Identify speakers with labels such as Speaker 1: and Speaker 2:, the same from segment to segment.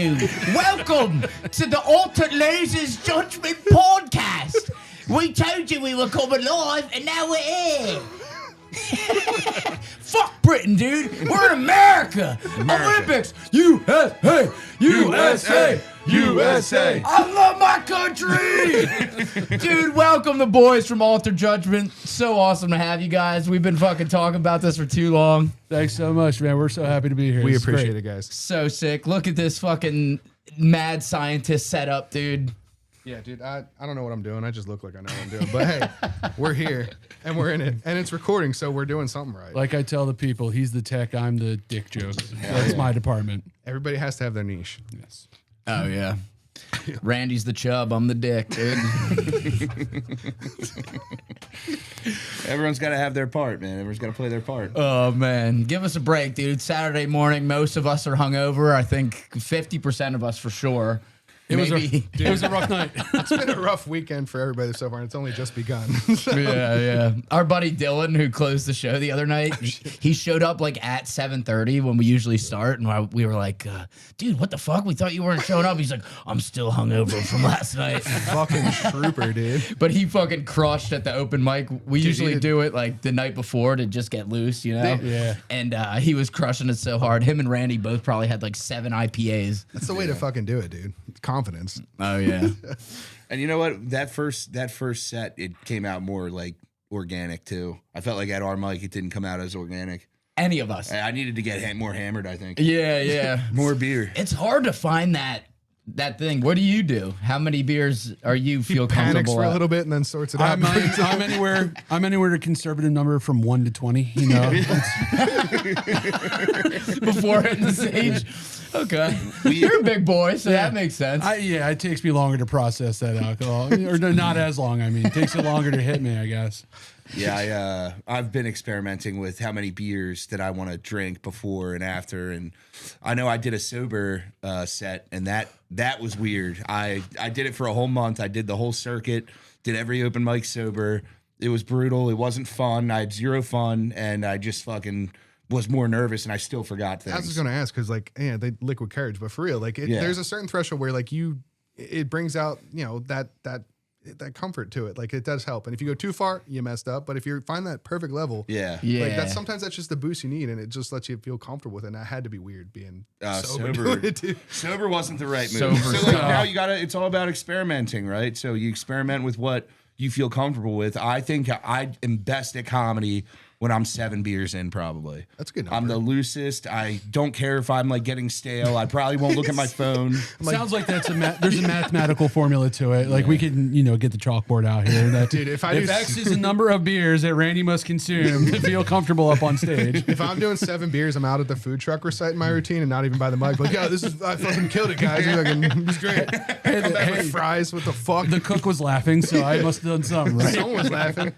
Speaker 1: you. Welcome to the Altered Judgement podcast. We told you we were coming live, and now we're here. Fuck Britain, dude. We're in America. Olympics. USA. USA. USA. I love my country. Dude, welcome the boys from Altered Judgement. So awesome to have you guys. We've been fucking talking about this for too long.
Speaker 2: Thanks so much, man. We're so happy to be here.
Speaker 3: We appreciate it, guys.
Speaker 1: So sick. Look at this fucking mad scientist setup, dude.
Speaker 3: Yeah, dude, I don't know what I'm doing. I just look like I know what I'm doing. But hey, we're here, and we're in it. And it's recording, so we're doing something right.
Speaker 2: Like I tell the people, he's the tech, I'm the dick joke. That's my department.
Speaker 3: Everybody has to have their niche.
Speaker 2: Yes.
Speaker 1: Oh, yeah. Randy's the chub. I'm the dick, dude.
Speaker 4: Everyone's got to have their part, man. Everyone's got to play their part.
Speaker 1: Oh, man. Give us a break, dude. Saturday morning, most of us are hungover. I think 50% of us for sure.
Speaker 2: It was a rough night.
Speaker 3: It's been a rough weekend for everybody so far, and it's only just begun.
Speaker 1: Yeah. Our buddy Dylan, who closed the show the other night, he showed up like at 7:30 when we usually start, and we were like, dude, what the fuck? We thought you weren't showing up. He's like, I'm still hungover from last night.
Speaker 3: Fucking trooper, dude.
Speaker 1: But he fucking crushed at the open mic. We usually do it like the night before to just get loose, you know?
Speaker 2: Yeah.
Speaker 1: And he was crushing it so hard. Him and Randy both probably had like 7 IPAs.
Speaker 3: That's the way to fucking do it, dude. Confidence.
Speaker 1: Oh, yeah.
Speaker 4: And you know what? That first set, it came out more like organic too. I felt like at our mic, it didn't come out as organic.
Speaker 1: Any of us.
Speaker 4: I needed to get more hammered, I think.
Speaker 1: Yeah.
Speaker 4: More beer.
Speaker 1: It's hard to find that thing. What do you do? How many beers are you feel
Speaker 3: Panics
Speaker 1: comfortable
Speaker 3: for
Speaker 1: at?
Speaker 3: a little bit and then sorts it out.
Speaker 2: I'm anywhere to conservative number from 1 to 20. You know,
Speaker 1: Before hitting the stage. Okay. You're a big boy, so that makes sense.
Speaker 2: it takes me longer to process that alcohol, or not as long. I mean, it takes it longer to hit me, I guess.
Speaker 4: Yeah, I've been experimenting with how many beers that I want to drink before and after, and I know I did a sober set, and that was weird. I did it for a whole month. I did the whole circuit, did every open mic sober. It was brutal. It wasn't fun. I had zero fun, and I just fucking was more nervous, and I still forgot things.
Speaker 3: I was just going to ask, because like, yeah, they liquid courage, but for real, like there's a certain threshold where like it brings out, you know, that comfort to it. Like it does help. And if you go too far, you messed up. But if you find that perfect level,
Speaker 4: yeah.
Speaker 3: Like sometimes that's just the boost you need, and it just lets you feel comfortable with it. And that had to be weird being sober. Doing it too.
Speaker 4: Sober wasn't the right move. So like now it's all about experimenting, right? So you experiment with what you feel comfortable with. I think I am best at comedy when I'm 7 beers in, probably.
Speaker 3: That's a good number.
Speaker 4: I'm the loosest. I don't care if I'm like getting stale. I probably won't look at my phone.
Speaker 2: Sounds like there's a mathematical formula to it. Like we can, get the chalkboard out here. That,
Speaker 3: dude, if
Speaker 2: X is the number of beers that Randy must consume to feel comfortable up on stage.
Speaker 3: If I'm doing 7 beers, I'm out at the food truck reciting my routine and not even by the mic. Like, I fucking killed it, guys. It was great. Come back with fries. What the fuck?
Speaker 2: The cook was laughing, so I must have done something right.
Speaker 3: Someone was laughing.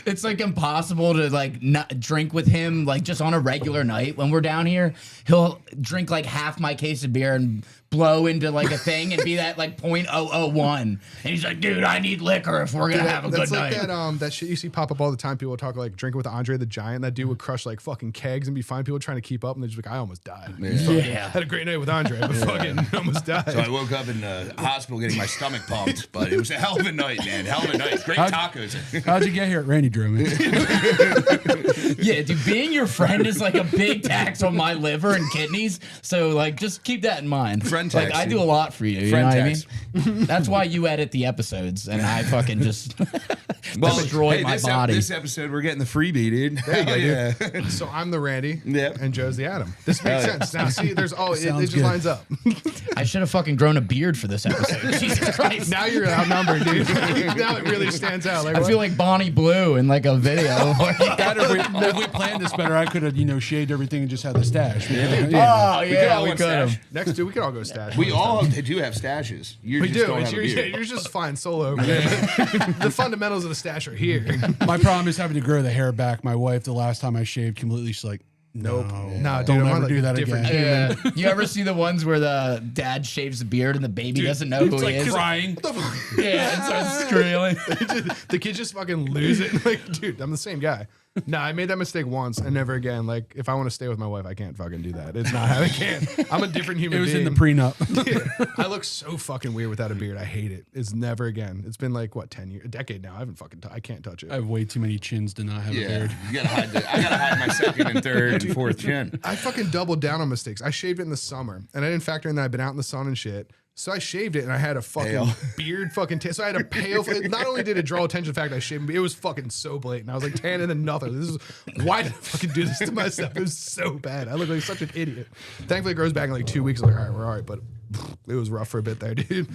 Speaker 1: It's like impossible to like not drink with him like just on a regular night when we're down here. He'll drink like half my case of beer and blow into like a thing and be that like 0.001, and he's like, dude, I need liquor if we're gonna have a good night.
Speaker 3: That's like that shit you see pop up all the time. People talk like drinking with Andre the Giant. That dude would crush like fucking kegs and be fine. People trying to keep up, and they're just like, I almost died.
Speaker 1: Yeah.
Speaker 3: Had a great night with Andre, but fucking almost died.
Speaker 4: So I woke up in the hospital getting my stomach pumped, but it was a hell of a night, man. Hell of a night. Great tacos.
Speaker 2: How'd you get here? Randy drove me.
Speaker 1: Yeah, dude, being your friend is like a big tax on my liver and kidneys. So like, just keep that in mind.
Speaker 4: Friend
Speaker 1: like,
Speaker 4: tax,
Speaker 1: I do a lot for you. You know
Speaker 4: friend
Speaker 1: what
Speaker 4: tax.
Speaker 1: I mean? That's why you edit the episodes, and I fucking just destroy my body.
Speaker 4: This episode, we're getting the freebie, dude.
Speaker 3: There you go,
Speaker 4: Yeah.
Speaker 3: dude. So I'm the Randy,
Speaker 4: Yep.
Speaker 3: and Joe's the Adam. This makes sense. Now, see, there's all it just
Speaker 2: good.
Speaker 3: lines up.
Speaker 1: I should have fucking grown a beard for this episode. Jesus Christ.
Speaker 3: Now you're outnumbered, dude. Now it really stands out. Like,
Speaker 1: I feel like Bonnie Blue in like a video.
Speaker 2: If we planned this better, I could have, shaved everything and just had the stash.
Speaker 1: Oh, yeah, we
Speaker 4: all
Speaker 1: could have.
Speaker 4: stash.
Speaker 3: next dude, we could all go stash.
Speaker 4: We all do have stashes. You
Speaker 3: We
Speaker 4: just
Speaker 3: do.
Speaker 4: don't have a beard.
Speaker 3: You're just fine solo over there. The fundamentals of the stash are here.
Speaker 2: My problem is having to grow the hair back. My wife, the last time I shaved completely, she's like,
Speaker 3: Nope. Nah, dude,
Speaker 2: don't
Speaker 3: I'm
Speaker 2: ever
Speaker 3: like
Speaker 2: do
Speaker 3: a
Speaker 2: that
Speaker 3: different
Speaker 2: again.
Speaker 3: human.
Speaker 1: You ever see the ones where the dad shaves the beard and the baby doesn't know who he is?
Speaker 2: crying.
Speaker 1: Yeah, and starts squealing.
Speaker 3: The kids just fucking lose it. Like, dude, I'm the same guy. No, I made that mistake once and never again. Like, if I want to stay with my wife, I can't fucking do that. It's not how I can. I'm a different human
Speaker 2: It was
Speaker 3: being.
Speaker 2: in the prenup.
Speaker 3: Yeah. I look so fucking weird without a beard. I hate it. It's never again. It's been like, what, 10 years? A decade now. I haven't fucking, I can't touch it.
Speaker 2: I have way too many chins to not have a beard.
Speaker 4: You gotta hide I gotta hide my second and third and fourth chin.
Speaker 3: I fucking doubled down on mistakes. I shaved it in the summer and I didn't factor in that I've been out in the sun and shit. So I shaved it and I had a fucking
Speaker 4: Pale.
Speaker 3: beard fucking so I had a pale. Not only did it draw attention to the fact that I shaved, but it was fucking so blatant. I was like tanning than nothing. This is why did I fucking do this to myself? It was so bad. I look like such an idiot. Thankfully, it grows back in like 2 weeks. I'm like, all right, we're all right, but it was rough for a bit there, dude.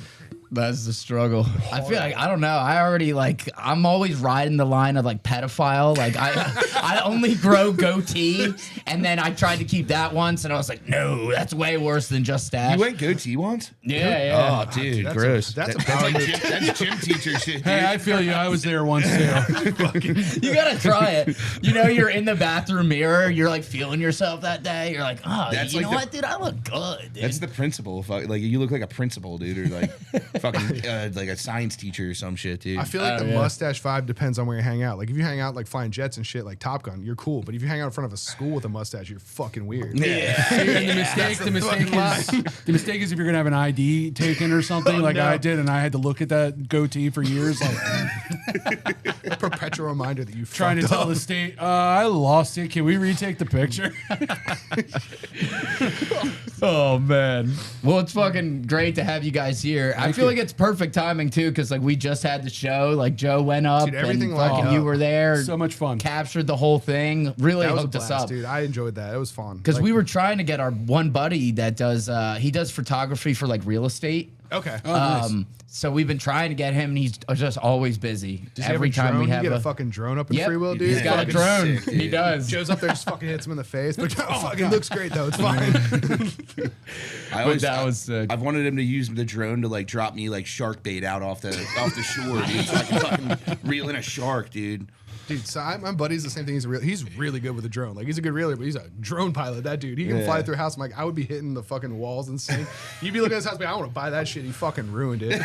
Speaker 1: That's the struggle. I feel like, I don't know. I already like, I'm always riding the line of like pedophile. Like I only grow goatee, and then I tried to keep that once, and I was like, no, that's way worse than just stash.
Speaker 4: You went goatee once?
Speaker 1: Yeah.
Speaker 4: Oh, dude,
Speaker 3: That's
Speaker 4: gross.
Speaker 3: That's a
Speaker 4: That's
Speaker 3: power
Speaker 4: like
Speaker 3: move.
Speaker 4: that's gym teacher shit, dude.
Speaker 2: Hey, I feel you. I was there once too.
Speaker 1: You gotta try it. You know, you're in the bathroom mirror, you're like feeling yourself that day. You're like, oh,
Speaker 4: That's
Speaker 1: you
Speaker 4: like
Speaker 1: know
Speaker 4: the-
Speaker 1: what, dude? I look good, dude.
Speaker 4: That's the principal. Like you look like a principal, dude, or like fucking like a science teacher or some shit, dude.
Speaker 3: I feel like the mustache vibe depends on where you hang out. Like if you hang out like flying jets and shit like Top Gun, you're cool. But if you hang out in front of a school with a mustache, you're fucking weird.
Speaker 2: And the mistake is if you're gonna have an ID taken or something like I did, and I had to look at that goatee for years, like
Speaker 3: A perpetual reminder that you
Speaker 2: trying to
Speaker 3: fucked
Speaker 2: tell
Speaker 3: up.
Speaker 2: the state, I lost it. Can we retake the picture?
Speaker 1: Oh man. Well, it's fucking great to have you guys here. I feel like it's perfect timing too, because like we just had the show. Like Joe went up,
Speaker 3: Dude, everything
Speaker 1: and
Speaker 3: lined
Speaker 1: fucking
Speaker 3: up.
Speaker 1: you were there.
Speaker 2: So much fun.
Speaker 1: Captured the whole thing. Really
Speaker 3: That was a
Speaker 1: hooked us
Speaker 3: blast,
Speaker 1: up.
Speaker 3: dude. I enjoyed that. It was fun.
Speaker 1: Because
Speaker 3: Like,
Speaker 1: we were trying to get our one buddy that does he does photography for like real estate.
Speaker 3: okay.
Speaker 1: So we've been trying to get him, and he's just always busy.
Speaker 3: Does he have
Speaker 1: Every
Speaker 3: a
Speaker 1: time
Speaker 3: drone?
Speaker 1: we
Speaker 3: You
Speaker 1: have
Speaker 3: get a fucking drone up in
Speaker 1: Yep.
Speaker 3: Free Will, dude.
Speaker 1: He's got a
Speaker 3: Fucking
Speaker 1: drone.
Speaker 4: sick,
Speaker 1: He
Speaker 4: dude.
Speaker 1: does.
Speaker 3: Joe's up there, just fucking hits him in the face. But fucking looks great though. It's fine.
Speaker 1: That was sick.
Speaker 4: I've wanted him to use the drone to like drop me like shark bait out off the shore, dude. So I can fucking reel in a shark, dude.
Speaker 3: Dude, so my buddy's the same thing. He's really good with a drone. Like he's a good reeler, but he's a drone pilot. That dude, he can fly through a house. I'm like, I would be hitting the fucking walls and sing. You'd be looking at his house, like, I want to buy that shit. He fucking ruined it.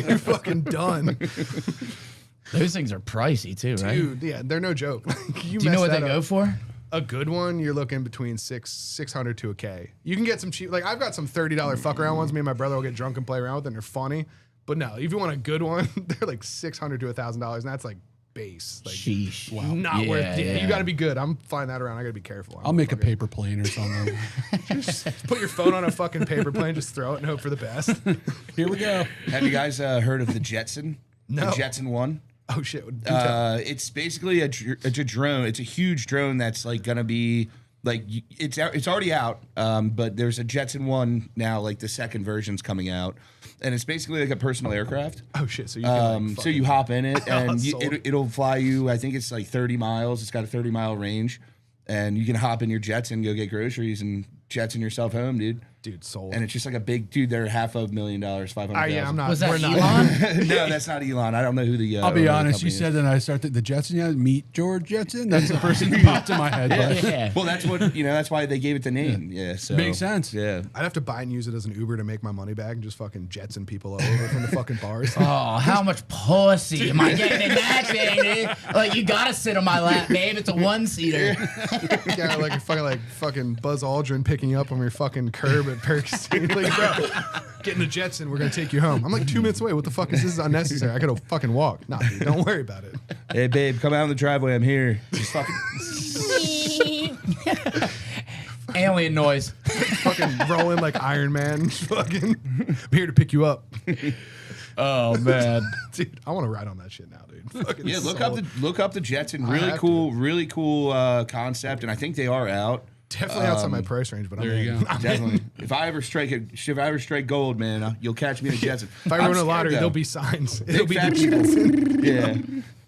Speaker 3: You're fucking done,
Speaker 1: Those things are pricey too, right?
Speaker 3: dude. Yeah, they're no joke.
Speaker 1: Do you know what they go for?
Speaker 3: A good one, you're looking between $600 to $1,000. You can get some cheap. Like I've got some $30 fuck around ones. Me and my brother will get drunk and play around with, and they're funny. But no, if you want a good one, they're like $600 to $1,000, and that's like base. Like,
Speaker 1: Sheesh. Wow.
Speaker 3: not
Speaker 1: Yeah,
Speaker 3: worth.
Speaker 1: yeah.
Speaker 3: You got to be good. I'm flying that around. I got to be careful.
Speaker 2: I'll make a paper plane or something.
Speaker 3: Put your phone on a fucking paper plane, just throw it and hope for the best.
Speaker 2: Here we go.
Speaker 4: Have you guys heard of the Jetson?
Speaker 3: No.
Speaker 4: The Jetson 1?
Speaker 3: Oh shit! Do tell.
Speaker 4: It's basically it's a drone. It's a huge drone that's like gonna be like it's already out. But there's a Jetson 1 now. Like the second version's coming out, and it's basically like a personal aircraft.
Speaker 3: Oh shit! So you can, like,
Speaker 4: So you hop in it, and
Speaker 3: Sold.
Speaker 4: it'll fly you. I think it's like 30 miles. It's got a 30-mile range, and you can hop in your Jetson, go get groceries, and Jetson yourself home, dude.
Speaker 3: dude, sold.
Speaker 4: And it's just like a big dude. They're $500,000, $500,000.
Speaker 3: Yeah, I'm not.
Speaker 1: Was that
Speaker 3: we're not-
Speaker 1: Elon?
Speaker 4: No, that's not Elon. I don't know who the.
Speaker 2: I'll be
Speaker 4: owner of the
Speaker 2: honest. You
Speaker 4: company
Speaker 2: said
Speaker 4: is.
Speaker 2: that I started the Jetson. Yeah, meet George Jetson. That's the person who popped in my head. But
Speaker 1: Yeah.
Speaker 4: Well, that's what that's why they gave it the name. Yeah, so
Speaker 2: Makes sense.
Speaker 4: Yeah.
Speaker 3: I'd have to buy and use it as an Uber to make my money back and just fucking Jetson people all over from the fucking bars.
Speaker 1: Oh, how much pussy am I getting in that thing, dude? Like, you gotta sit on my lap, babe. It's a one-seater.
Speaker 3: Yeah, like fucking Buzz Aldrin picking you up on your fucking curb at Perkins. Like, bro, get in the Jetson. We're gonna take you home. I'm like 2 minutes away. What the fuck is this? Is unnecessary. I gotta fucking walk. Nah, dude, don't worry about it.
Speaker 4: Hey, babe, come out in the driveway. I'm here. Just fucking.
Speaker 1: Alien noise.
Speaker 3: Fucking rolling like Iron Man. Fucking, I'm here to pick you up.
Speaker 1: Oh, man.
Speaker 3: Dude, I want to ride on that shit now, dude. Fucking
Speaker 4: Yeah, look
Speaker 3: sold.
Speaker 4: up the Jetson.
Speaker 3: I
Speaker 4: Really
Speaker 3: have
Speaker 4: cool, really cool concept, and I think they are out.
Speaker 3: Definitely outside my price range, but
Speaker 2: there
Speaker 3: I'm
Speaker 2: you
Speaker 3: in.
Speaker 2: go.
Speaker 4: Definitely. If I ever strike gold, man, you'll catch me in a Jetson.
Speaker 3: If I
Speaker 4: I'm
Speaker 3: win a
Speaker 4: scared,
Speaker 3: lottery,
Speaker 4: though.
Speaker 3: there'll be signs. It'll
Speaker 4: Big
Speaker 3: be
Speaker 4: fat
Speaker 3: the
Speaker 4: people.
Speaker 3: Jetson.
Speaker 4: Yeah.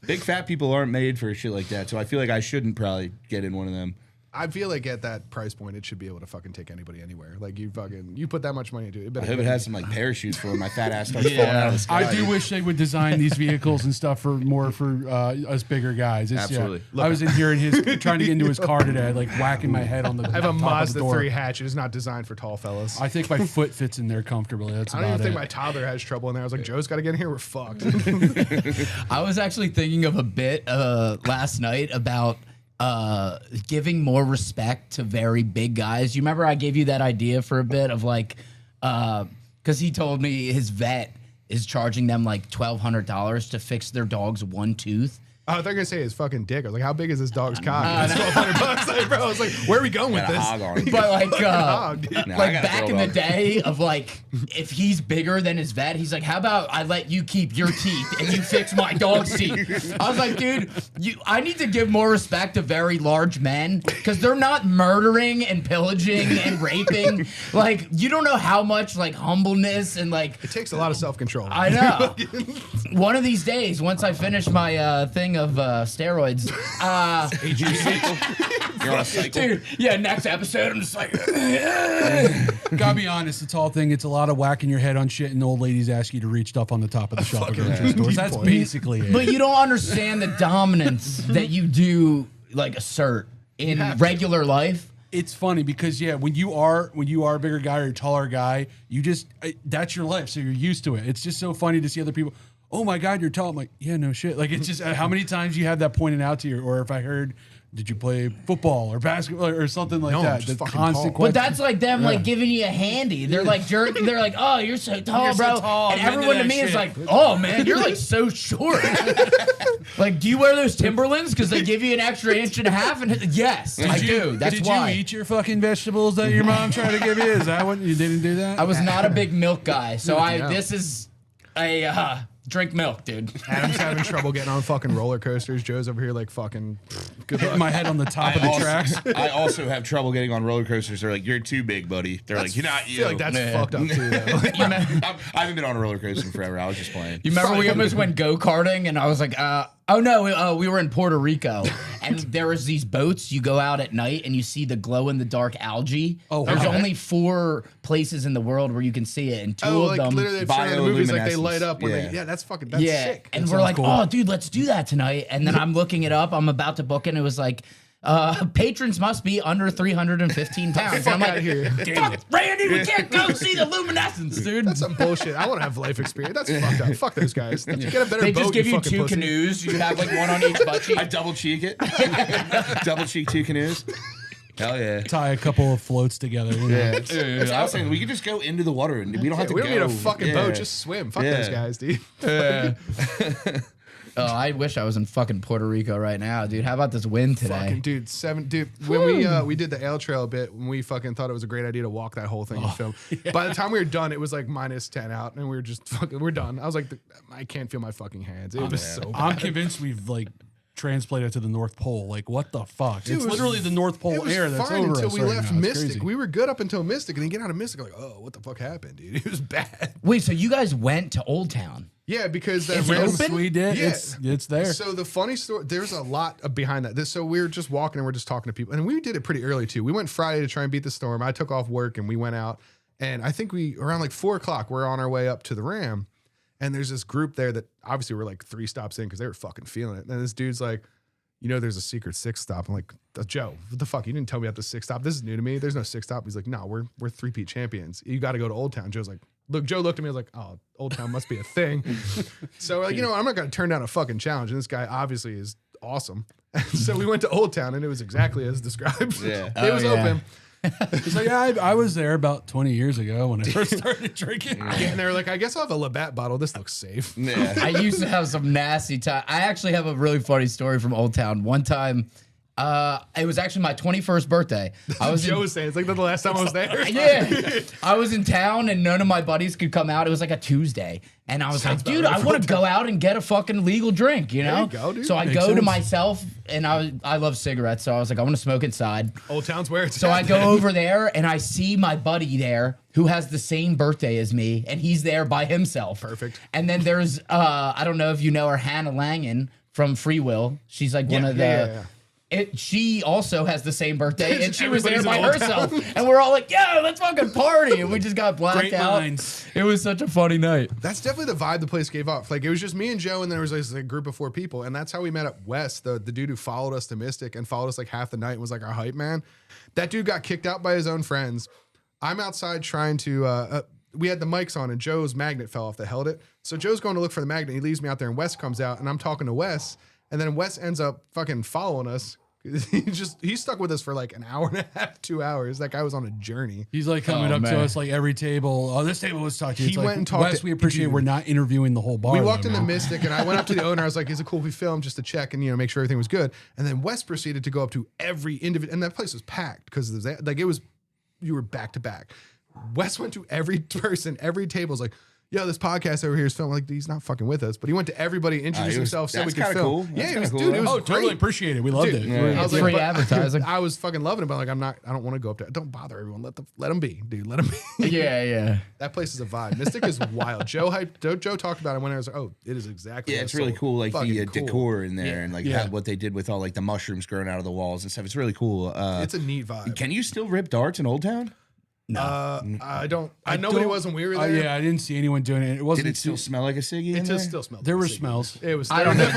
Speaker 4: Big fat people aren't made for shit like that, so I feel like I shouldn't probably get in one of them.
Speaker 3: I feel like at that price point, it should be able to fucking take anybody anywhere. Like you put that much money into it.
Speaker 4: I hope it has some like parachutes for when my fat ass starts falling out of the sky.
Speaker 2: I do wish they would design these vehicles and stuff for us bigger guys. It's,
Speaker 4: Absolutely.
Speaker 2: I was in here trying to get into his car today, like whacking my head on the.
Speaker 3: I have a
Speaker 2: top of the
Speaker 3: Mazda
Speaker 2: door.
Speaker 3: 3 hatch. It is not designed for tall fellas.
Speaker 2: I think my foot fits in there comfortably. That's
Speaker 3: I don't
Speaker 2: about
Speaker 3: even think
Speaker 2: it.
Speaker 3: my toddler has trouble in there. I was like, Joe's got to get in here. We're fucked.
Speaker 1: I was actually thinking of a bit last night about giving more respect to very big guys. You remember I gave you that idea for a bit of like, because he told me his vet is charging them like $1,200 to fix their dog's one tooth.
Speaker 3: Oh, they're gonna say his fucking dick. I was like, how big is this dog's cock? It's $1,200. Like, bro, I was like, where are we going with this?
Speaker 1: But like,
Speaker 4: No,
Speaker 1: like back in the day of like, if he's bigger than his vet, he's like, how about I let you keep your teeth and you fix my dog's teeth? I was like, dude, I need to give more respect to very large men because they're not murdering and pillaging and raping. Like, you don't know how much like humbleness and like
Speaker 3: It takes a lot of self-control.
Speaker 1: I know. One of these days, once I finish my thing of steroids,
Speaker 4: You're on a cycle.
Speaker 1: dude, yeah, next episode, I'm just like,
Speaker 2: Gotta be honest, it's all thing. It's a lot of whacking your head on shit, and old ladies ask you to reach stuff on the top of the shelf at grocery stores. That's basically it.
Speaker 1: but you don't understand the dominance that you do like assert in regular life.
Speaker 2: It's funny because when you are a bigger guy or a taller guy, you just that's your life, so you're used to it. It's just so funny to see other people. Oh my God, you're tall. I'm like, yeah, no shit. Like, it's just how many times you have that pointed out to you, or if I heard, did you play football or basketball or something like
Speaker 3: No,
Speaker 2: that?
Speaker 3: just
Speaker 2: The
Speaker 3: fucking
Speaker 2: constant
Speaker 3: tall.
Speaker 2: question.
Speaker 1: But that's like them like giving you a handy. They're like jerking. They're like, oh, you're so tall,
Speaker 2: You're so
Speaker 1: bro.
Speaker 2: tall,
Speaker 1: and
Speaker 2: I'm into
Speaker 1: everyone to
Speaker 2: that
Speaker 1: me is
Speaker 2: shit.
Speaker 1: like, oh man, you're like so short. Like, do you wear those Timberlands because they give you an extra inch and a half? And yes, I do. That's
Speaker 2: did
Speaker 1: why.
Speaker 2: you eat your fucking vegetables that your mom tried to give you? Is that what you didn't do that?
Speaker 1: I was not a big milk guy, so this is a drink milk, dude.
Speaker 3: Adam's having trouble getting on fucking roller coasters. Joe's over here like fucking. Good
Speaker 2: hitting
Speaker 3: luck.
Speaker 2: my head on the top of the tracks.
Speaker 4: I also have trouble getting on roller coasters. They're like, you're too big, buddy. They're like, you're not
Speaker 3: I
Speaker 4: you.
Speaker 3: feel like that's fucked up too. Though. Like,
Speaker 4: I haven't been on a roller coaster in forever. I was just playing.
Speaker 1: You remember we almost went go-karting and I was like, oh no, we were in Puerto Rico and there was these boats. You go out at night and you see the glow-in-the-dark algae.
Speaker 2: Oh,
Speaker 1: There's
Speaker 2: wow.
Speaker 1: only 4 places in the world where you can see it, and 2
Speaker 3: oh,
Speaker 1: of
Speaker 3: like
Speaker 1: them.
Speaker 3: literally they've shown in the movies like they
Speaker 4: Bioluminescence.
Speaker 3: light up when
Speaker 4: Yeah.
Speaker 3: they. Yeah, that's fucking. That's
Speaker 1: yeah,
Speaker 3: sick.
Speaker 1: and
Speaker 3: That
Speaker 1: we're
Speaker 3: sounds
Speaker 1: like,
Speaker 3: cool.
Speaker 1: oh, dude, let's do that tonight. And then I'm looking it up. I'm about to book it, and it was like, patrons must be under 315 pounds. And I'm
Speaker 3: Fuck outta
Speaker 1: like,
Speaker 3: here.
Speaker 1: fuck, Randy, we can't go see the luminescence, dude.
Speaker 3: That's some bullshit. I want to have life experience. That's fucked up. Fuck those guys. Get a better
Speaker 1: They
Speaker 3: boat.
Speaker 1: just give you
Speaker 3: fucking
Speaker 1: 2
Speaker 3: pussy.
Speaker 1: canoes. You have like one on each butt cheek.
Speaker 4: I double cheek it. Double cheek 2 canoes. Hell yeah.
Speaker 2: Tie a couple of floats together. You know?
Speaker 4: Yeah, that's what I was saying. We could just go into the water and we don't have to
Speaker 3: We
Speaker 4: go.
Speaker 3: don't need a fucking
Speaker 4: Yeah.
Speaker 3: boat. Just swim. Fuck
Speaker 4: Yeah.
Speaker 3: those guys, dude.
Speaker 1: Oh, I wish I was in fucking Puerto Rico right now, dude. How about this wind today?
Speaker 3: Fucking dude, when we did the ale trail bit, when we fucking thought it was a great idea to walk that whole thing and film. By the time we were done, it was like -10 out, and we were just fucking. We're done. I was like, I can't feel my fucking hands. It was so bad.
Speaker 2: I'm convinced we've like transplanted to the North Pole. Like, what the fuck?
Speaker 3: Dude,
Speaker 2: it's
Speaker 3: it was-
Speaker 2: literally the North
Speaker 3: It
Speaker 2: Pole
Speaker 3: was
Speaker 2: air that's
Speaker 3: fine
Speaker 2: over
Speaker 3: until
Speaker 2: us
Speaker 3: we
Speaker 2: right
Speaker 3: left
Speaker 2: now. It's
Speaker 3: Mystic.
Speaker 2: crazy.
Speaker 3: We were good up until Mystic, and then get out of Mystic, like, oh, what the fuck happened, dude? It was bad.
Speaker 1: Wait, so you guys went to Old Town?
Speaker 3: Yeah, because that
Speaker 1: Is it
Speaker 3: random-
Speaker 1: open?
Speaker 2: We did.
Speaker 3: Yeah.
Speaker 2: It's there.
Speaker 3: So the funny story, there's a lot behind that. So we were just walking and we're just talking to people, and we did it pretty early too. We went Friday to try and beat the storm. I took off work and we went out, and I think we around like 4 o'clock we're on our way up to the Ram, and there's this group there that obviously we're like 3 stops in because they were fucking feeling it. And this dude's like, you know, there's a secret 6th stop. I'm like, Joe, what the fuck? You didn't tell me about the 6th stop. This is new to me. There's no 6th stop. He's like, no, we're 3-peat champions. You got to go to Old Town. Joe's like, look, Joe looked at me. I was like, oh, Old Town must be a thing. So we're like, you know, I'm not going to turn down a fucking challenge. And this guy obviously is awesome. So we went to Old Town, and it was exactly as described.
Speaker 4: Yeah.
Speaker 3: It was open.
Speaker 2: It's like, yeah, I was there about 20 years ago when I first started drinking.
Speaker 3: Yeah, and they were like, I guess I'll have a Labatt bottle. This looks safe.
Speaker 4: Yeah.
Speaker 1: I used to have some nasty time. I actually have a really funny story from Old Town. One time, it was actually my 21st birthday. I was
Speaker 3: Joe
Speaker 1: in,
Speaker 3: was saying, it's like the last time I was there.
Speaker 1: yeah, I was in town and none of my buddies could come out. It was like a Tuesday, and I was like, dude, I want to go out and get a fucking legal drink, you know?
Speaker 3: you go, dude.
Speaker 1: So I
Speaker 2: Makes
Speaker 1: go to
Speaker 2: sense.
Speaker 1: myself, and I love cigarettes, so I was like, I want to smoke inside.
Speaker 3: Old Town's where it's
Speaker 1: So I
Speaker 3: at.
Speaker 1: go over there and I see my buddy there who has the same birthday as me, and he's there by himself.
Speaker 3: Perfect.
Speaker 1: And then there's I don't know if you know her, Hannah Langen from Free Will. She's like one of the.
Speaker 3: yeah.
Speaker 1: She also has the same birthday, and she was there
Speaker 3: Everybody's
Speaker 1: by
Speaker 3: in Old
Speaker 1: herself. And we're all like, "Yo, let's fucking party!" And we just got blacked
Speaker 2: Great
Speaker 1: out.
Speaker 2: minds.
Speaker 1: It was such a funny night.
Speaker 3: That's definitely the vibe the place gave off. Like, it was just me and Joe, and there was like a group of 4 people, and that's how we met up Wes, the dude who followed us to Mystic and followed us like half the night and was like our hype man. That dude got kicked out by his own friends. I'm outside trying to. We had the mics on, and Joe's magnet fell off that held it. So Joe's going to look for the magnet. He leaves me out there, and Wes comes out, and I'm talking to Wes, and then Wes ends up fucking following us. He stuck with us for like an hour and a half, 2 hours. That guy was on a journey.
Speaker 2: He's like coming up to us like every table. Oh, this table was talking to you.
Speaker 3: He
Speaker 2: It's
Speaker 3: went
Speaker 2: like,
Speaker 3: and talked
Speaker 2: Wes,
Speaker 3: to-
Speaker 2: we appreciate
Speaker 3: dude.
Speaker 2: we're not interviewing the whole bar.
Speaker 3: We walked
Speaker 2: though,
Speaker 3: into
Speaker 2: man.
Speaker 3: Mystic and I went up to the owner. I was like, is it cool if we film just to check and, make sure everything was good? And then Wes proceeded to go up to every individual, and that place was packed because you were back to back. Wes went to every person, every table was like, yo, this podcast over here is filming. Like, he's not fucking with us, but he went to everybody, introduced himself, said we
Speaker 4: that's
Speaker 3: could
Speaker 4: kinda
Speaker 3: film.
Speaker 4: cool.
Speaker 3: Yeah,
Speaker 4: That's
Speaker 3: it was,
Speaker 4: kinda
Speaker 3: dude,
Speaker 4: cool.
Speaker 3: it was
Speaker 2: Totally
Speaker 3: great.
Speaker 2: appreciate it. We loved
Speaker 3: Dude,
Speaker 2: it.
Speaker 3: yeah. I was
Speaker 5: Free
Speaker 3: but-
Speaker 5: advertising.
Speaker 3: I was fucking loving it, but like, I don't want to go up to, don't bother everyone. Let them be, dude. Let them be.
Speaker 5: Yeah.
Speaker 3: That place is a vibe. Mystic is wild. Joe talked about it when I was like, oh, it is exactly.
Speaker 4: Yeah,
Speaker 3: what
Speaker 4: it's
Speaker 3: I
Speaker 4: really
Speaker 3: sold.
Speaker 4: cool, like
Speaker 3: Fucking
Speaker 4: the
Speaker 3: cool.
Speaker 4: decor in there and like
Speaker 2: Yeah.
Speaker 4: what they did with all like the mushrooms growing out of the walls and stuff. It's really cool.
Speaker 3: It's a neat vibe.
Speaker 4: Can you still rip darts in Old Town?
Speaker 3: I don't. Nobody was when we were there.
Speaker 2: Yeah, I didn't see anyone doing it. It wasn't.
Speaker 4: Did it still smell like a ciggy?
Speaker 3: It
Speaker 4: in there?
Speaker 3: just still smelled.
Speaker 2: There
Speaker 3: like
Speaker 2: were
Speaker 3: cigarettes.
Speaker 2: smells.
Speaker 3: It was.
Speaker 5: I don't know.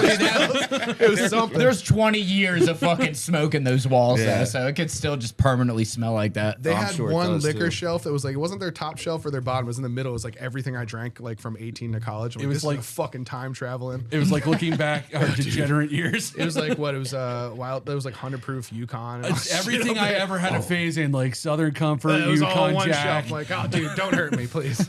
Speaker 3: It was something.
Speaker 5: There's 20 years of fucking smoke in those walls,
Speaker 4: Yeah.
Speaker 5: though, so it could still just permanently smell like that.
Speaker 3: They
Speaker 4: I'm
Speaker 3: had
Speaker 4: sure it
Speaker 3: one
Speaker 4: does,
Speaker 3: liquor
Speaker 4: too.
Speaker 3: shelf that was like, it wasn't their top shelf or their bottom. It was in the middle. It was like everything I drank like from 18 to college. I'm
Speaker 2: It was
Speaker 3: this
Speaker 2: like-
Speaker 3: is a fucking time traveling.
Speaker 2: It was like looking back our degenerate years.
Speaker 3: It was like what? It was wild. It was like 100 proof Yukon. And all
Speaker 2: It's
Speaker 3: shit
Speaker 2: everything
Speaker 3: up
Speaker 2: I
Speaker 3: there.
Speaker 2: ever had a phase in, like Southern Comfort,
Speaker 3: It was all
Speaker 2: Yukon
Speaker 3: one
Speaker 2: Jack.
Speaker 3: shelf. Like, oh, dude, don't hurt me, please.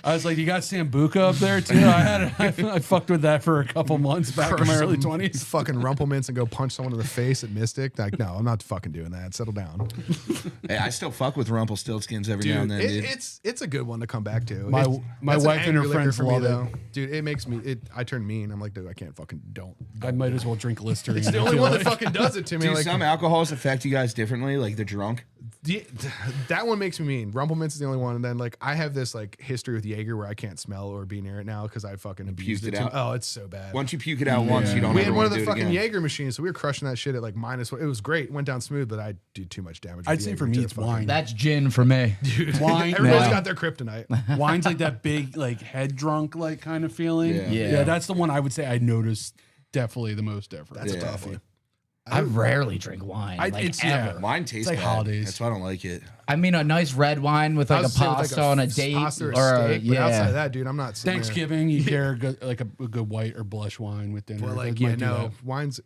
Speaker 2: I was like, you got Sambuca up there too? I fucked with that for a couple months back in my early 20s.
Speaker 3: Fucking Rumplemints and go punch someone in the face at Mystic. Like, no, I'm not fucking doing that. Settle down.
Speaker 4: Hey, I still fuck with Rumpelstiltskins every now and then, dude.
Speaker 3: It's a good one to come back to.
Speaker 2: My
Speaker 3: That's
Speaker 2: wife
Speaker 3: an
Speaker 2: and her
Speaker 3: angry liquor
Speaker 2: friends
Speaker 3: for me,
Speaker 2: love it.
Speaker 3: though. Dude, it makes me. I turn mean. I'm like, dude, I can't fucking don't.
Speaker 2: I might as well drink Listerine.
Speaker 3: It's the
Speaker 2: I
Speaker 3: only
Speaker 2: feel
Speaker 3: one
Speaker 2: like.
Speaker 3: that fucking does it to me.
Speaker 4: Do
Speaker 3: Like
Speaker 4: some alcohols affect you guys differently? Like they're drunk?
Speaker 3: that one makes me mean. Rumplemints is the only one, and then like I have this like history with Jaeger where I can't smell or be near it now because I fucking abused
Speaker 4: Puked it
Speaker 3: too-
Speaker 4: out?
Speaker 3: Oh, it's so bad.
Speaker 4: Once you puke it out once, you don't
Speaker 3: We
Speaker 4: ever
Speaker 3: had one of
Speaker 4: wanna
Speaker 3: the
Speaker 4: do it
Speaker 3: fucking
Speaker 4: again.
Speaker 3: Jaeger machines, so we were crushing that shit at like -1. It was great. Went down smooth, but I did too much damage.
Speaker 2: I'd
Speaker 3: with
Speaker 2: say
Speaker 3: Jaeger
Speaker 2: for me
Speaker 3: to
Speaker 2: it's
Speaker 3: fucking-
Speaker 2: wine.
Speaker 5: That's gin for me.
Speaker 2: Wine.
Speaker 3: Everybody's
Speaker 5: No.
Speaker 3: got their kryptonite.
Speaker 2: Wine's like that big, like head drunk, like kind of feeling.
Speaker 4: Yeah.
Speaker 5: Yeah.
Speaker 2: That's the one I would say I noticed definitely the most difference.
Speaker 3: That's
Speaker 4: Yeah.
Speaker 3: a tough one.
Speaker 5: I rarely drink wine,
Speaker 3: it's-
Speaker 5: ever.
Speaker 4: Wine tastes
Speaker 2: like
Speaker 4: bad.
Speaker 2: holidays.
Speaker 4: That's why I don't like it.
Speaker 5: I mean, a nice red wine with like
Speaker 3: I
Speaker 5: a
Speaker 3: was saying with,
Speaker 5: pasta on a date
Speaker 3: pasta or a
Speaker 5: or
Speaker 3: steak, but outside
Speaker 5: yeah.
Speaker 3: of that, dude, I'm not. sitting there-
Speaker 2: Thanksgiving, you pair like a good white or blush wine with dinner.
Speaker 3: Well, like
Speaker 2: Like,
Speaker 3: yeah,
Speaker 2: might do
Speaker 3: no,
Speaker 2: that.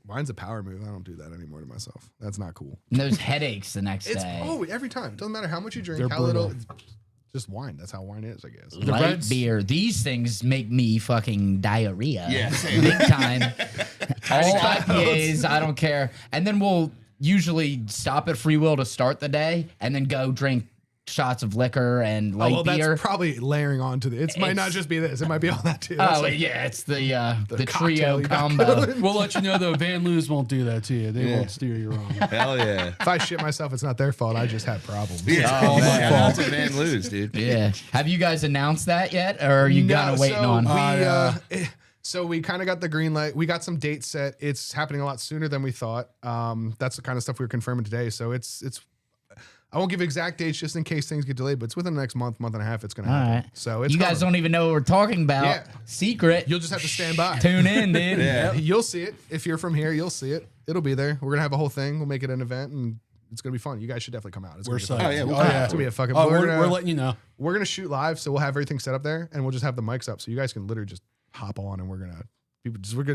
Speaker 3: wine's a power move. I don't do that anymore to myself. That's not cool.
Speaker 5: And those headaches the next
Speaker 3: It's
Speaker 5: day.
Speaker 3: every time. It doesn't matter how much you drink,
Speaker 2: They're
Speaker 3: how little.
Speaker 2: brutal.
Speaker 3: It's just wine. That's how wine is, I guess.
Speaker 5: Light
Speaker 2: Reds-
Speaker 5: beer. These things make me fucking diarrhea.
Speaker 4: Yeah, same.
Speaker 5: Big time. All IPAs, I don't care. And then we'll usually stop at Free Will to start the day and then go drink shots of liquor and light
Speaker 3: well,
Speaker 5: beer.
Speaker 3: that's probably layering on to the. It might not
Speaker 5: It's-
Speaker 3: just be this. It might be all that too.
Speaker 5: Oh,
Speaker 3: That's like-
Speaker 5: yeah, it's the
Speaker 3: cocktail
Speaker 5: trio
Speaker 3: you got
Speaker 5: combo.
Speaker 2: We'll let you know though. Van Loo's won't do that to you. They won't steer you wrong.
Speaker 4: Hell yeah.
Speaker 3: If I shit myself, it's not their fault. I just had problems.
Speaker 4: Yeah,
Speaker 5: Oh, my
Speaker 4: yeah,
Speaker 5: fault.
Speaker 4: that's a man lose, dude.
Speaker 5: Yeah. Have you guys announced that yet, or are you kind of waiting on?
Speaker 3: So we kind of got the green light. We got some dates set. It's happening a lot sooner than we thought. That's the kind of stuff we were confirming today. So it's. I won't give exact dates just in case things get delayed, but it's within the next month and a half. It's going to
Speaker 5: All
Speaker 3: happen.
Speaker 5: right.
Speaker 3: So it's
Speaker 5: you guys
Speaker 3: coming.
Speaker 5: don't even know what we're talking about.
Speaker 3: Yeah.
Speaker 5: Secret.
Speaker 3: You'll just have to stand by.
Speaker 5: Tune in, dude.
Speaker 4: Yeah.
Speaker 3: You'll see it. If you're from here, you'll see it. It'll be there. We're going to have a whole thing. We'll make it an event and it's going to be fun. You guys should definitely come out. It's
Speaker 2: We're
Speaker 3: gonna be
Speaker 2: psyched.
Speaker 3: fun.
Speaker 4: Oh, yeah, we'll
Speaker 2: Oh,
Speaker 4: come
Speaker 2: yeah.
Speaker 3: It's going to be a fucking
Speaker 2: Oh,
Speaker 3: we're
Speaker 2: we're
Speaker 3: gonna-
Speaker 2: letting you know.
Speaker 3: We're going to shoot live, so we'll have everything set up there and we'll just have the mics up so you guys can literally just hop on and we're going to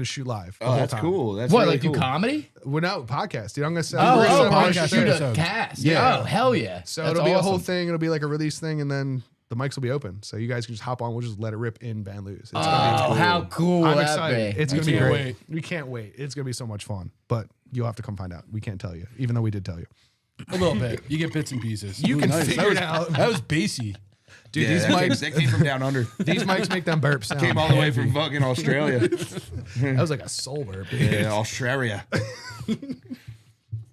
Speaker 3: shoot live. the
Speaker 4: Oh,
Speaker 3: whole
Speaker 4: that's
Speaker 3: time.
Speaker 4: cool. That's
Speaker 5: What,
Speaker 4: really
Speaker 5: like
Speaker 4: cool.
Speaker 5: do comedy?
Speaker 3: Well, no, podcast, dude. I'm going to set
Speaker 5: Oh,
Speaker 3: we're gonna set up a bunch
Speaker 2: podcast
Speaker 3: of
Speaker 5: shoot
Speaker 3: shit.
Speaker 5: a
Speaker 2: episodes.
Speaker 5: cast.
Speaker 3: Yeah.
Speaker 5: Oh, hell yeah.
Speaker 3: So
Speaker 5: That's
Speaker 3: it'll be a whole
Speaker 5: awesome.
Speaker 3: thing. It'll be like a release thing, and then the mics will be open, so you guys can just hop on. We'll just let it rip in Van Loo's. It's gonna be
Speaker 5: Oh, how cool will
Speaker 3: I'm
Speaker 5: that
Speaker 3: excited.
Speaker 5: be?
Speaker 3: It's gonna be
Speaker 2: can't
Speaker 3: great.
Speaker 2: wait.
Speaker 3: We can't wait. It's gonna be so much fun. But you'll have to come find out. We can't tell you, even though we did tell you.
Speaker 2: A little bit. You get bits and pieces.
Speaker 3: You can
Speaker 2: nice.
Speaker 3: figure
Speaker 2: that was,
Speaker 3: it out.
Speaker 2: That was bassy.
Speaker 3: Dude,
Speaker 4: Yeah,
Speaker 3: these
Speaker 4: that
Speaker 3: mics,
Speaker 4: came from down under.
Speaker 3: these mics make them burps sound.
Speaker 4: Came all the way from fucking Australia.
Speaker 3: That was like a soul burp. Dude.
Speaker 4: Yeah, Australia.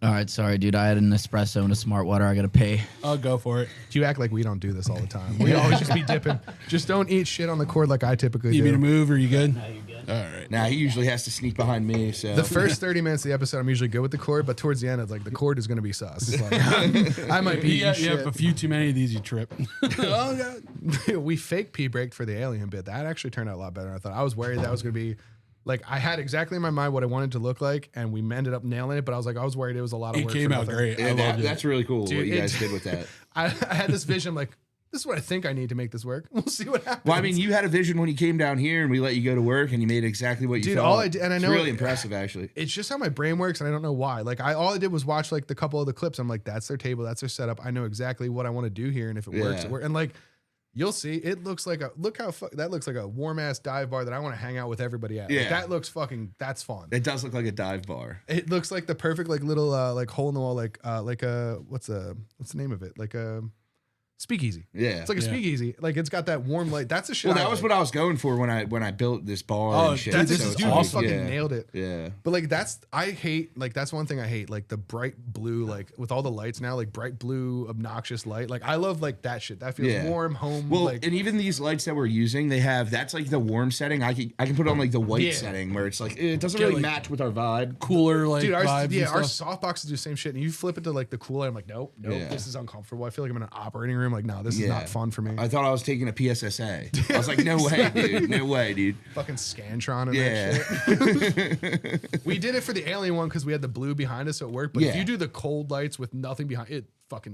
Speaker 5: All right, sorry, dude. I had an espresso and a smart water. I got to pay.
Speaker 2: I'll go for it.
Speaker 3: You act like we don't do this all the time. We always just be dipping. Just don't eat shit on the cord like I typically
Speaker 2: Need me to
Speaker 3: do.
Speaker 2: move? Or you good? No, you're good. All right.
Speaker 4: Now he usually has to sneak behind me. So
Speaker 3: The first 30 minutes of the episode, I'm usually good with the cord, but towards the end, it's like the cord is going to be sus. It's like, I might be
Speaker 2: You
Speaker 3: eating
Speaker 2: have a few too many of these, you trip. Oh, God.
Speaker 3: shit. We fake pee braked for the alien bit. That actually turned out a lot better than I thought. I was worried that was going to be like, I had exactly in my mind what I wanted to look like, and we ended up nailing it, but I was worried it was a lot of
Speaker 2: It
Speaker 3: work.
Speaker 2: came
Speaker 3: for
Speaker 2: out
Speaker 3: nothing.
Speaker 2: great. I
Speaker 4: Yeah,
Speaker 2: loved it.
Speaker 4: that's really cool
Speaker 3: Dude,
Speaker 4: what you
Speaker 3: it-
Speaker 4: guys did with that.
Speaker 3: I had this vision like, this is what I think I need to make this work. We'll see what happens.
Speaker 4: Well, I mean, you had a vision when you came down here, and we let you go to work, and you made exactly what you
Speaker 3: Dude,
Speaker 4: thought.
Speaker 3: all I did, and I know
Speaker 4: it's really impressive, actually.
Speaker 3: It's just how my brain works, and I don't know why. Like, all I did was watch like the couple of the clips. I'm like, that's their table, that's their setup. I know exactly what I want to do here, and if it works, it works. And like, you'll see, it looks like that looks like a warm ass dive bar that I want to hang out with everybody at.
Speaker 4: Yeah,
Speaker 3: like, that looks that's fun.
Speaker 4: It does look like a dive bar.
Speaker 3: It looks like the perfect like little like hole in the wall, like a what's the name of it? Like a speakeasy.
Speaker 4: Yeah,
Speaker 3: it's like a speakeasy. Like it's got that warm light. That's a shit.
Speaker 4: Well, that was what I was going for when I built this bar.
Speaker 2: Oh,
Speaker 4: and shit.
Speaker 3: That's
Speaker 2: this
Speaker 3: so
Speaker 2: is
Speaker 3: dude,
Speaker 2: awesome.
Speaker 3: you fucking nailed it.
Speaker 4: Yeah.
Speaker 3: But like that's one thing I hate, like the bright blue, like with all the lights now, like bright blue obnoxious light. Like I love like that shit. That feels warm home.
Speaker 4: Well,
Speaker 3: like,
Speaker 4: and even these lights that we're using, that's like the warm setting. I can put on like the white setting where it's like it doesn't really match with our vibe.
Speaker 2: Cooler like
Speaker 3: dude,
Speaker 2: vibes.
Speaker 3: our softboxes do the same shit. And you flip it to like the cooler, I'm like, nope, this is uncomfortable. I feel like I'm in an operating room. Like, no, this is not fun for me.
Speaker 4: I thought I was taking a PSSA. I was like, no way, dude. No way, dude.
Speaker 3: Fucking Scantron and that shit. We did it for the alien one because we had the blue behind us, so it worked. But if you do the cold lights with nothing behind it,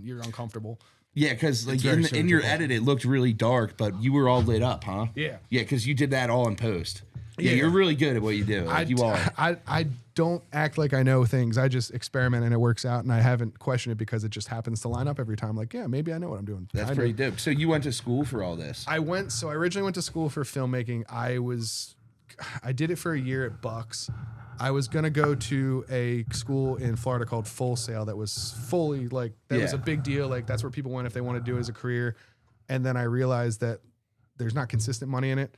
Speaker 3: you're uncomfortable.
Speaker 4: Yeah, because like in your edit, it looked really dark, but you were all lit up, huh?
Speaker 3: Yeah.
Speaker 4: Yeah, because you did that all in post. Yeah, you're really good at what you do. Like, you are.
Speaker 3: I don't act like I know things. I just experiment and it works out, and I haven't questioned it because it just happens to line up every time. Like, yeah, maybe I know what I'm doing.
Speaker 4: That's pretty dope. So you went to school for all this?
Speaker 3: I originally went to school for filmmaking. I did it for a year at Bucks. I was gonna go to a school in Florida called Full Sail that was fully like that was a big deal. Like that's where people went if they want to do it as a career. And then I realized that there's not consistent money in it.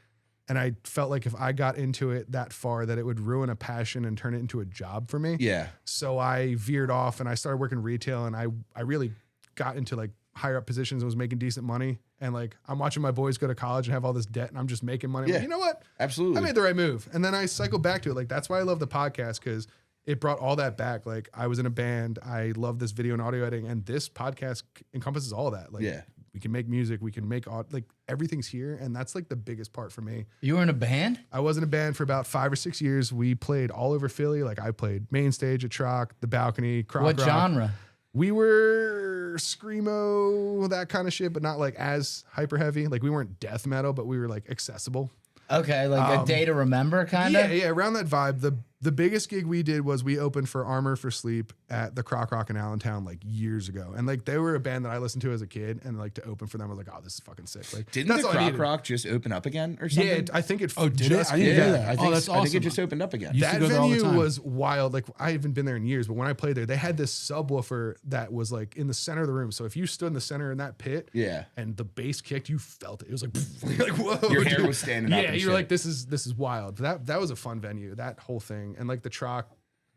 Speaker 3: And I felt like if I got into it that far, that it would ruin a passion and turn it into a job for me.
Speaker 4: Yeah.
Speaker 3: So I veered off and I started working retail, and I really got into like higher up positions and was making decent money. And like I'm watching my boys go to college and have all this debt, and I'm just making money. I'm like, you know what?
Speaker 4: Absolutely.
Speaker 3: I made the right move. And then I cycled back to it. Like that's why I love the podcast, because it brought all that back. Like I was in a band. I love this video and audio editing, and this podcast encompasses all of that. Like we can make music, we can make like everything's here, and that's like the biggest part for me.
Speaker 5: You were in a band?
Speaker 3: I was in a band for about 5 or 6 years. We played all over Philly. Like I played main stage at Troc, the Balcony, Croc
Speaker 5: What
Speaker 3: Rock.
Speaker 5: genre?
Speaker 3: We were screamo, that kind of shit, but not like as hyper heavy. Like we weren't death metal, but we were like accessible.
Speaker 5: Okay, like a day to remember kind of?
Speaker 3: Yeah, around that vibe. The biggest gig we did was we opened for Armor for Sleep at the Croc Rock in Allentown like years ago. And like they were a band that I listened to as a kid, and like to open for them, I was like, oh, this is fucking sick. Like
Speaker 4: Didn't the Croc Rock just open up again or something?
Speaker 3: Yeah, I think it
Speaker 2: did it? I didn't hear that.
Speaker 4: I think,
Speaker 2: that's
Speaker 4: I
Speaker 2: awesome.
Speaker 4: think it just opened up again.
Speaker 2: Used to
Speaker 3: That
Speaker 2: go there all the
Speaker 3: venue
Speaker 2: time.
Speaker 3: was wild. Like I haven't been there in years, but when I played there, they had this subwoofer that was like in the center of the room. So if you stood in the center in that pit, and the bass kicked, you felt it. It was like, like whoa,
Speaker 4: Your hair
Speaker 3: dude.
Speaker 4: was standing up.
Speaker 3: Yeah,
Speaker 4: and
Speaker 3: you're
Speaker 4: shit.
Speaker 3: like, this is wild. That was a fun venue. That whole thing, and like the Troc,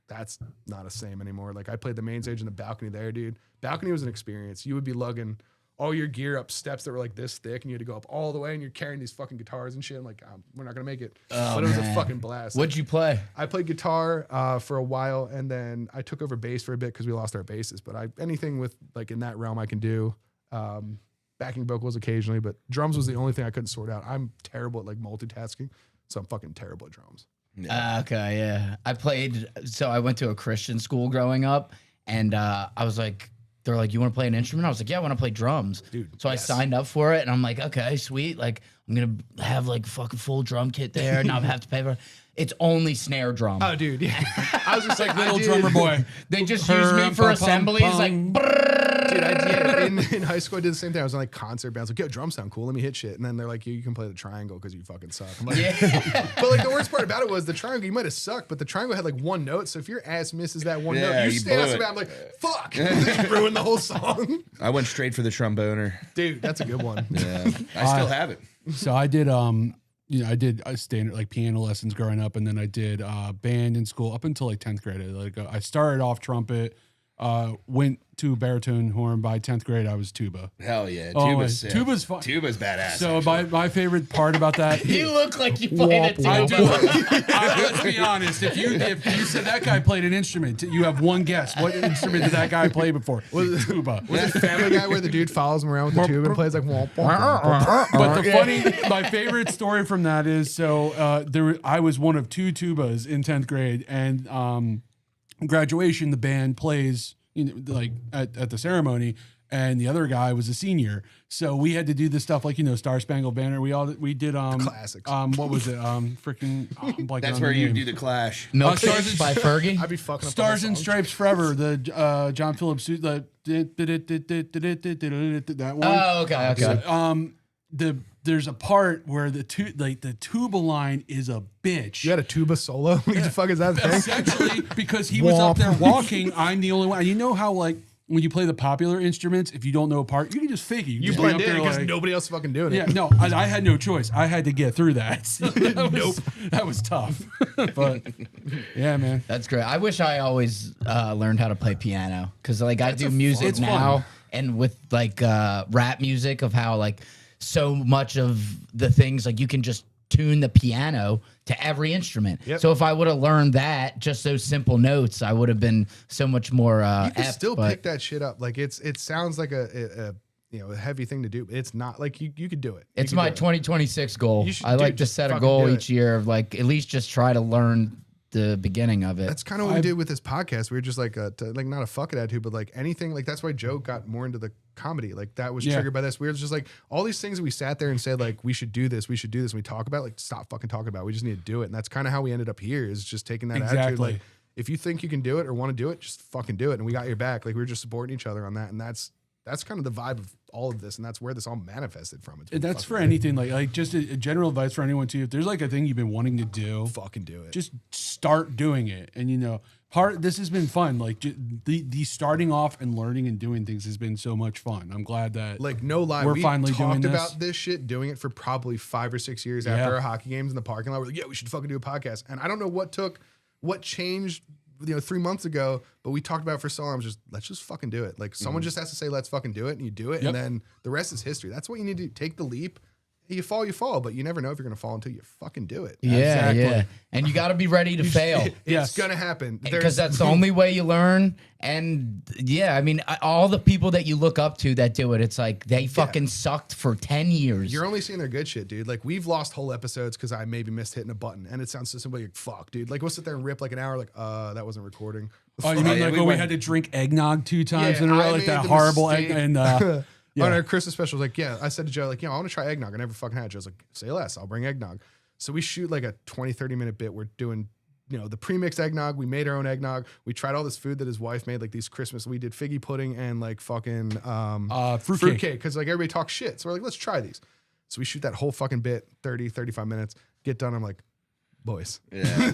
Speaker 3: that's not the same anymore. Like I played the main stage and the Balcony there, dude. Balcony was an experience. You would be lugging all your gear up steps that were like this thick, and you had to go up all the way, and you're carrying these fucking guitars and shit. I'm like, we're not gonna make it. But it was a fucking blast.
Speaker 5: What'd you play?
Speaker 3: I played guitar for a while, and then I took over bass for a bit because we lost our bassist. But anything with like in that realm I can do. Backing vocals occasionally, but drums was the only thing I couldn't sort out. I'm terrible at like multitasking, so I'm fucking terrible at drums.
Speaker 5: Okay, yeah. I went to a Christian school growing up, and I was like, they're like, you want to play an instrument? I was like, yeah, I want to play drums.
Speaker 3: Dude,
Speaker 5: so I signed up for it, and I'm like, okay, sweet. Like, I'm going to have like fucking full drum kit there, and not have to pay for it. It's only snare drum.
Speaker 3: Oh, dude, yeah. I was just like,
Speaker 2: Little drummer boy.
Speaker 5: They just use me for assemblies, like,
Speaker 3: dude, in high school, I did the same thing. I was in like concert bands, like, yo, drums sound cool. Let me hit shit. And then they're like, you can play the triangle because you fucking suck. I'm like, but like the worst part about it was the triangle, you might have sucked, but the triangle had like one note. So if your ass misses that one note, you stay ass about. I'm like, fuck, you ruined the whole song.
Speaker 4: I went straight for the tromboner.
Speaker 3: Dude, that's a good one.
Speaker 4: Yeah, I still have it.
Speaker 2: So I did I did standard like piano lessons growing up, and then I did band in school up until like 10th grade. I started off trumpet, went to baritone horn. By 10th grade, I was tuba.
Speaker 4: Hell yeah,
Speaker 2: Tuba's
Speaker 4: sick.
Speaker 2: tuba's fun.
Speaker 4: Tuba's badass.
Speaker 2: So my favorite part about that,
Speaker 5: you look like you played it
Speaker 2: I
Speaker 5: too.
Speaker 2: do. Let's be honest. If you said that guy played an instrument, you have one guess. What instrument did that guy play before? Tuba.
Speaker 3: Was it Family Guy where the dude follows him around with the tube and plays like womp, womp, womp,
Speaker 2: But my favorite story from that is I was one of 2 tubas in 10th grade, and graduation the band plays like at the ceremony, and the other guy was a senior. So we had to do this stuff like, Star Spangled Banner. We did
Speaker 3: classics.
Speaker 2: What was it? Freaking
Speaker 4: That's where you do the Clash.
Speaker 5: Milkshakes by Fergie.
Speaker 3: I'd be fucking up
Speaker 2: Stars
Speaker 3: the whole
Speaker 2: and
Speaker 3: song.
Speaker 2: Stripes Forever, the John Phillips, that one.
Speaker 5: Oh, okay.
Speaker 2: There's a part where the tuba line is a bitch.
Speaker 3: You had a tuba solo? What the fuck is that thing?
Speaker 2: Essentially, because he was up there walking, I'm the only one. And you know how like when you play the popular instruments, if you don't know a part, you can just fake it.
Speaker 3: You
Speaker 2: just
Speaker 3: blend
Speaker 2: be up
Speaker 3: in
Speaker 2: there
Speaker 3: because
Speaker 2: like-
Speaker 3: nobody else is fucking doing it.
Speaker 2: Yeah, no, I had no choice. I had to get through that. So that was tough. But yeah, man.
Speaker 5: That's great. I wish I always learned how to play piano because like I do music
Speaker 2: it's
Speaker 5: now,
Speaker 2: fun.
Speaker 5: and with like rap music of how like so much of the things like you can just tune the piano to every instrument.
Speaker 3: Yep.
Speaker 5: So if I would have learned that, just those simple notes, I would have been so much more.
Speaker 3: You can
Speaker 5: apt,
Speaker 3: still
Speaker 5: but
Speaker 3: pick that shit up. Like it sounds like a heavy thing to do. But it's not like you could do it. You
Speaker 5: It's
Speaker 3: could
Speaker 5: my
Speaker 3: do it.
Speaker 5: 2026 goal.
Speaker 3: You should-
Speaker 5: I like
Speaker 3: dude,
Speaker 5: to
Speaker 3: just
Speaker 5: set a
Speaker 3: fucking
Speaker 5: goal
Speaker 3: do
Speaker 5: each
Speaker 3: it.
Speaker 5: year of like at least just try to learn the beginning of it.
Speaker 3: That's kind of what we did with this podcast. We were just like, not a fuck it attitude, but like anything. Like that's why Joe got more into the comedy. Like that was triggered by this. We were just like all these things that we sat there and said like we should do this, we should do this. And we talk about like stop fucking talking about it. We just need to do it. And that's kind of how we ended up here. Is just taking that attitude.
Speaker 2: Exactly.
Speaker 3: Like if you think you can do it or want to do it, just fucking do it. And we got your back. Like we were just supporting each other on that. And that's kind of the vibe of all of this. And that's where this all manifested from. It's
Speaker 2: That's for anything like just a general advice for anyone too. If there's like a thing you've been wanting to do,
Speaker 3: fucking do it.
Speaker 2: just start doing it. And this has been fun. Like the starting off and learning and doing things has been so much fun. I'm glad that
Speaker 3: Like no lie,
Speaker 2: we're
Speaker 3: we
Speaker 2: finally doing
Speaker 3: talked
Speaker 2: this.
Speaker 3: about this shit, doing it for probably 5 or 6 years after our hockey games in the parking lot. We're like, yeah, we should fucking do a podcast. And I don't know what changed, 3 months ago, but we talked about it for so long. Let's just fucking do it. Like someone just has to say, let's fucking do it, and you do it, and then the rest is history. That's what you need to do. Take the leap. You fall, but you never know if you're gonna fall until you fucking do it.
Speaker 5: Yeah, yeah. And you got to be ready to fail.
Speaker 3: It's gonna happen
Speaker 5: Because that's the only way you learn. And yeah, I mean, all the people that you look up to that do it, it's like they fucking sucked for 10 years.
Speaker 3: You're only seeing their good shit, dude. Like we've lost whole episodes because I maybe missed hitting a button, and it sounds so simple. Like fuck, dude. Like we'll sit there and rip like an hour. Like that wasn't recording.
Speaker 2: Oh, you mean
Speaker 4: yeah,
Speaker 2: like
Speaker 4: we
Speaker 2: when we
Speaker 4: went-
Speaker 2: had to drink eggnog 2 times
Speaker 3: Yeah,
Speaker 2: in a row,
Speaker 3: I
Speaker 2: like
Speaker 3: made
Speaker 2: that
Speaker 3: the
Speaker 2: horrible
Speaker 3: mistake.
Speaker 2: egg and
Speaker 3: On our Christmas special, like, yeah, I said to Joe, like, I want to try eggnog. I never fucking had it. Joe's like, say less. I'll bring eggnog. So we shoot like a 20, 30-minute bit. We're doing, the pre-mixed eggnog. We made our own eggnog. We tried all this food that his wife made, like these Christmas. We did figgy pudding and like fucking fruitcake. Because like everybody talks shit. So we're like, let's try these. So we shoot that whole fucking bit, 30, 35 minutes. Get done. I'm like, boys.
Speaker 4: Yeah.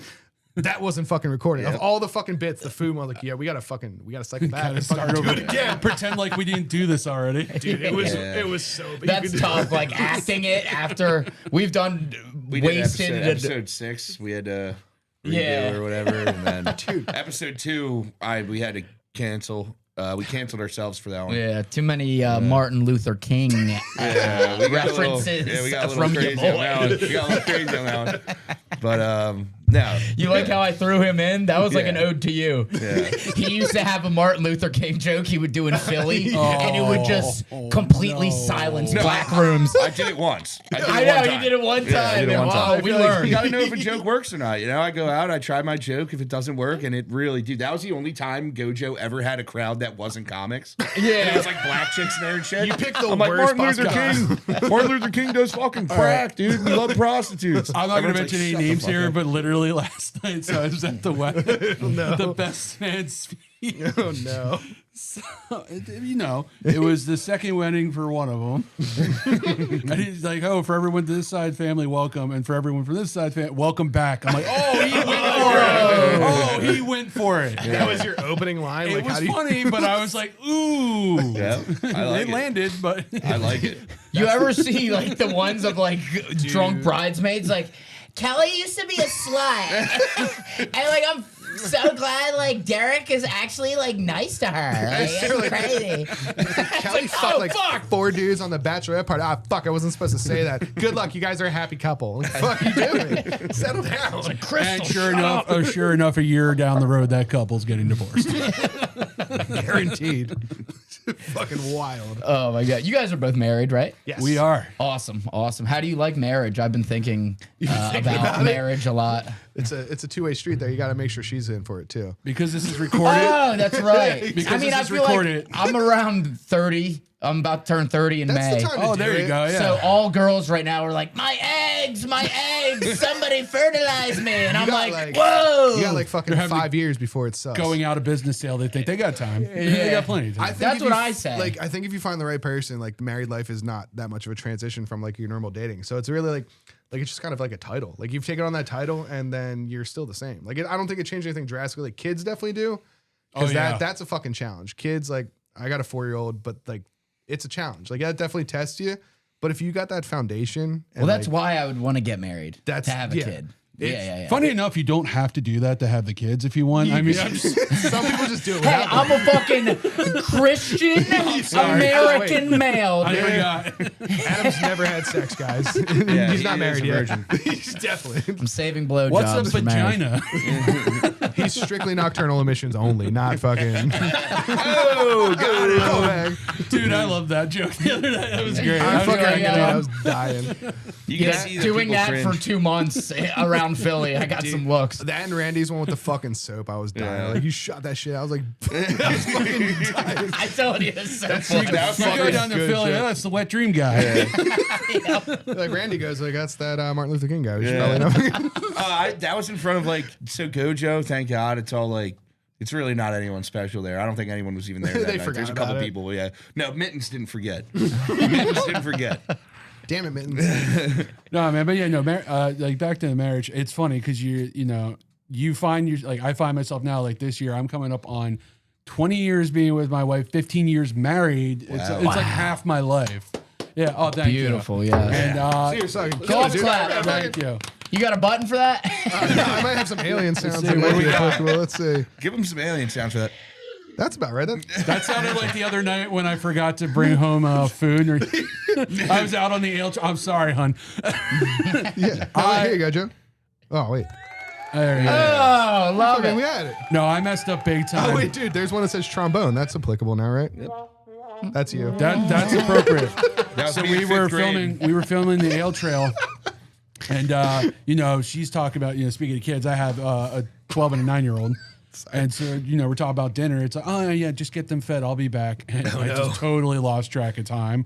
Speaker 3: That wasn't fucking recorded. Of all the fucking bits, the food was like, yeah, we gotta cycle back and
Speaker 2: start
Speaker 3: fucking do
Speaker 2: over
Speaker 3: it again.
Speaker 2: Pretend like we didn't do this already.
Speaker 3: Dude, it was so big.
Speaker 5: That's tough. Like acting it after we've done
Speaker 4: We did
Speaker 5: wasted.
Speaker 4: episode 6. We had to redo
Speaker 5: Yeah.
Speaker 4: or whatever, and then episode 2, we had to cancel. We canceled ourselves for that one.
Speaker 5: Yeah, too many Martin Luther King
Speaker 4: Yeah, we got
Speaker 5: references
Speaker 4: we got a little
Speaker 5: from your
Speaker 4: crazy on that one.
Speaker 5: boy.
Speaker 4: We got a little crazy on that one. But no.
Speaker 5: You like how I threw him in? That was like an
Speaker 4: Yeah.
Speaker 5: ode to you.
Speaker 4: Yeah.
Speaker 5: He used to have a Martin Luther King joke he would do in Philly, and it would just completely silence black rooms.
Speaker 4: I did it once.
Speaker 5: I know, you did it one time.
Speaker 4: Yeah, I did it one
Speaker 5: Wow,
Speaker 4: time.
Speaker 5: we
Speaker 4: I feel like
Speaker 5: learned.
Speaker 4: You gotta know if a joke works or not. I go out, I try my joke. If it doesn't work, and it really, dude, that was the only time Gojo ever had a crowd that wasn't comics.
Speaker 5: Yeah.
Speaker 4: It was like black chicks in there and shit.
Speaker 3: You picked the
Speaker 4: I'm like,
Speaker 3: worst
Speaker 4: Martin Luther
Speaker 3: podcast.
Speaker 4: King. Martin Luther King does fucking crack, dude. We love prostitutes.
Speaker 2: I'm not going to
Speaker 4: Everyone's
Speaker 2: mention
Speaker 4: like,
Speaker 2: any
Speaker 4: "Shut the
Speaker 2: names
Speaker 4: fuck
Speaker 2: here,
Speaker 4: up."
Speaker 2: but literally last night, so I was at the wedding. The best man speech.
Speaker 3: Oh no.
Speaker 2: It was the second wedding for one of them. And he's like, oh, for everyone to this side family, welcome. And for everyone from this side family, welcome back. I'm like, oh, he went for it. Oh, he went for it.
Speaker 3: That was your opening line.
Speaker 2: It
Speaker 3: Like,
Speaker 2: was
Speaker 3: how do you?
Speaker 2: funny, but I was like, ooh.
Speaker 4: Yeah, I like
Speaker 2: It
Speaker 4: it.
Speaker 2: landed, but
Speaker 4: I like it.
Speaker 5: You ever see like the ones of like drunk bridesmaids? Like Kelly used to be a slut, and like I'm so glad like Derek is actually like nice to her. Like, it's crazy.
Speaker 3: Kelly fucked like
Speaker 5: fuck.
Speaker 3: 4 dudes on the bachelorette party. Ah, fuck! I wasn't supposed to say that. Good luck, you guys are a happy couple. What the fuck you doing? Settle down.
Speaker 2: and sure enough, a year down the road, that couple's getting divorced.
Speaker 3: Guaranteed. Fucking wild.
Speaker 5: Oh my god, you guys are both married, right?
Speaker 3: Yes.
Speaker 2: We are.
Speaker 5: Awesome. How do you like marriage? I've been thinking about
Speaker 3: about it?
Speaker 5: marriage a lot.
Speaker 3: It's a two-way street there. You got to make sure she's in for it too.
Speaker 2: Because this is recorded.
Speaker 5: Oh, that's right.
Speaker 2: Because
Speaker 5: I mean,
Speaker 2: this
Speaker 5: I
Speaker 2: is
Speaker 5: feel
Speaker 2: recorded.
Speaker 5: like I'm around 30. I'm about to turn 30 in
Speaker 3: That's
Speaker 5: May.
Speaker 3: the time to
Speaker 2: Oh,
Speaker 3: do
Speaker 2: there
Speaker 3: it.
Speaker 2: you go. Yeah.
Speaker 5: So all girls right now are like, my eggs, somebody fertilize me. And I'm
Speaker 3: got,
Speaker 5: like,
Speaker 3: like-
Speaker 5: whoa.
Speaker 3: You got like fucking
Speaker 2: They're having
Speaker 3: 5 years before it sucks.
Speaker 2: Going out of business sale, they think they got time. They got plenty of time.
Speaker 3: I think
Speaker 5: That's
Speaker 3: if
Speaker 5: what
Speaker 3: you
Speaker 5: I say.
Speaker 3: Like, I think if you find the right person, like married life is not that much of a transition from like your normal dating. So it's really like it's just kind of like a title. Like you've taken on that title and then you're still the same. Like I don't think it changed anything drastically. Like, kids definitely do. Because that's a fucking challenge. Kids, like I got a 4-year-old, but like it's a challenge. Like that definitely tests you. But if you got that foundation, and
Speaker 5: Well, that's
Speaker 3: like,
Speaker 5: why I would want to get married.
Speaker 3: That's-
Speaker 5: to have a
Speaker 3: yeah.
Speaker 5: kid.
Speaker 3: It's
Speaker 5: Yeah.
Speaker 2: Funny enough, you don't have to do that to have the kids if you want. I mean, I'm just,
Speaker 3: some people just do it.
Speaker 5: Hey,
Speaker 3: without
Speaker 5: I'm a fucking Christian American male,
Speaker 2: I
Speaker 5: dude.
Speaker 2: forgot.
Speaker 3: Adam's never had sex, guys.
Speaker 4: Yeah,
Speaker 3: He's
Speaker 4: he
Speaker 3: not
Speaker 4: is
Speaker 3: married
Speaker 4: a
Speaker 3: yet.
Speaker 4: virgin.
Speaker 3: He's definitely.
Speaker 5: I'm saving blowjobs.
Speaker 2: What's a
Speaker 5: for marriage.
Speaker 2: vagina?
Speaker 3: He's strictly nocturnal emissions only, not fucking.
Speaker 4: Oh, got it.
Speaker 3: Go back.
Speaker 2: Dude, I love that joke the other night. That was great.
Speaker 3: I
Speaker 2: was
Speaker 3: fucking
Speaker 2: cracking
Speaker 3: I
Speaker 2: up.
Speaker 3: was dying.
Speaker 4: You can
Speaker 5: Yeah,
Speaker 4: see that
Speaker 5: doing
Speaker 4: people
Speaker 5: that
Speaker 4: cringe.
Speaker 5: for 2 months around Philly. I got some looks.
Speaker 3: That and Randy's one with the fucking soap. I was dying.
Speaker 4: Yeah.
Speaker 3: Like you shot that shit. I was like, I was fucking dying.
Speaker 5: I told you it's so
Speaker 4: That
Speaker 5: funny.
Speaker 4: was
Speaker 2: You go
Speaker 4: fucking
Speaker 2: down to
Speaker 3: good
Speaker 2: Philly,
Speaker 3: joke.
Speaker 2: oh, that's the wet dream guy.
Speaker 3: Like Randy goes, like that's that Martin Luther King guy. We should probably know.
Speaker 4: That was in front of like Gojo. Thank God, it's all like it's really not anyone special there. I don't think anyone was even there. That
Speaker 3: They
Speaker 4: night.
Speaker 3: forgot
Speaker 4: There's a couple
Speaker 3: about it.
Speaker 4: people. Yeah, no, Mittens didn't forget. Mittens didn't forget.
Speaker 3: Damn it, Mittens.
Speaker 2: No, man, but yeah, no, like back to the marriage. It's funny because you find your like I find myself now like this year I'm coming up on 20 years being with my wife, 15 years married. It's like half my life. Yeah. Oh, thank
Speaker 5: Beautiful,
Speaker 2: you.
Speaker 5: yeah.
Speaker 2: And
Speaker 3: Seriously,
Speaker 5: Golf
Speaker 3: dude.
Speaker 5: clap.
Speaker 2: thank you.
Speaker 5: You got a button for that?
Speaker 3: I might have some alien sounds.
Speaker 2: see,
Speaker 3: that
Speaker 2: what
Speaker 3: might
Speaker 2: do
Speaker 3: be
Speaker 2: we got?
Speaker 3: applicable. Let's see.
Speaker 4: Give him some alien sounds for that.
Speaker 3: That's about right.
Speaker 2: That sounded like the other night when I forgot to bring home food. Or I was out on the ale. I'm sorry, hun.
Speaker 3: Yeah. Oh, here you go, Joe. Oh wait.
Speaker 2: There you go.
Speaker 5: Oh, love
Speaker 3: Okay, we
Speaker 5: it.
Speaker 3: had it.
Speaker 2: No, I messed up big time.
Speaker 3: Oh wait, dude. There's one that says trombone. That's applicable now, right? That's you.
Speaker 2: That's appropriate.
Speaker 4: That was
Speaker 2: So
Speaker 4: me in
Speaker 2: we were
Speaker 4: fifth grade.
Speaker 2: filming the ale trail, and she's talking about speaking of kids, I have a 12 and a 9-year-old, and so we're talking about dinner. It's like, oh yeah, just get them fed. I'll be back. And I just totally lost track of time.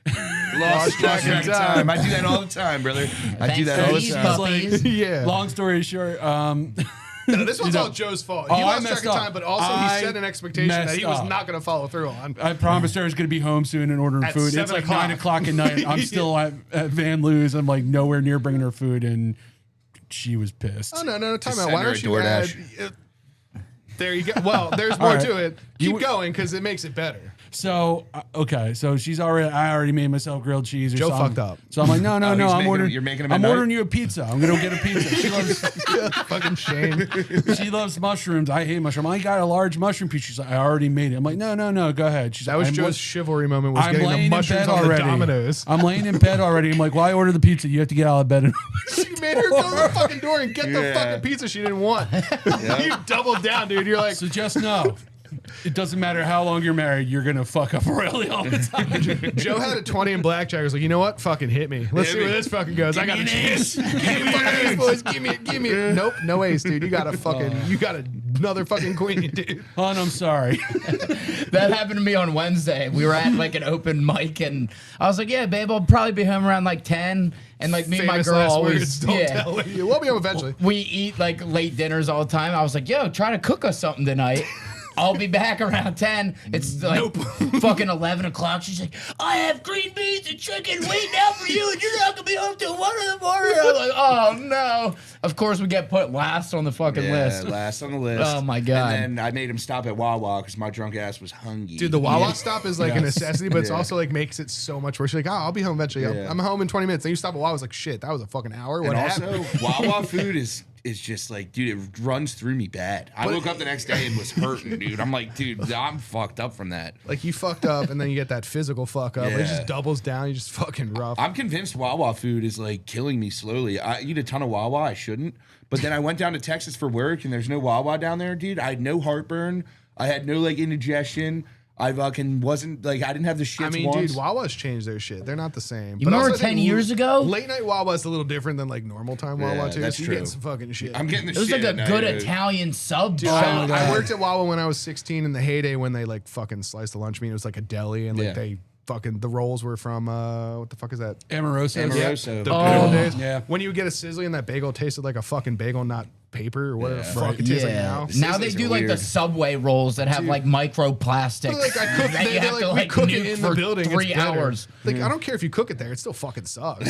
Speaker 4: Lost track of time. I do that all the time, brother. I do
Speaker 5: Thanks
Speaker 4: that
Speaker 5: to
Speaker 4: all the
Speaker 5: these
Speaker 4: time.
Speaker 5: puppies.
Speaker 3: Yeah.
Speaker 2: Long story short,
Speaker 3: No, this one's all Joe's fault. He
Speaker 2: Oh, I
Speaker 3: lost track
Speaker 2: messed
Speaker 3: of
Speaker 2: up.
Speaker 3: time, but also
Speaker 2: I
Speaker 3: he set an expectation that he was
Speaker 2: messed up.
Speaker 3: not going to follow through on.
Speaker 2: I promised her I was going to be home soon and ordering
Speaker 3: At
Speaker 2: food. It's
Speaker 3: 7
Speaker 2: like
Speaker 3: o'clock.
Speaker 2: 9 o'clock at night. I'm still at Van Loo's. I'm like nowhere near bringing her food, and she was pissed.
Speaker 3: Oh no, time
Speaker 4: Just
Speaker 3: out.
Speaker 4: send
Speaker 3: Why
Speaker 4: her
Speaker 3: don't
Speaker 4: a
Speaker 3: you add?
Speaker 4: DoorDash.
Speaker 3: There you go. Well, there's more
Speaker 2: right.
Speaker 3: to it. Keep
Speaker 2: You-
Speaker 3: going because it makes it better.
Speaker 2: So okay, so I already made myself grilled cheese. Or
Speaker 3: Joe
Speaker 2: something.
Speaker 3: fucked up.
Speaker 2: So I'm like, no,
Speaker 4: Oh,
Speaker 2: I'm
Speaker 4: he's making
Speaker 2: ordering.
Speaker 4: him- you're making him
Speaker 2: I'm
Speaker 4: at
Speaker 2: ordering
Speaker 4: night?
Speaker 2: you a pizza. I'm gonna get a pizza. She loves.
Speaker 3: Fucking Shane.
Speaker 2: She loves mushrooms. I hate mushrooms. I got a large mushroom piece. She's like, I already made it. I'm like, no, go ahead. She's
Speaker 3: That
Speaker 2: like,
Speaker 3: was
Speaker 2: I'm
Speaker 3: Joe's
Speaker 2: wa-
Speaker 3: chivalry moment. Was
Speaker 2: I'm
Speaker 3: getting
Speaker 2: laying
Speaker 3: the
Speaker 2: in
Speaker 3: mushrooms
Speaker 2: bed
Speaker 3: on
Speaker 2: already.
Speaker 3: the Dominoes.
Speaker 2: I'm laying in bed already. I'm like, well, I ordered the pizza. You have to get out of bed.
Speaker 3: She made her go to the fucking door and get the fucking pizza she didn't want. You doubled down, dude. You're like,
Speaker 2: So just know, it doesn't matter how long you're married, you're gonna fuck up royally all the time.
Speaker 3: Joe had a 20 in blackjack. I was like, you know what? Fucking hit me. Let's see where this fucking goes. I got a chance. Give me fucking ace, boys. Give me. Nope, no ace, dude. You got another fucking queen, dude.
Speaker 2: Hon, I'm sorry.
Speaker 5: That happened to me on Wednesday. We were at like an open mic, and I was like, "Yeah, babe, I'll probably be home around like 10." And like me and my
Speaker 3: Famous
Speaker 5: girl
Speaker 3: last
Speaker 5: always,
Speaker 3: words. Don't tell you. We'll be home eventually.
Speaker 5: we eat like late dinners all the time. I was like, "Yo, try to cook us something tonight." I'll be back around 10. It's like fucking 11 o'clock. She's like, I have green beans and chicken waiting out for you, and you're not going to be home till 1 in the morning. I'm like, oh, no. Of course, we get put last on the fucking list.
Speaker 4: Last on the list.
Speaker 5: Oh, my God.
Speaker 4: And then I made him stop at Wawa because my drunk ass was hungry.
Speaker 3: Dude, the Wawa stop is like a
Speaker 2: Yes.
Speaker 3: necessity, but it's
Speaker 4: Yeah.
Speaker 3: also like makes it so much worse. You're like, I'll be home eventually.
Speaker 4: Yeah.
Speaker 3: I'm home in 20 minutes. Then you stop at Wawa. I was like, shit, that was a fucking hour. What
Speaker 4: and
Speaker 3: happened?
Speaker 4: also, Wawa food is just like, dude, it runs through me bad. I woke up the next day and was hurting, dude. I'm like, dude, I'm fucked up from that.
Speaker 3: Like you fucked up, and then you get that physical fuck up. It
Speaker 4: Yeah.
Speaker 3: just doubles down. You just fucking rough.
Speaker 4: I'm convinced Wawa food is like killing me slowly. I eat a ton of Wawa. I shouldn't. But then I went down to Texas for work and there's no Wawa down there, dude. I had no heartburn. I had no like indigestion. I fucking wasn't like I didn't have the shits.
Speaker 3: I mean,
Speaker 4: once.
Speaker 3: dude, Wawa's changed their shit. They're not the same.
Speaker 5: You remember
Speaker 3: also, I
Speaker 5: 10
Speaker 3: think
Speaker 5: years ago?
Speaker 3: Late night Wawa's a little different than like normal time Wawa
Speaker 4: Yeah,
Speaker 3: too.
Speaker 4: that's
Speaker 3: So you're
Speaker 4: true.
Speaker 3: getting some fucking shit.
Speaker 4: I'm getting the
Speaker 5: It was
Speaker 4: shit
Speaker 5: like
Speaker 4: at
Speaker 5: a
Speaker 4: night,
Speaker 5: good
Speaker 4: dude.
Speaker 5: Italian sub
Speaker 3: Dude,
Speaker 5: shop.
Speaker 3: I worked at Wawa when I was 16 in the heyday when they like fucking sliced the lunch meat. It was like a deli and like
Speaker 4: Yeah.
Speaker 3: they fucking the rolls were from what the fuck is that?
Speaker 2: Amoroso.
Speaker 4: Amoroso.
Speaker 3: The good old days.
Speaker 2: Yeah.
Speaker 3: When you would get a sizzly and that bagel tasted like a fucking bagel, not paper or whatever the
Speaker 4: Yeah.
Speaker 3: fuck it tastes like now.
Speaker 5: Now they
Speaker 4: Sizzlies
Speaker 5: do
Speaker 4: are
Speaker 5: like the
Speaker 4: weird.
Speaker 5: Subway rolls that have
Speaker 3: Dude.
Speaker 5: like microplastics.
Speaker 3: But, like I cook,
Speaker 5: that you
Speaker 3: they're
Speaker 5: have
Speaker 3: like,
Speaker 5: to
Speaker 3: we cook it
Speaker 5: nuke
Speaker 3: in the
Speaker 5: for
Speaker 3: building.
Speaker 5: 3
Speaker 3: it's better.
Speaker 5: hours.
Speaker 3: Like I don't care if you cook it there, it still fucking sucks.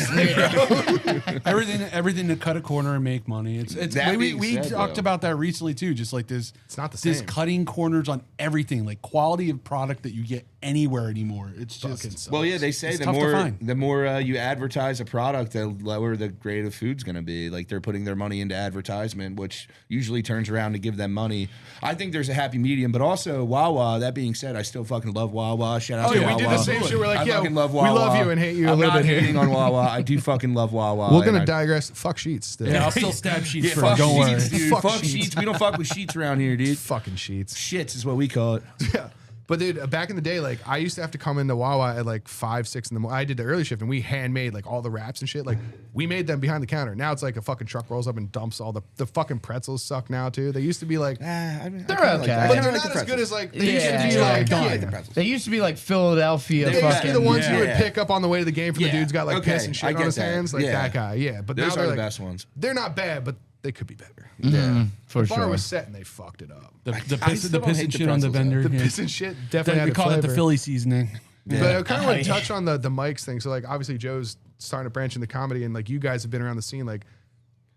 Speaker 2: Everything to cut a corner and make money. It's
Speaker 4: That
Speaker 2: we
Speaker 4: being said,
Speaker 2: talked
Speaker 4: though-
Speaker 2: about that recently too. Just like this,
Speaker 3: It's not the
Speaker 2: this
Speaker 3: same.
Speaker 2: cutting corners on everything, like quality of product that you get anywhere anymore. It's
Speaker 3: Fucking
Speaker 2: just
Speaker 3: sucks.
Speaker 4: Well, yeah, they say
Speaker 2: It's
Speaker 4: the
Speaker 2: tough to
Speaker 4: more
Speaker 2: find.
Speaker 4: you advertise a product, the lower the grade of food's going to be. Like they're putting their money into advertisement, which usually turns around to give them money. I think there's a happy medium, but also Wawa. That being said, I still fucking love Wawa. Shout out to
Speaker 3: yeah,
Speaker 4: Wawa.
Speaker 3: we did the same shit. We're like,
Speaker 4: I
Speaker 3: yo,
Speaker 4: fucking love
Speaker 3: we
Speaker 4: Wawa.
Speaker 3: love you and hate you a
Speaker 4: I'm
Speaker 3: little
Speaker 4: not
Speaker 3: bit here.
Speaker 4: hating on Wawa. I do fucking love Wawa.
Speaker 3: We're
Speaker 4: and
Speaker 3: gonna
Speaker 4: I-
Speaker 3: digress. Fuck sheets still.
Speaker 2: yeah. I'll still stab sheets
Speaker 4: Yeah,
Speaker 2: for
Speaker 4: fuck
Speaker 2: it. Don't worry.
Speaker 4: sheets, dude.
Speaker 3: Fuck
Speaker 4: Fuck
Speaker 3: sheets.
Speaker 4: sheets. We don't fuck with sheets around here, dude.
Speaker 3: Fucking sheets.
Speaker 4: Shits is what we call it.
Speaker 3: Yeah. But dude, back in the day, like I used to have to come into Wawa at like 5, 6 in the morning. I did the early shift and we handmade like all the wraps and shit. Like we made them behind the counter. Now it's like a fucking truck rolls up and dumps all the fucking pretzels suck now too. They used to be like,
Speaker 4: I mean,
Speaker 5: They're
Speaker 4: I kinda like
Speaker 5: okay.
Speaker 4: that.
Speaker 3: but
Speaker 4: I
Speaker 3: they're
Speaker 4: like
Speaker 3: not
Speaker 4: the
Speaker 3: as good
Speaker 4: pretzels.
Speaker 3: as like
Speaker 5: Yeah,
Speaker 3: they used to be
Speaker 5: yeah,
Speaker 3: like,
Speaker 4: I like
Speaker 3: yeah.
Speaker 4: the pretzels.
Speaker 5: They used to be like Philadelphia
Speaker 3: They used to be the
Speaker 5: fucking.
Speaker 3: ones you would
Speaker 4: Yeah.
Speaker 3: pick up on the way to the game from
Speaker 4: Yeah.
Speaker 3: the dudes got like
Speaker 4: Okay,
Speaker 3: piss and
Speaker 4: I
Speaker 3: shit on
Speaker 4: get
Speaker 3: his
Speaker 4: that.
Speaker 3: hands. Like
Speaker 4: Yeah.
Speaker 3: that guy. Yeah. But
Speaker 4: Those
Speaker 3: now
Speaker 4: are
Speaker 3: they're
Speaker 4: the
Speaker 3: like,
Speaker 4: best ones.
Speaker 3: they're not bad, but they could be better.
Speaker 5: For
Speaker 3: The bar
Speaker 5: sure.
Speaker 3: was set and they fucked it up.
Speaker 2: The
Speaker 4: I
Speaker 2: piss,
Speaker 4: still
Speaker 2: the
Speaker 4: don't
Speaker 2: piss
Speaker 4: hate
Speaker 2: and
Speaker 4: the
Speaker 2: shit on the
Speaker 4: pretzels,
Speaker 2: vendor.
Speaker 3: The
Speaker 2: yeah.
Speaker 3: piss and shit definitely had
Speaker 2: We
Speaker 3: a
Speaker 2: call it the
Speaker 3: flavor.
Speaker 2: Philly seasoning.
Speaker 3: But I kind of want to
Speaker 5: Yeah.
Speaker 3: touch on the mics thing. So like obviously Joe's starting to branch into comedy and like you guys have been around the scene. Like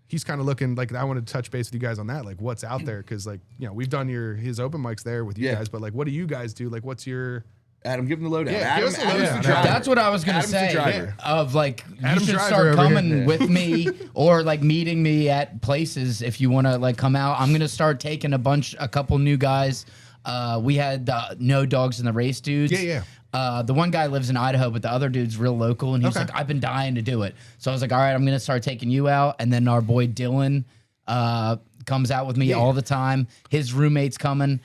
Speaker 3: he's kind of looking like I wanted to touch base with you guys on that. Like what's out there? Because like we've done his open mics there with you
Speaker 4: Yeah.
Speaker 3: guys, but like what do you guys do? Like what's your
Speaker 4: Adam, give him the lowdown.
Speaker 3: Yeah,
Speaker 4: Adam,
Speaker 3: give us the
Speaker 4: Adam's
Speaker 3: lowdown.
Speaker 4: the driver.
Speaker 5: That's what I was gonna
Speaker 4: Adam's the
Speaker 5: say.
Speaker 4: driver.
Speaker 5: Of like, you
Speaker 3: Adam
Speaker 5: should
Speaker 3: Driver
Speaker 5: start
Speaker 3: over here.
Speaker 5: coming
Speaker 4: Yeah.
Speaker 5: with me, or like meeting me at places if you want to like come out. I'm gonna start taking a couple new guys. We had No Dogs in the Race dudes.
Speaker 3: Yeah.
Speaker 5: The one guy lives in Idaho, but the other dude's real local, and he's
Speaker 3: Okay.
Speaker 5: like, I've been dying to do it. So I was like, all right, I'm gonna start taking you out, and then our boy Dylan comes out with me all the time. His roommate's coming.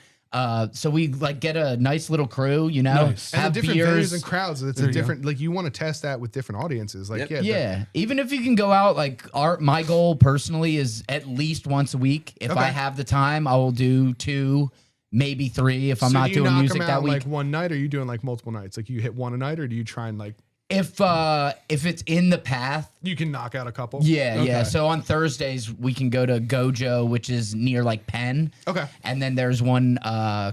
Speaker 5: So we like get a nice little crew,
Speaker 2: Nice.
Speaker 3: and
Speaker 5: have
Speaker 3: the different
Speaker 5: beers.
Speaker 3: venues and crowds. It's a different like you want to test that with different audiences. Like
Speaker 4: Yep.
Speaker 5: Yeah, even if you can go out, like my goal personally is at least once a week. If I
Speaker 3: Okay.
Speaker 5: have the time, I will do 2, maybe 3 if I'm
Speaker 3: So
Speaker 5: not
Speaker 3: do you
Speaker 5: doing
Speaker 3: knock
Speaker 5: music
Speaker 3: them
Speaker 5: that
Speaker 3: out
Speaker 5: week.
Speaker 3: like one night, or are you doing like multiple nights? Like you hit one a night, or do you try and like
Speaker 5: If it's in the path,
Speaker 3: you can knock out a couple?
Speaker 5: yeah.
Speaker 3: Okay.
Speaker 5: So on Thursdays we can go to Gojo, which is near like Penn.
Speaker 3: Okay.
Speaker 5: And then there's one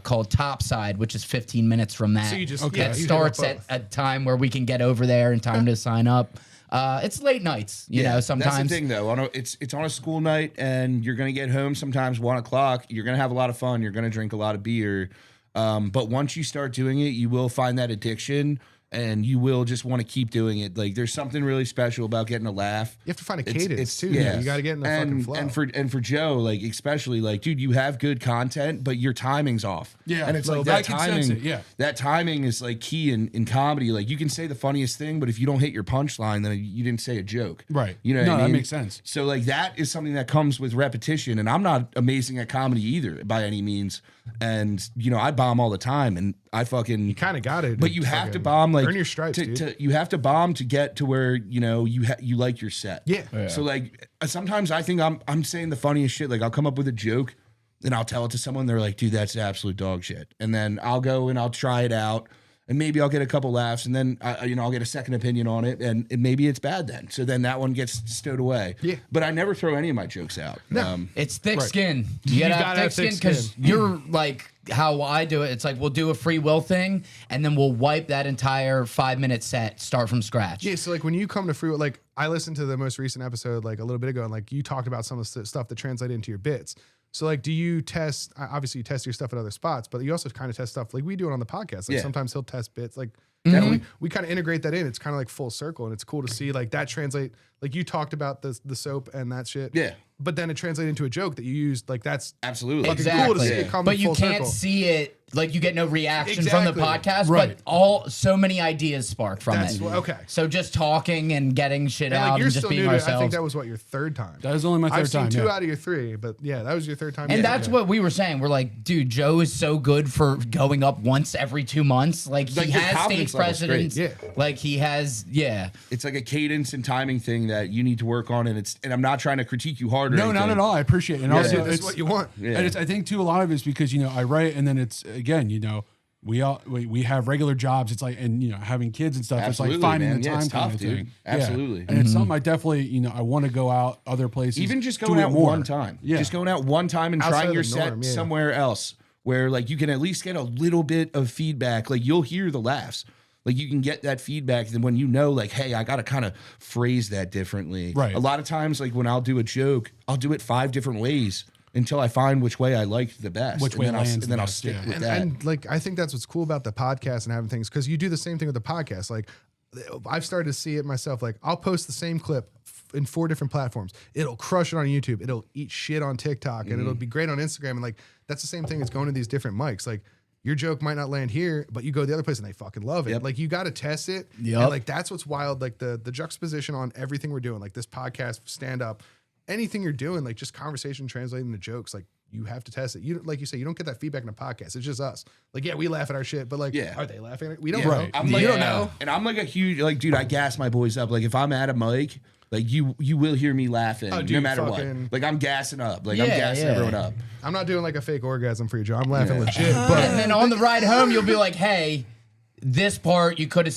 Speaker 5: called Topside, which is 15 minutes from that.
Speaker 3: So you just-
Speaker 5: It
Speaker 3: yeah, you hit
Speaker 5: starts
Speaker 3: up
Speaker 5: at
Speaker 3: both.
Speaker 5: a time where we can get over there in time to sign up. It's late nights, you know. Sometimes
Speaker 4: That's the thing, though. It's on a school night, and you're gonna get home sometimes 1 o'clock. You're gonna have a lot of fun. You're gonna drink a lot of beer. But once you start doing it, you will find that addiction, and you will just want to keep doing it. Like there's something really special about getting a laugh.
Speaker 3: You have to find a
Speaker 4: It's-
Speaker 3: cadence
Speaker 4: it's-
Speaker 3: too.
Speaker 4: yeah.
Speaker 3: You got to get in the fucking flow.
Speaker 4: And for Joe, like especially, like dude, you have good content, but your timing's off.
Speaker 2: Yeah,
Speaker 4: and it's
Speaker 2: well,
Speaker 4: like that
Speaker 2: I can sense
Speaker 4: timing.
Speaker 2: it, yeah.
Speaker 4: That timing is like key in comedy. Like you can say the funniest thing, but if you don't hit your punchline, then you didn't say a joke.
Speaker 2: Right.
Speaker 4: You know
Speaker 2: No,
Speaker 4: what I
Speaker 2: that
Speaker 4: mean?
Speaker 2: makes sense.
Speaker 4: So like that is something that comes with repetition, and I'm not amazing at comedy either by any means. And I bomb all the time, and I fucking
Speaker 3: you kind of got it.
Speaker 4: but you have to bomb like
Speaker 3: earn your stripes, dude.
Speaker 4: you have to bomb to get to where you like your set.
Speaker 3: Yeah.
Speaker 4: So like sometimes I think I'm saying the funniest shit. Like I'll come up with a joke and I'll tell it to someone. They're like, dude, that's absolute dog shit. And then I'll go and I'll try it out. And maybe I'll get a couple laughs, and then I'll get a second opinion on it, and maybe it's bad then. So then that one gets stowed away.
Speaker 3: Yeah.
Speaker 4: But I never throw any of my jokes out. No.
Speaker 5: it's thick skin. You gotta have thick skin because you're like how I do it. It's like we'll do a free will thing, and then we'll wipe that entire 5-minute set, start from scratch.
Speaker 3: Yeah, so like when you come to free, like I listened to the most recent episode like a little bit ago, and like you talked about some of the stuff that translate into your bits. So like, do you test? Obviously, you test your stuff at other spots, but you also kind of test stuff like we do it on the podcast. Like
Speaker 4: Yeah.
Speaker 3: sometimes he'll test bits. Like
Speaker 5: Mm-hmm.
Speaker 3: we kind of integrate that in. It's kind of like full circle, and it's cool to see like that translate. like you talked about the soap and that shit.
Speaker 4: Yeah.
Speaker 3: But then it translated into a joke that you used. Like that's
Speaker 4: Absolutely.
Speaker 3: fucking cool to see it come
Speaker 5: But you
Speaker 3: full
Speaker 5: can't
Speaker 3: circle.
Speaker 5: see it. Like you get no reaction from the
Speaker 3: Exactly.
Speaker 5: podcast,
Speaker 2: Right.
Speaker 5: but so many ideas spark from
Speaker 3: That's
Speaker 5: it.
Speaker 3: okay.
Speaker 5: So just talking and getting shit
Speaker 3: And
Speaker 5: out
Speaker 3: like you're
Speaker 5: and just
Speaker 3: still
Speaker 5: being
Speaker 3: new to it.
Speaker 5: ourselves.
Speaker 3: I think that was what, your third time.
Speaker 2: That was only my third
Speaker 3: I've seen
Speaker 2: time.
Speaker 3: two
Speaker 2: yeah.
Speaker 3: out of your three, but yeah, that was your third time.
Speaker 5: And
Speaker 3: Yeah.
Speaker 5: that's what we were saying. We're like, dude, Joe is so good for going up once every 2 months. Like
Speaker 4: Like,
Speaker 5: he
Speaker 4: your
Speaker 5: has
Speaker 4: confidence
Speaker 5: stage
Speaker 4: level's great.
Speaker 5: precedence.
Speaker 3: Yeah.
Speaker 5: Like he has, yeah.
Speaker 4: It's like a cadence and timing thing that you need to work on, and I'm not trying to critique you hard or
Speaker 2: No, not
Speaker 4: anything.
Speaker 2: at all. I appreciate it. And
Speaker 3: Yeah,
Speaker 2: also,
Speaker 3: dude, this
Speaker 2: it's
Speaker 3: is what you want.
Speaker 4: Yeah.
Speaker 2: And I think too, a lot of it's because I write, and then it's again, we have regular jobs. It's like, and having kids and stuff.
Speaker 4: Absolutely,
Speaker 2: it's like finding
Speaker 4: man.
Speaker 2: the
Speaker 4: Yeah,
Speaker 2: time
Speaker 4: it's
Speaker 2: kind
Speaker 4: tough,
Speaker 2: of
Speaker 4: dude.
Speaker 2: thing.
Speaker 4: Absolutely.
Speaker 2: Yeah. And it's something I definitely, I want to go out other places.
Speaker 4: Even just
Speaker 2: do
Speaker 4: going
Speaker 2: it
Speaker 4: out
Speaker 2: more.
Speaker 4: one time.
Speaker 2: Yeah.
Speaker 4: Just going out one time and
Speaker 3: Outside
Speaker 4: trying
Speaker 3: of
Speaker 4: your
Speaker 3: the
Speaker 4: set
Speaker 3: norm, yeah.
Speaker 4: somewhere else where like you can at least get a little bit of feedback. Like you'll hear the laughs. Like you can get that feedback. Then when like, hey, I got to kind of phrase that differently.
Speaker 2: Right.
Speaker 4: A lot of times, like when I'll do a joke, I'll do it 5 different ways until I find which way I liked the best.
Speaker 2: Which way
Speaker 4: and then
Speaker 2: lands
Speaker 4: and
Speaker 2: the
Speaker 4: then I'll
Speaker 2: best,
Speaker 4: stick
Speaker 2: yeah.
Speaker 4: with
Speaker 3: and,
Speaker 4: that.
Speaker 3: and like I think that's what's cool about the podcast and having things, because you do the same thing with the podcast. Like I've started to see it myself. Like I'll post the same clip in 4 different platforms. It'll crush it on YouTube. It'll eat shit on TikTok, and it'll be great on Instagram. And like that's the same thing as going to these different mics. Like your joke might not land here, but you go the other place and they fucking love it.
Speaker 4: Yep.
Speaker 3: Like you got to test it.
Speaker 5: Yep.
Speaker 3: And like that's what's wild. Like the juxtaposition on everything we're doing, like this podcast, stand up, anything you're doing, like just conversation translating to jokes. Like you have to test it. You like you say, you don't get that feedback in a podcast. It's just us. Like yeah, we laugh at our shit, but like
Speaker 4: Yeah.
Speaker 3: are they laughing at it? We don't
Speaker 4: Yeah.
Speaker 3: know.
Speaker 2: Right.
Speaker 4: I'm like,
Speaker 3: You don't know.
Speaker 4: And I'm like a huge, like, dude, I gas my boys up. Like, if I'm at a mic, like, you will hear me laughing no
Speaker 3: dude,
Speaker 4: matter
Speaker 3: fucking-
Speaker 4: what. Like, I'm gassing up. Like, I'm
Speaker 5: Yeah,
Speaker 4: gassing
Speaker 5: yeah.
Speaker 4: everyone up.
Speaker 3: I'm not doing like a fake orgasm for you, Joe. I'm laughing legit. But
Speaker 5: And then on the ride home, you'll be like, hey, this part you could have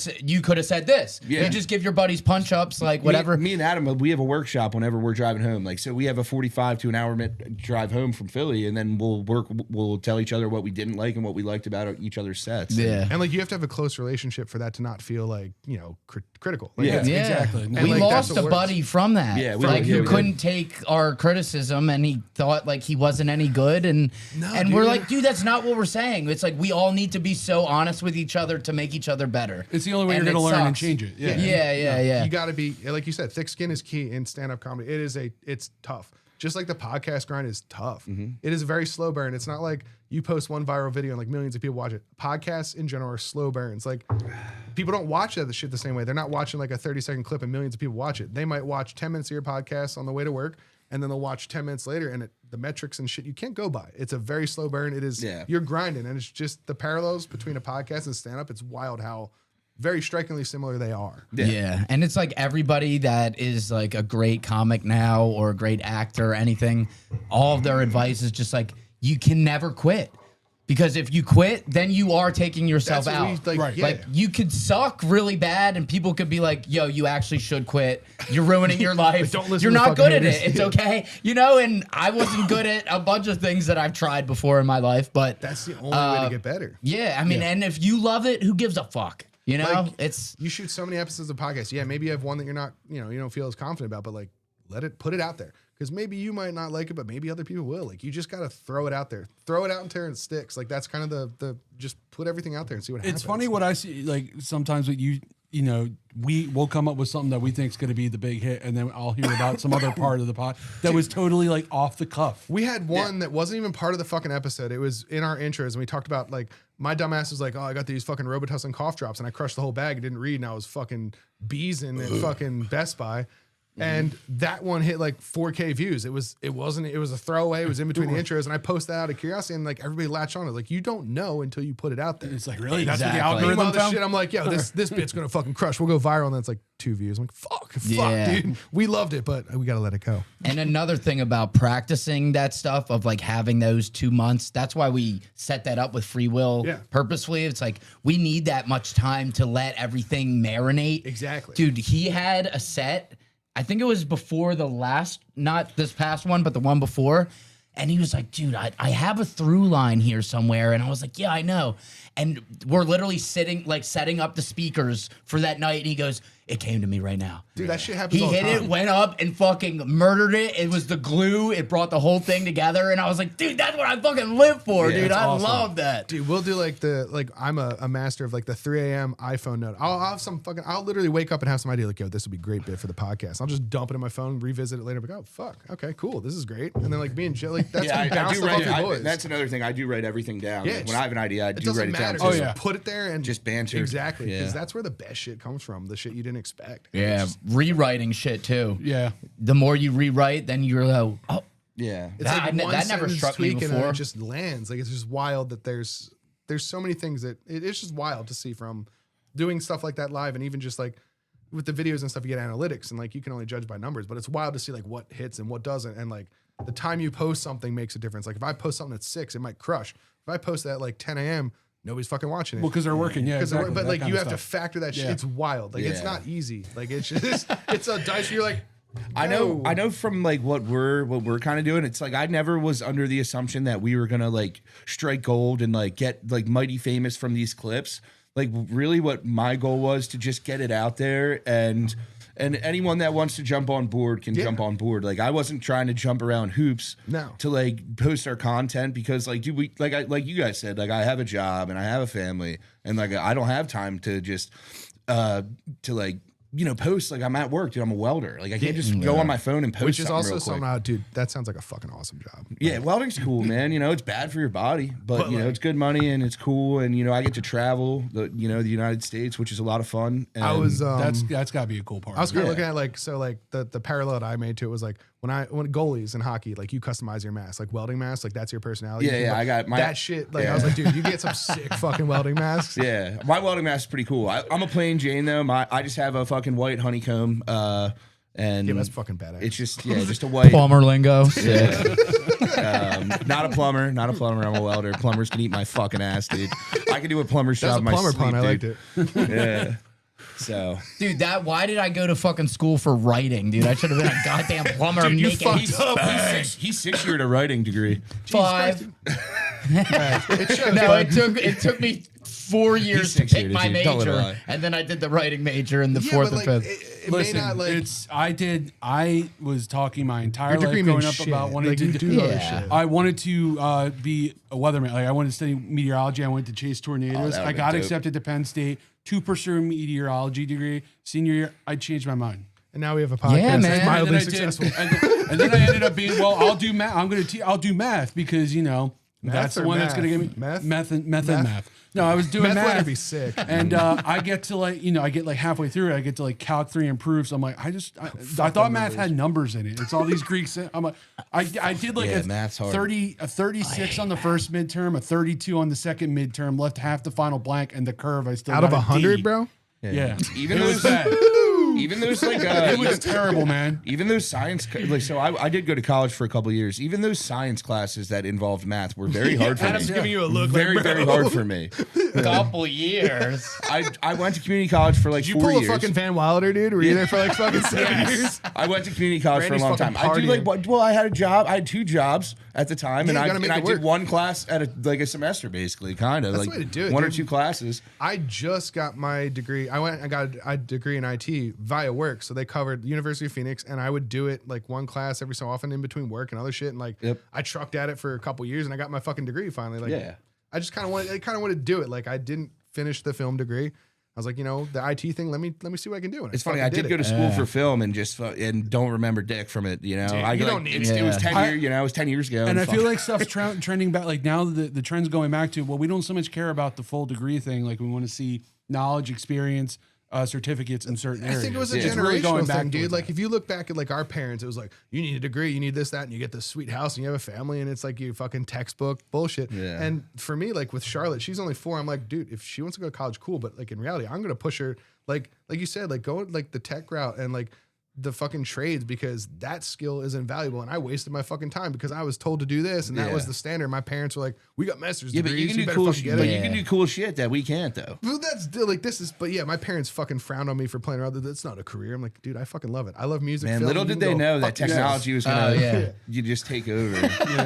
Speaker 5: said this.
Speaker 4: Yeah.
Speaker 5: You just give your buddies punch ups, like whatever.
Speaker 4: Me and Adam, we have a workshop whenever we're driving home. Like, so we have a 45 to an hour drive home from Philly, and then we'll tell each other what we didn't like and what we liked about each other's sets.
Speaker 5: Yeah.
Speaker 3: and like you have to have a close relationship for that to not feel like critical. Like,
Speaker 4: Yeah.
Speaker 3: it's-
Speaker 5: Yeah,
Speaker 2: Exactly.
Speaker 3: And,
Speaker 5: we
Speaker 3: like,
Speaker 5: lost
Speaker 3: that's
Speaker 5: a
Speaker 3: what
Speaker 5: buddy from that.
Speaker 4: Yeah, we
Speaker 5: like
Speaker 4: did.
Speaker 5: who
Speaker 4: Yeah, we
Speaker 5: couldn't take our criticism, and he thought like he wasn't any good, and
Speaker 3: dude.
Speaker 5: we're like, dude, that's not what we're saying. It's like we all need to be so honest with each other to make each other better.
Speaker 2: It's the only way
Speaker 5: And
Speaker 2: you're going
Speaker 5: it
Speaker 2: to learn and
Speaker 5: sucks.
Speaker 2: change it. Yeah.
Speaker 5: Yeah.
Speaker 3: You got to be, like you said, thick skin is key in stand-up comedy. It's tough. Just like the podcast grind is tough. It is a very slow burn. It's not like you post one viral video and like millions of people watch it. Podcasts in general are slow burns. Like people don't watch that shit the same way. They're not watching like a 30-second clip and millions of people watch it. They might watch 10 minutes of your podcast on the way to work, and then they'll watch 10 minutes later, and the metrics and shit you can't go by. It's a very slow burn. It is,
Speaker 4: Yeah.
Speaker 3: you're grinding, and it's just the parallels between a podcast and stand-up. It's wild how very strikingly similar they are.
Speaker 5: Yeah. And it's like everybody that is like a great comic now or a great actor or anything, all of their advice is just like, you can never quit. Because if you quit, then you are taking yourself
Speaker 3: That's what
Speaker 5: out.
Speaker 3: we, like,
Speaker 2: Right.
Speaker 3: yeah.
Speaker 5: Like you could suck really bad and people could be like, yo, you actually should quit. You're ruining your life.
Speaker 3: Don't listen
Speaker 5: You're
Speaker 3: to
Speaker 5: not
Speaker 3: fucking
Speaker 5: good at
Speaker 3: haters.
Speaker 5: it. It's okay. And I wasn't good at a bunch of things that I've tried before in my life, but
Speaker 3: That's the only way to get better.
Speaker 5: yeah, I mean, and if you love it, who gives a fuck?
Speaker 3: Like,
Speaker 5: It's
Speaker 3: you shoot so many episodes of podcasts. Yeah, maybe you have one that you're not, you don't feel as confident about, but like put it out there. Because maybe you might not like it, but maybe other people will. Like you just gotta throw it out there. Throw it out until it sticks. Like that's kind of the just put everything out there and see what happens.
Speaker 2: It's funny what I see, like sometimes with we'll come up with something that we think is going to be the big hit, and then I'll hear about some other part of the pod that was totally like off the cuff.
Speaker 3: We had one that wasn't even part of the fucking episode. It was in our intros, and we talked about like my dumbass was like, "Oh, I got these fucking Robitussin cough drops, and I crushed the whole bag. I didn't read, and I was fucking beezing at fucking Best Buy." And that one hit like 4K views. It was a throwaway. It was in between the intros, and I posted that out of curiosity, and like everybody latched on it. Like you don't know until you put it out there.
Speaker 2: It's like, really?
Speaker 5: Exactly.
Speaker 2: That's what the
Speaker 3: Meanwhile,
Speaker 2: algorithm
Speaker 3: this
Speaker 2: found?
Speaker 3: shit, I'm like, yo, this bit's gonna fucking crush. We'll go viral, and then it's like 2 views. I'm like, fuck,
Speaker 5: Yeah.
Speaker 3: dude. We loved it, but we gotta let it go.
Speaker 5: And another thing about practicing that stuff of like having those 2 months, that's why we set that up with Free Will
Speaker 3: Yeah.
Speaker 5: purposefully. It's like we need that much time to let everything marinate.
Speaker 3: Exactly.
Speaker 5: Dude, he had a set, I think it was before the last, not this past one, but the one before. And he was like, dude, I have a through line here somewhere. And I was like, yeah, I know. And we're literally setting up the speakers for that night. And he goes, It came to me right now.
Speaker 3: Dude, that shit happens
Speaker 5: He
Speaker 3: all the
Speaker 5: hit
Speaker 3: time.
Speaker 5: it, went up, and fucking murdered it. It was the glue. It brought the whole thing together. And I was like, dude, that's what I fucking live for,
Speaker 4: Yeah,
Speaker 5: dude.
Speaker 2: that's
Speaker 5: I
Speaker 2: awesome.
Speaker 5: love that.
Speaker 3: Dude, we'll do I'm a master of like the 3 a.m. iPhone note. I'll have I'll literally wake up and have some idea like, yo, this would be a great bit for the podcast. I'll just dump it in my phone, revisit it later. Like, oh fuck, okay, cool, this is great. And then like me and Jill, like that's
Speaker 4: I
Speaker 3: bounce
Speaker 4: do
Speaker 3: stuff off
Speaker 4: write.
Speaker 3: your boys.
Speaker 4: That's another thing. I do write everything down.
Speaker 3: Yeah,
Speaker 4: Like, when I have an idea, I
Speaker 3: it
Speaker 4: do
Speaker 3: doesn't
Speaker 4: write it down.
Speaker 3: matter.
Speaker 4: too.
Speaker 3: Just
Speaker 2: yeah.
Speaker 3: put it there and
Speaker 4: Just banter.
Speaker 3: Exactly, because
Speaker 4: Yeah.
Speaker 3: that's where the best shit comes from. The shit you didn't expect.
Speaker 5: Yeah, rewriting shit too.
Speaker 2: Yeah.
Speaker 5: The more you rewrite, then you're like, oh,
Speaker 4: Yeah.
Speaker 3: It's
Speaker 5: That-
Speaker 3: like one
Speaker 5: that never
Speaker 3: sentence
Speaker 5: struck me
Speaker 3: tweak and
Speaker 5: before.
Speaker 3: it just lands. Like it's just wild that there's so many things that it's just wild to see from doing stuff like that live, and even just like with the videos and stuff, you get analytics and like you can only judge by numbers, but it's wild to see like what hits and what doesn't, and like the time you post something makes a difference. Like if I post something at 6, it might crush. If I post that at like 10 a.m., nobody's fucking watching it.
Speaker 2: Well, because they're working. Yeah. Exactly.
Speaker 3: But
Speaker 2: that
Speaker 3: like
Speaker 2: kind
Speaker 3: you
Speaker 2: of
Speaker 3: have to
Speaker 2: stuff.
Speaker 3: factor that shit.
Speaker 2: Yeah.
Speaker 3: It's wild. Like it's
Speaker 4: Yeah.
Speaker 3: not easy. Like it's just it's a dice where you're like,
Speaker 4: I know from like what we're kind of doing. It's like I never was under the assumption that we were gonna like strike gold and like get like mighty famous from these clips. Like really, what my goal was to just get it out there, and anyone that wants to jump on board can jump on board. Like I wasn't trying to jump around hoops to like post our content, because like dude, like you guys said, like I have a job and I have a family, and like I don't have time to just to like, you know, post. Like I'm at work, dude. I'm a welder. Like I can't just go on my phone and post.
Speaker 3: which is
Speaker 4: something
Speaker 3: also
Speaker 4: real quick.
Speaker 3: somehow, dude, that sounds like a fucking awesome job.
Speaker 4: Yeah, welding's cool, man. You know, it's bad for your body, but you know,
Speaker 3: like-
Speaker 4: it's good money and it's cool. And you know, I get to travel the United States, which is a lot of fun. And
Speaker 3: I was
Speaker 2: That's got to be a cool part.
Speaker 3: I was kind of
Speaker 4: Yeah.
Speaker 3: looking at like, so like the parallel that I made to it was like when goalies in hockey, like you customize your mask, like welding mask, like that's your personality.
Speaker 4: Yeah,
Speaker 3: Like,
Speaker 4: I got my-
Speaker 3: that shit. Like I
Speaker 4: yeah.
Speaker 3: was like, dude, you get some sick fucking welding masks.
Speaker 4: yeah, my welding mask is pretty cool. I'm a plain Jane though. I just have a fucking white honeycomb, and
Speaker 3: Yeah, that's fucking badass.
Speaker 4: it's just just a white.
Speaker 5: plumber lingo.
Speaker 4: Not a plumber. I'm a welder. Plumbers can eat my fucking ass, dude. I can do a plumber's
Speaker 3: That's
Speaker 4: job
Speaker 3: a
Speaker 4: in my
Speaker 3: plumber
Speaker 4: sleep,
Speaker 3: pun. I liked
Speaker 4: dude.
Speaker 3: it.
Speaker 4: Yeah. So
Speaker 5: Dude, why did I go to fucking school for writing, dude? I should have been a goddamn plumber
Speaker 3: you
Speaker 5: making
Speaker 3: fucked up.
Speaker 4: he's 6 year to writing degree.
Speaker 5: 5.
Speaker 3: It shows,
Speaker 5: No,
Speaker 3: bud.
Speaker 5: it took me 4 years to
Speaker 4: 6 years,
Speaker 5: pick my
Speaker 4: dude. Don't let her
Speaker 5: major,
Speaker 4: lie.
Speaker 5: and then I did the writing major in the
Speaker 3: Yeah,
Speaker 5: 4th
Speaker 3: but,
Speaker 5: and
Speaker 3: like,
Speaker 5: 5th.
Speaker 3: it
Speaker 2: Listen,
Speaker 3: may not like
Speaker 2: I was talking my entire
Speaker 3: your degree
Speaker 2: life growing
Speaker 3: means
Speaker 2: up
Speaker 3: shit.
Speaker 2: about wanting
Speaker 3: Like,
Speaker 2: to
Speaker 3: you do other
Speaker 5: Yeah.
Speaker 3: shit.
Speaker 2: I wanted to be a weatherman. Like I wanted to study meteorology. I wanted to chase tornadoes.
Speaker 4: that
Speaker 2: I
Speaker 4: would've
Speaker 2: got
Speaker 4: been dope.
Speaker 2: accepted to Penn State to pursue a meteorology degree. Senior year, I changed my mind.
Speaker 3: And now we have a podcast
Speaker 5: Yeah, man.
Speaker 3: that's
Speaker 2: And
Speaker 3: mildly
Speaker 2: then I did,
Speaker 3: successful.
Speaker 2: and then I ended up being I'll do math. I'll do math because that's the
Speaker 3: or
Speaker 2: one that's gonna
Speaker 3: math?
Speaker 2: give me
Speaker 3: Meth?
Speaker 2: and math. No, I was doing
Speaker 3: Meth
Speaker 2: math.
Speaker 3: would be sick.
Speaker 2: And I get to I get like halfway through it. I get to like Calc 3 and proofs. I'm like, I thought math had numbers in it. It's all these Greeks. I'm like, I did like
Speaker 4: Yeah, math's hard.
Speaker 2: a 36 on the first midterm, a 32 on the second midterm, left half the final blank, and the curve I still
Speaker 3: Out
Speaker 2: got
Speaker 3: of
Speaker 2: a
Speaker 3: 100,
Speaker 2: D.
Speaker 3: bro?
Speaker 2: Yeah,
Speaker 4: Even
Speaker 2: it was
Speaker 4: those-
Speaker 2: bad.
Speaker 4: Even those like
Speaker 2: It was terrible, man.
Speaker 4: even those science like so I did go to college for a couple of years. Even those science classes that involved math were very hard for
Speaker 3: Adam's
Speaker 4: me.
Speaker 3: giving you a look.
Speaker 4: Very
Speaker 3: like, bro.
Speaker 4: very hard for me.
Speaker 5: Couple years.
Speaker 4: I went to community college for like
Speaker 3: Did you
Speaker 4: 4
Speaker 3: pull
Speaker 4: years.
Speaker 3: a fucking Van Wilder, dude? Were you there for like fucking 7 years?
Speaker 4: I went to community college
Speaker 3: Randy's
Speaker 4: for a long time.
Speaker 3: fucking
Speaker 4: I do
Speaker 3: partying.
Speaker 4: like well, I had a job. I had 2 jobs at the time,
Speaker 3: Yeah, you
Speaker 4: and
Speaker 3: gotta make
Speaker 4: I
Speaker 3: it
Speaker 4: did
Speaker 3: work.
Speaker 4: one class at a semester, basically, kind of
Speaker 3: That's
Speaker 4: like
Speaker 3: the way to do it,
Speaker 4: one or
Speaker 3: dude.
Speaker 4: 2 classes.
Speaker 3: I just got my degree. I got a degree in IT via work. So they covered the University of Phoenix, and I would do it like one class every so often in between work and other shit. And like,
Speaker 4: Yep.
Speaker 3: I trucked at it for a couple years, and I got my fucking degree finally. Like,
Speaker 4: Yeah.
Speaker 3: I just kind of wanted to do it. Like, I didn't finish the film degree. I was like, the IT thing. Let me see what I can do. And
Speaker 4: It's funny. I
Speaker 3: fucking
Speaker 4: did go
Speaker 3: it.
Speaker 4: to school for film and just and don't remember dick from it. You know, I
Speaker 3: you
Speaker 4: like,
Speaker 3: don't need
Speaker 4: it was 10
Speaker 2: I-
Speaker 4: years. It was 10 years ago.
Speaker 2: And I
Speaker 4: fuck.
Speaker 2: feel like stuff's trending back. Like now the trend's going back to, well, we don't so much care about the full degree thing. Like we want to see knowledge, experience, certificates in certain areas.
Speaker 3: I think it was a
Speaker 2: It's really going
Speaker 3: generational
Speaker 2: back
Speaker 3: thing, dude.
Speaker 2: towards
Speaker 3: Like
Speaker 2: that.
Speaker 3: if you look back at like our parents, it was like you need a degree, you need this, that, and you get this sweet house, and you have a family, and it's like you fucking textbook bullshit.
Speaker 4: Yeah.
Speaker 3: And for me, like with Charlotte, she's only 4. I'm like, dude, if she wants to go to college, cool. But like in reality, I'm gonna push her, like you said, like go like the tech route and like the fucking trades because that skill is invaluable, and I wasted my fucking time because I was told to do this, and that was the standard. My parents were like, "We got master's degrees,
Speaker 4: but you can do
Speaker 3: better
Speaker 4: cool
Speaker 3: fucking
Speaker 4: shit.
Speaker 3: get
Speaker 4: But
Speaker 3: it."
Speaker 4: you can do cool shit that we can't though.
Speaker 3: Well, that's still like this is, but yeah, my parents fucking frowned on me for playing around. That's not a career. I'm like, dude, I fucking love it. I love music.
Speaker 4: Man,
Speaker 3: film.
Speaker 4: little
Speaker 3: You
Speaker 4: did
Speaker 3: can
Speaker 4: they
Speaker 3: go
Speaker 4: know that
Speaker 3: fuck yourself.
Speaker 4: technology was gonna you just take over.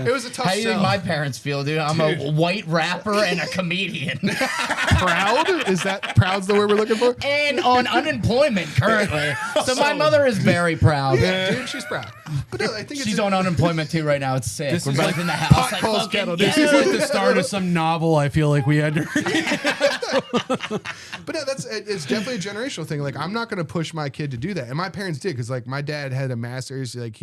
Speaker 3: It was a tough
Speaker 5: How do you think
Speaker 3: sell.
Speaker 5: my parents feel, dude? I'm a white rapper and a comedian.
Speaker 3: Proud? Is that proud's the word we're looking for?
Speaker 5: And on unemployment currently. So my mother is very proud.
Speaker 3: Yeah, dude, she's proud. But no, I think
Speaker 5: She's
Speaker 3: it's
Speaker 5: on unemployment too right now. It's sick.
Speaker 2: This
Speaker 5: We're
Speaker 2: is
Speaker 5: both
Speaker 2: like
Speaker 5: in the house. Like,
Speaker 3: calls
Speaker 5: fucking
Speaker 3: kettle.
Speaker 5: yeah.
Speaker 2: This is like the start of some novel. I feel like we had to read.
Speaker 3: But no, it's definitely a generational thing. Like, I'm not going to push my kid to do that. And my parents did, because like my dad had a master's, like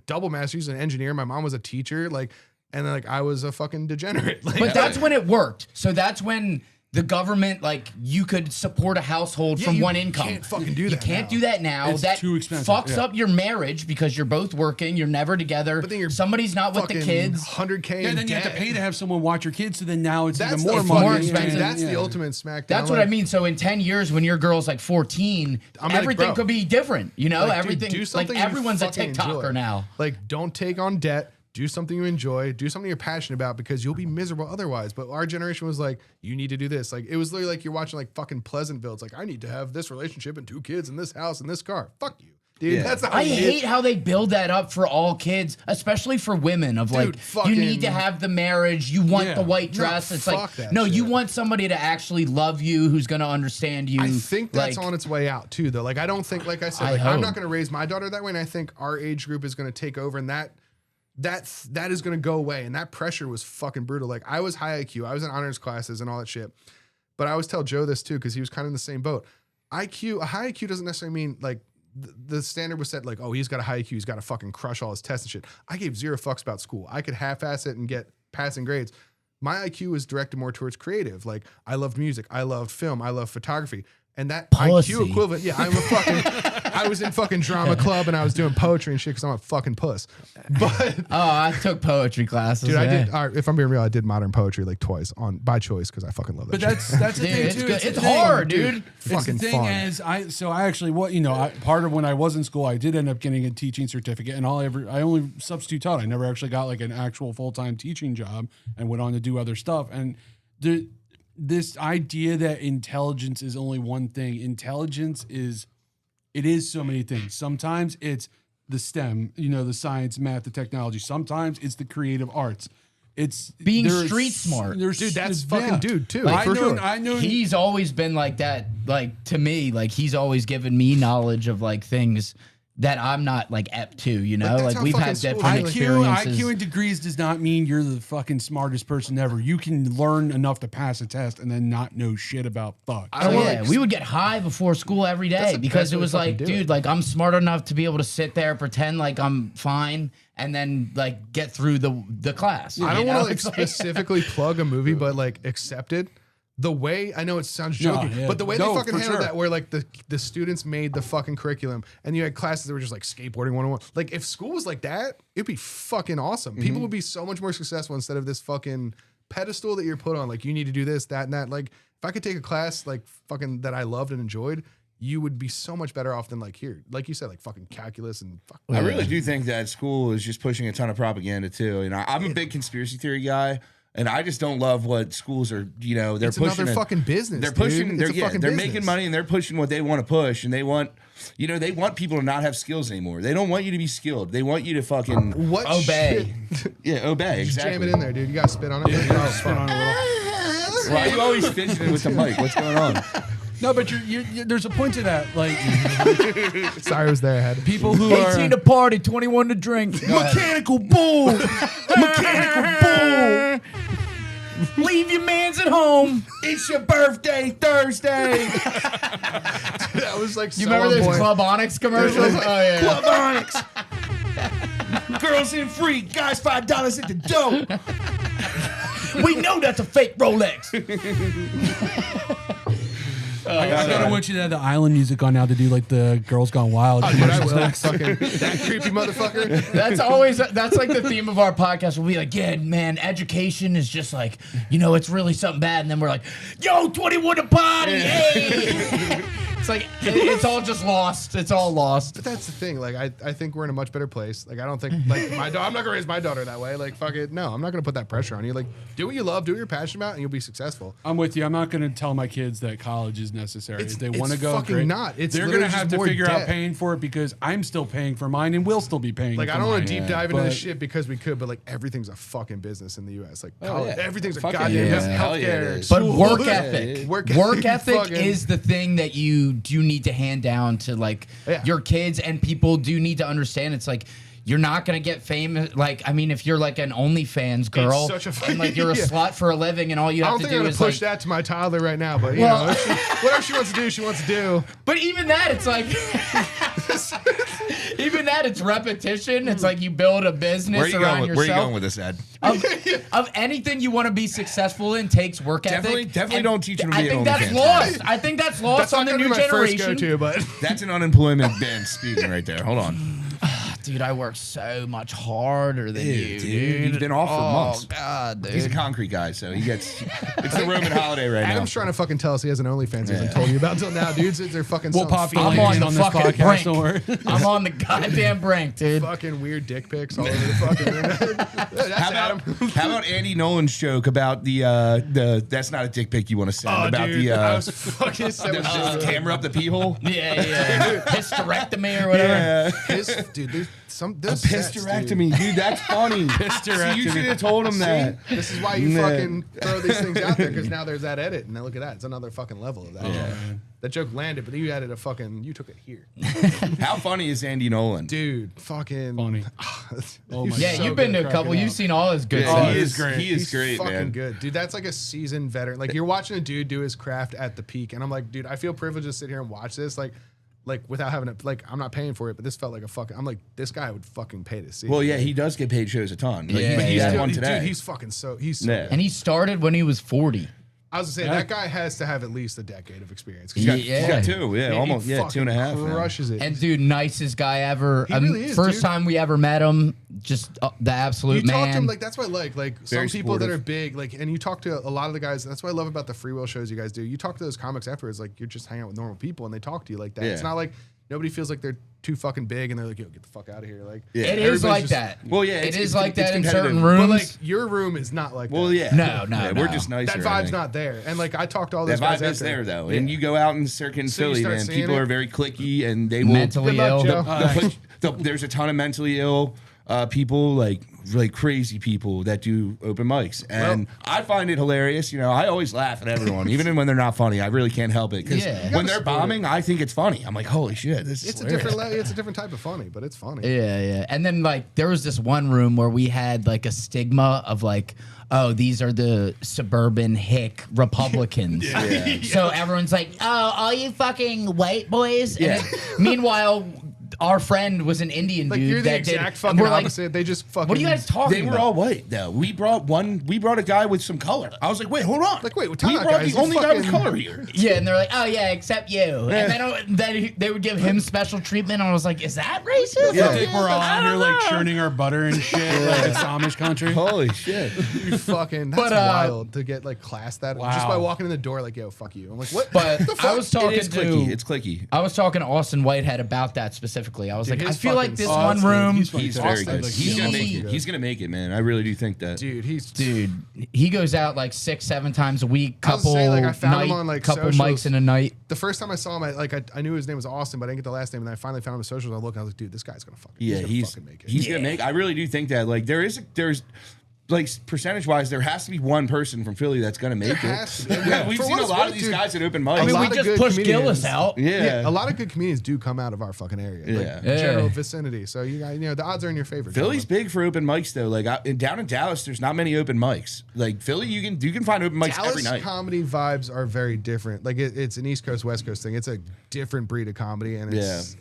Speaker 3: double master's, an engineer. My mom was a teacher, and then like I was a fucking degenerate. Like,
Speaker 5: But that's when it worked. So that's when the government, like, you could support a household from
Speaker 3: you
Speaker 5: one income.
Speaker 3: can't fucking do that
Speaker 5: You can't
Speaker 3: now.
Speaker 5: do that now.
Speaker 2: It's
Speaker 5: that
Speaker 2: too expensive,
Speaker 5: fucks
Speaker 2: yeah.
Speaker 5: up your marriage because you're both working. You're never together.
Speaker 3: But then you're
Speaker 5: somebody's not with the
Speaker 3: fucking
Speaker 5: kids.
Speaker 3: $100K.
Speaker 2: Yeah,
Speaker 3: in
Speaker 2: then you have to
Speaker 3: debt.
Speaker 2: pay to have someone watch your kids. So then now it's
Speaker 3: That's
Speaker 2: even more
Speaker 3: the
Speaker 2: money.
Speaker 5: more
Speaker 3: fucking-
Speaker 5: expensive.
Speaker 3: That's the
Speaker 2: Yeah.
Speaker 3: ultimate smackdown.
Speaker 5: That's what I mean. So in 10 years, when your girl's like 14,
Speaker 3: I'm like,
Speaker 5: everything
Speaker 3: bro,
Speaker 5: could be different. You know,
Speaker 3: Like, dude,
Speaker 5: everything.
Speaker 3: do
Speaker 5: Like
Speaker 3: something you
Speaker 5: everyone's a
Speaker 3: fucking
Speaker 5: TikToker
Speaker 3: enjoy.
Speaker 5: now.
Speaker 3: Like, don't take on debt. Do something you enjoy. Do something you're passionate about, because you'll be miserable otherwise. But our generation was like, you need to do this. Like, it was literally like you're watching like fucking Pleasantville. It's like, I need to have this relationship and 2 kids in this house and this car. Fuck you, dude.
Speaker 4: Yeah.
Speaker 3: That's not
Speaker 5: I
Speaker 3: what you
Speaker 5: hate
Speaker 3: did.
Speaker 5: how they build that up for all kids, especially for women. Of like,
Speaker 3: fucking-
Speaker 5: you need to have the marriage. You want
Speaker 2: Yeah.
Speaker 5: the white
Speaker 3: No,
Speaker 5: dress. It's like,
Speaker 3: fuck that
Speaker 5: no, you
Speaker 3: shit.
Speaker 5: want somebody to actually love you, who's going to understand you.
Speaker 3: I think that's
Speaker 5: like,
Speaker 3: on its way out too, though. Like, I don't think, like I said,
Speaker 5: I
Speaker 3: like, I'm
Speaker 5: hope.
Speaker 3: not going to raise my daughter that way. And I think our age group is going to take over, and that is going to go away. And that pressure was fucking brutal. Like, I was high IQ. I was in honors classes and all that shit. But I always tell Joe this too, because he was kind of in the same boat. A high IQ doesn't necessarily mean like the standard was set like, oh, he's got a high IQ, he's got to fucking crush all his tests and shit. I gave 0 fucks about school. I could half-ass it and get passing grades. My IQ was directed more towards creative. Like, I loved music, I loved film, I loved photography. And that
Speaker 5: Pussy.
Speaker 3: IQ equivalent, yeah, I was in fucking drama club and I was doing poetry and shit because I'm a fucking puss. But
Speaker 5: Oh, I took poetry classes.
Speaker 3: dude, I
Speaker 5: yeah.
Speaker 3: did. All right, if I'm being real, I did modern poetry like twice by choice because I fucking love that.
Speaker 2: But
Speaker 3: shit.
Speaker 2: that's the
Speaker 5: Dude,
Speaker 2: thing
Speaker 5: it's
Speaker 2: too.
Speaker 5: good.
Speaker 2: the
Speaker 5: It's
Speaker 2: thing.
Speaker 5: hard, dude.
Speaker 2: It's the
Speaker 3: Fucking
Speaker 2: thing
Speaker 3: fun.
Speaker 2: is, I actually part of when I was in school, I did end up getting a teaching certificate, and I only substitute taught. I never actually got like an actual full-time teaching job, and went on to do other stuff. And this idea that intelligence is only one thing. Intelligence is so many things. Sometimes it's the STEM, the science, math, the technology. Sometimes it's the creative arts. It's
Speaker 5: Being
Speaker 2: there's-
Speaker 5: street smart.
Speaker 2: there's-
Speaker 3: Dude, that's
Speaker 2: yeah.
Speaker 3: fucking dude too.
Speaker 2: I
Speaker 3: for
Speaker 2: know,
Speaker 3: sure.
Speaker 2: I know.
Speaker 5: He's always been like that. Like, to me, like, he's always given me knowledge of like things that I'm not like apt to,
Speaker 3: that's
Speaker 5: like
Speaker 3: how
Speaker 5: we've
Speaker 3: fucking
Speaker 5: had
Speaker 3: school
Speaker 5: different
Speaker 3: is.
Speaker 5: experiences.
Speaker 2: IQ and degrees does not mean you're the fucking smartest person ever. You can learn enough to pass a test and then not know shit about fuck.
Speaker 3: I don't wanna,
Speaker 5: Yeah, we would get high before school every
Speaker 3: That's
Speaker 5: day
Speaker 3: the
Speaker 5: because
Speaker 3: best
Speaker 5: it
Speaker 3: way
Speaker 5: was
Speaker 3: to fucking
Speaker 5: like,
Speaker 3: do
Speaker 5: dude,
Speaker 3: it.
Speaker 5: like I'm smart enough to be able to sit there, pretend like I'm fine, and then like get through the class.
Speaker 3: I don't
Speaker 5: you
Speaker 3: want
Speaker 5: know?
Speaker 3: to like
Speaker 5: It's
Speaker 3: specifically plug a movie, but like accepted. The way, I know it sounds
Speaker 2: No,
Speaker 3: joking,
Speaker 2: yeah.
Speaker 3: but the way
Speaker 2: No,
Speaker 3: they fucking
Speaker 2: for
Speaker 3: handled
Speaker 2: sure.
Speaker 3: that, where like the students made the fucking curriculum, and you had classes that were just like skateboarding 101. Like, if school was like that, it'd be fucking awesome. People would be so much more successful instead of this fucking pedestal that you're put on. Like, you need to do this, that, and that. Like, if I could take a class like fucking that I loved and enjoyed, you would be so much better off than like here, like you said, like fucking calculus and fuck.
Speaker 4: I really do think that school is just pushing a ton of propaganda too. I'm a big conspiracy theory guy, and I just don't love what schools are. They're
Speaker 3: It's
Speaker 4: pushing
Speaker 3: another fucking business.
Speaker 4: They're
Speaker 3: dude.
Speaker 4: pushing.
Speaker 3: It's a fucking
Speaker 4: They're
Speaker 3: business.
Speaker 4: making money and they're pushing what they want to push, and they want people to not have skills anymore. They don't want you to be skilled. They want you to fucking
Speaker 3: What
Speaker 5: Obey.
Speaker 3: shit?
Speaker 4: obey.
Speaker 3: Just
Speaker 4: Exactly.
Speaker 3: jam it in there, dude. You gotta spit on it.
Speaker 2: Spin on it a little.
Speaker 4: Why are you always fidgeting with the mic? What's going on?
Speaker 2: No, but you're there's a point to that. Like
Speaker 3: Sorry, I was there. I had
Speaker 2: people who are
Speaker 5: 18 to party, 21 to drink.
Speaker 2: mechanical bull, mechanical bull.
Speaker 5: Leave your mans at home.
Speaker 4: It's your birthday Thursday.
Speaker 3: that was like
Speaker 5: You
Speaker 3: so
Speaker 5: remember
Speaker 3: on
Speaker 5: those
Speaker 3: point.
Speaker 5: Club Onyx commercials? Oh yeah.
Speaker 4: Club Onyx. Girls in free, guys $5 at the door.
Speaker 5: We know that's a fake Rolex.
Speaker 2: I kind of want you to have the island music on now to do like the Girls Gone Wild.
Speaker 3: Dude, I
Speaker 2: commercials
Speaker 3: will.
Speaker 2: next.
Speaker 3: Fucking that creepy motherfucker.
Speaker 5: That's like the theme of our podcast. We'll be like, yeah, man, education is just like, it's really something bad. And then we're like, yo, 21 to party, hey. It's like it's all just lost. It's all lost.
Speaker 3: But that's the thing. Like, I think we're in a much better place. Like, I don't think like I'm not gonna raise my daughter that way. Like, fuck it. No, I'm not gonna put that pressure on you. Like, do what you love, do what you're passionate about, and you'll be successful.
Speaker 2: I'm with you. I'm not going to tell my kids that college is necessary. If they want to go,
Speaker 3: fucking
Speaker 2: great.
Speaker 3: not. It's
Speaker 2: They're going to
Speaker 3: literally
Speaker 2: have
Speaker 3: just
Speaker 2: to
Speaker 3: more
Speaker 2: figure out
Speaker 3: debt.
Speaker 2: paying for it because I'm still paying for mine and will still be paying.
Speaker 3: Like,
Speaker 2: for
Speaker 3: I don't want to
Speaker 2: mine.
Speaker 3: deep dive into this
Speaker 2: But-
Speaker 3: shit because we could, but like everything's a fucking business in the U.S. Like, college,
Speaker 4: yeah.
Speaker 3: everything's a
Speaker 4: Fuck
Speaker 3: goddamn
Speaker 4: yeah.
Speaker 3: business.
Speaker 4: Hell yeah, it
Speaker 3: Healthcare,
Speaker 4: is.
Speaker 5: But
Speaker 3: school.
Speaker 5: work ethic,
Speaker 3: Work
Speaker 5: work ethic
Speaker 3: fucking-
Speaker 5: is the thing that you do need to hand down to like
Speaker 3: Yeah.
Speaker 5: your kids, and people do need to understand. It's like you're not gonna get famous. Like, I mean, if you're like an OnlyFans girl
Speaker 3: such a
Speaker 5: and like you're a
Speaker 3: yeah.
Speaker 5: slut for a living, and all you
Speaker 3: I
Speaker 5: have
Speaker 3: don't
Speaker 5: to
Speaker 3: think I'm
Speaker 5: do
Speaker 3: gonna
Speaker 5: is
Speaker 3: push
Speaker 5: like.
Speaker 3: that to my toddler right now, but you
Speaker 5: Well-
Speaker 3: know, whatever she wants to do, she wants to do.
Speaker 5: But even that, it's like. Even that, it's repetition. It's like you build a business
Speaker 4: Where are you
Speaker 5: around
Speaker 4: going?
Speaker 5: yourself.
Speaker 4: Where are you going with this, Ed?
Speaker 5: Of anything you want to be successful in takes work ethic.
Speaker 4: Definitely
Speaker 5: And
Speaker 4: don't teach them to
Speaker 5: I
Speaker 4: be an
Speaker 5: think that's
Speaker 4: OnlyFans
Speaker 5: lost. I think that's lost
Speaker 3: That's
Speaker 5: on
Speaker 3: not
Speaker 5: the
Speaker 3: gonna
Speaker 5: new
Speaker 3: be my first
Speaker 5: generation.
Speaker 3: go-to, but
Speaker 4: That's an unemployment Ben speaking right there. Hold on.
Speaker 5: Dude, I work so much harder than you,
Speaker 4: Dude,
Speaker 5: dude.
Speaker 4: he's been off for months.
Speaker 5: Oh God, dude.
Speaker 4: He's a concrete guy, so he gets. It's the Roman holiday right now.
Speaker 3: Adam's trying to fucking tell us he has an OnlyFans he hasn't told you about until now, dudes. They're fucking
Speaker 2: We'll
Speaker 3: selling
Speaker 2: populate
Speaker 5: I'm on
Speaker 2: in
Speaker 5: the
Speaker 2: on this
Speaker 5: fucking
Speaker 2: podcast.
Speaker 5: brink.
Speaker 2: Don't worry.
Speaker 5: I'm on the goddamn brink, dude.
Speaker 3: fucking weird dick pics all over the fucking internet. That's Adam.
Speaker 4: How about Andy Nolan's joke about the that's not a dick pic you want to send
Speaker 3: Oh,
Speaker 4: about
Speaker 3: dude,
Speaker 4: the
Speaker 3: I was fucking
Speaker 4: the camera up the pee hole?
Speaker 5: Yeah. Hysterectomy or whatever.
Speaker 3: dude, there's some
Speaker 4: A hysterectomy, dude. That's funny.
Speaker 2: Hysterectomy.
Speaker 4: See, you should have told him that.
Speaker 3: This is why you
Speaker 4: Nah.
Speaker 3: fucking throw these things out there, because now there's that edit, and now look at that. It's another fucking level of that. That joke landed, but you added a fucking. You took it here,
Speaker 4: How funny is Andy Nolan?
Speaker 3: dude. Fucking
Speaker 2: Funny. Oh my
Speaker 5: Yeah,
Speaker 2: So
Speaker 5: you've been
Speaker 2: good
Speaker 5: to a
Speaker 2: at
Speaker 5: couple.
Speaker 2: cracking
Speaker 5: You've
Speaker 2: up.
Speaker 5: seen all his good
Speaker 4: Yeah,
Speaker 5: stuff.
Speaker 4: he
Speaker 2: is
Speaker 4: is
Speaker 2: great.
Speaker 4: He is
Speaker 3: He's
Speaker 4: great,
Speaker 3: fucking
Speaker 4: man.
Speaker 3: good, dude. That's like a seasoned veteran. Like, you're watching a dude do his craft at the peak, and I'm like, dude, I feel privileged to sit here and watch this. Like without having to, like, I'm not paying for it, but this felt like a fucking. I'm like, this guy would fucking pay to see.
Speaker 4: Well,
Speaker 3: it.
Speaker 4: yeah, he does get paid shows a ton. Like,
Speaker 5: Yeah,
Speaker 4: he
Speaker 5: yeah.
Speaker 4: had
Speaker 3: Dude,
Speaker 4: one today.
Speaker 3: Dude, he's fucking so. He's so.
Speaker 4: Yeah.
Speaker 3: good.
Speaker 5: And he started when he was 40.
Speaker 3: I was gonna say that guy has to have at least a decade of experience. 'Cause
Speaker 5: Yeah.
Speaker 4: He's got two, yeah,
Speaker 3: he
Speaker 4: almost, yeah,
Speaker 3: fucking
Speaker 4: 2.5. now.
Speaker 3: Crushes it.
Speaker 5: And dude, nicest guy ever.
Speaker 3: He really is,
Speaker 5: First
Speaker 3: dude.
Speaker 5: time we ever met him, just the absolute
Speaker 3: you
Speaker 5: man.
Speaker 3: talk to him like that's what I like some
Speaker 4: Very
Speaker 3: people that
Speaker 4: supportive.
Speaker 3: are big, like, and you talk to a lot of the guys. That's what I love about the free will shows you guys do. You talk to those comics afterwards, like you're just hanging out with normal people, and they talk to you like that. It's
Speaker 4: Yeah.
Speaker 3: not like nobody feels like they're too fucking big, and they're like, yo, get the fuck out of here. Like,
Speaker 4: Yeah.
Speaker 5: it is
Speaker 3: everybody's
Speaker 5: like
Speaker 3: just-
Speaker 5: that.
Speaker 4: Well, yeah,
Speaker 5: it
Speaker 4: it's-
Speaker 5: is
Speaker 4: it's-
Speaker 5: like
Speaker 4: it's
Speaker 5: that in
Speaker 4: competitive.
Speaker 5: certain
Speaker 4: But,
Speaker 5: rooms.
Speaker 3: but like your room is not like
Speaker 4: Well,
Speaker 3: that.
Speaker 4: yeah.
Speaker 5: No,
Speaker 4: Yeah,
Speaker 5: no.
Speaker 4: we're just nicer.
Speaker 3: That
Speaker 4: I
Speaker 3: vibe's
Speaker 4: think.
Speaker 3: not there. And like I talked to all
Speaker 4: That
Speaker 3: those guys
Speaker 4: vibe is
Speaker 3: after.
Speaker 4: there though, and you go out in circuit in
Speaker 3: So you
Speaker 4: Philly,
Speaker 3: start
Speaker 4: man.
Speaker 3: seeing
Speaker 4: People
Speaker 3: it?
Speaker 4: are very cliquey, and they will
Speaker 5: Mentally
Speaker 3: Good luck,
Speaker 5: ill.
Speaker 3: Joe.
Speaker 4: there's a ton of mentally ill people, like crazy people that do open mics, and I find it hilarious. You know, I always laugh at everyone, even when they're not funny. I really can't help it because
Speaker 5: Yeah.
Speaker 4: when they're bombing, I think it's funny. I'm like, holy shit, this is
Speaker 3: It's a
Speaker 4: hilarious.
Speaker 3: different it's a different type of funny, but it's funny.
Speaker 5: Yeah. And then like there was this one room where we had like a stigma of like, oh, these are the suburban hick Republicans. So everyone's like, oh, all you fucking white boys. And meanwhile, our friend was an Indian
Speaker 3: Like
Speaker 5: dude
Speaker 3: you're the
Speaker 5: that
Speaker 3: exact
Speaker 5: did.
Speaker 3: fucking
Speaker 5: and we're like,
Speaker 3: opposite. They just fucking.
Speaker 5: what are you guys talking
Speaker 4: They were
Speaker 5: about?
Speaker 4: all white though. We brought a guy with some color. I was like, wait, hold on.
Speaker 3: Like, wait,
Speaker 4: we
Speaker 3: time out,
Speaker 4: brought
Speaker 3: guys.
Speaker 4: the
Speaker 3: You
Speaker 4: only guy with
Speaker 3: fucking-
Speaker 4: color here.
Speaker 5: Yeah, and they're like, oh yeah, except you. And then they would give him special treatment. And I was like, is that racist?
Speaker 2: I think we're all out here like churning our butter and shit like it's Amish country.
Speaker 4: Holy shit.
Speaker 3: You fucking. That's
Speaker 5: But,
Speaker 3: wild to get like classed that just
Speaker 2: Wow.
Speaker 3: by walking in the door. Like, yo, fuck you. I'm like, what?
Speaker 5: But
Speaker 3: the fuck?
Speaker 5: I was talking
Speaker 4: It is clicky. It's clicky.
Speaker 5: I was talking to Austin Whitehead about that specifically. I was
Speaker 3: Dude,
Speaker 5: like, I
Speaker 3: his
Speaker 5: feel like
Speaker 3: fucking
Speaker 5: this
Speaker 3: sauce,
Speaker 5: one
Speaker 3: dude.
Speaker 5: room,
Speaker 2: He's funny
Speaker 4: He's
Speaker 2: too.
Speaker 4: very
Speaker 3: Austin,
Speaker 4: good.
Speaker 3: like,
Speaker 4: He's gonna
Speaker 5: he-
Speaker 4: make it. He's gonna make it, man. I really do think that.
Speaker 3: Dude, he's
Speaker 5: dude, he goes out like 6-7 times a week,
Speaker 3: I was
Speaker 5: couple
Speaker 3: saying, like, I found him
Speaker 5: night,
Speaker 3: on, like,
Speaker 5: couple
Speaker 3: socials.
Speaker 5: mics in a night.
Speaker 3: the first time I saw him. I knew his name was Austin, but I didn't get the last name. And I finally found him on socials. I looked, and I was like, dude, this guy's gonna fucking.
Speaker 4: Yeah,
Speaker 3: he's gonna fucking make it.
Speaker 4: He's gonna make. I really do think that. Like, there's like percentage wise, there has to be one person from Philly that's gonna make
Speaker 3: There
Speaker 4: it.
Speaker 3: has to be.
Speaker 4: Yeah, we've
Speaker 3: For
Speaker 4: seen
Speaker 3: what
Speaker 4: a
Speaker 3: it's
Speaker 4: lot
Speaker 3: worth,
Speaker 4: of these
Speaker 3: dude.
Speaker 4: guys at open
Speaker 3: I
Speaker 4: mics.
Speaker 5: I mean,
Speaker 3: lot
Speaker 5: we
Speaker 3: of
Speaker 5: just
Speaker 3: good
Speaker 5: pushed
Speaker 3: comedians.
Speaker 5: Gillis out.
Speaker 4: Yeah.
Speaker 3: A lot of good comedians do come out of our fucking area. Like,
Speaker 4: Yeah.
Speaker 3: general
Speaker 5: Yeah.
Speaker 3: vicinity. So you guys, the odds are in your favor.
Speaker 4: Philly's
Speaker 3: gentlemen.
Speaker 4: big for open mics though. Like down in Dallas, there's not many open mics. Like Philly, you can find open mics every
Speaker 3: Dallas
Speaker 4: night.
Speaker 3: comedy vibes are very different. Like it's an East Coast West Coast thing. It's a different breed of comedy, and it's.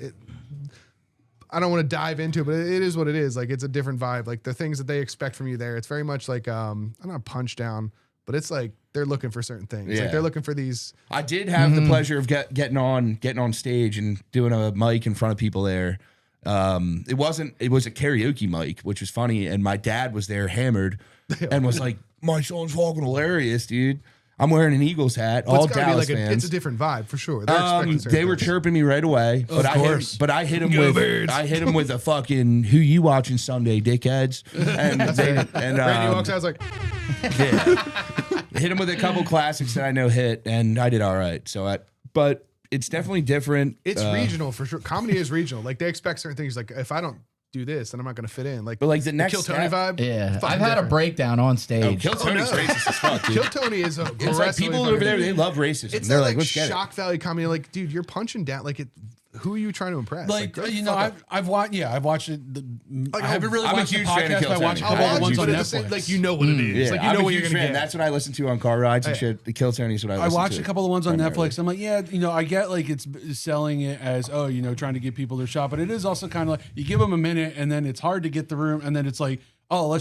Speaker 3: I don't want to dive into it, but it is what it is. Like it's a different vibe. Like the things that they expect from you there. It's very much like I'm not a punch down, but it's like they're looking for certain things.
Speaker 4: Yeah.
Speaker 3: Like they're looking for these.
Speaker 4: I did have the pleasure of getting on stage and doing a mic in front of people there. It was a karaoke mic, which was funny, and my dad was there hammered and was like, "My son's fucking hilarious, dude." I'm wearing an Eagles hat.
Speaker 3: Well,
Speaker 4: All
Speaker 3: it's gotta be
Speaker 4: Dallas
Speaker 3: like
Speaker 4: fans.
Speaker 3: it's a different vibe for sure. They're expecting certain
Speaker 4: They were
Speaker 3: things.
Speaker 4: chirping me right away, but I hit them with a fucking "Who you watching Sunday, dickheads?" And
Speaker 3: Randy walks out, I was like,
Speaker 4: hit him with a couple classics that I know hit, and I did all right. But it's definitely different.
Speaker 3: it's regional for sure. Comedy is regional. Like they expect certain things. Like if I don't do this, then I'm not going to fit in. Like,
Speaker 4: But like the next
Speaker 3: Kill Tony
Speaker 4: step-
Speaker 3: vibe.
Speaker 5: Yeah,
Speaker 3: fucking
Speaker 5: I've had a
Speaker 3: different.
Speaker 5: breakdown on stage.
Speaker 4: Kill Tony's racist as fuck, dude.
Speaker 3: Kill Tony is a
Speaker 4: It's like people over there, they love racism.
Speaker 3: It's
Speaker 4: They're
Speaker 3: not
Speaker 4: like, let's get
Speaker 3: shock value comedy. Like, dude, you're punching down. Like, who are you trying to impress?
Speaker 2: Like
Speaker 3: grow the
Speaker 2: you know,
Speaker 3: fuck up.
Speaker 2: I've watched. Yeah, I've watched it. I haven't really
Speaker 4: I'm a
Speaker 2: watched the
Speaker 4: huge fan of
Speaker 2: podcast.
Speaker 4: Kill
Speaker 2: But I watched a
Speaker 4: Tony.
Speaker 2: couple
Speaker 4: I'm
Speaker 2: of
Speaker 4: a
Speaker 2: ones
Speaker 4: huge
Speaker 2: on
Speaker 3: but
Speaker 4: fan.
Speaker 3: at the
Speaker 2: Netflix.
Speaker 3: same, like you know what it is.
Speaker 4: Yeah,
Speaker 3: Like you
Speaker 4: I'm
Speaker 3: know
Speaker 4: a
Speaker 3: what you're
Speaker 4: huge
Speaker 3: gonna
Speaker 4: fan.
Speaker 3: get.
Speaker 4: That's what I listen to on car rides and shit. The Kill Tony's what I
Speaker 2: I
Speaker 4: listen
Speaker 2: watched
Speaker 4: to.
Speaker 2: a couple of ones on
Speaker 4: primarily.
Speaker 2: Netflix. I'm like, yeah, you know, I get like it's selling it as, oh, you know, trying to give people their shot, but it is also kind of like you give them a minute and then it's hard to get the room, and then it's like, oh,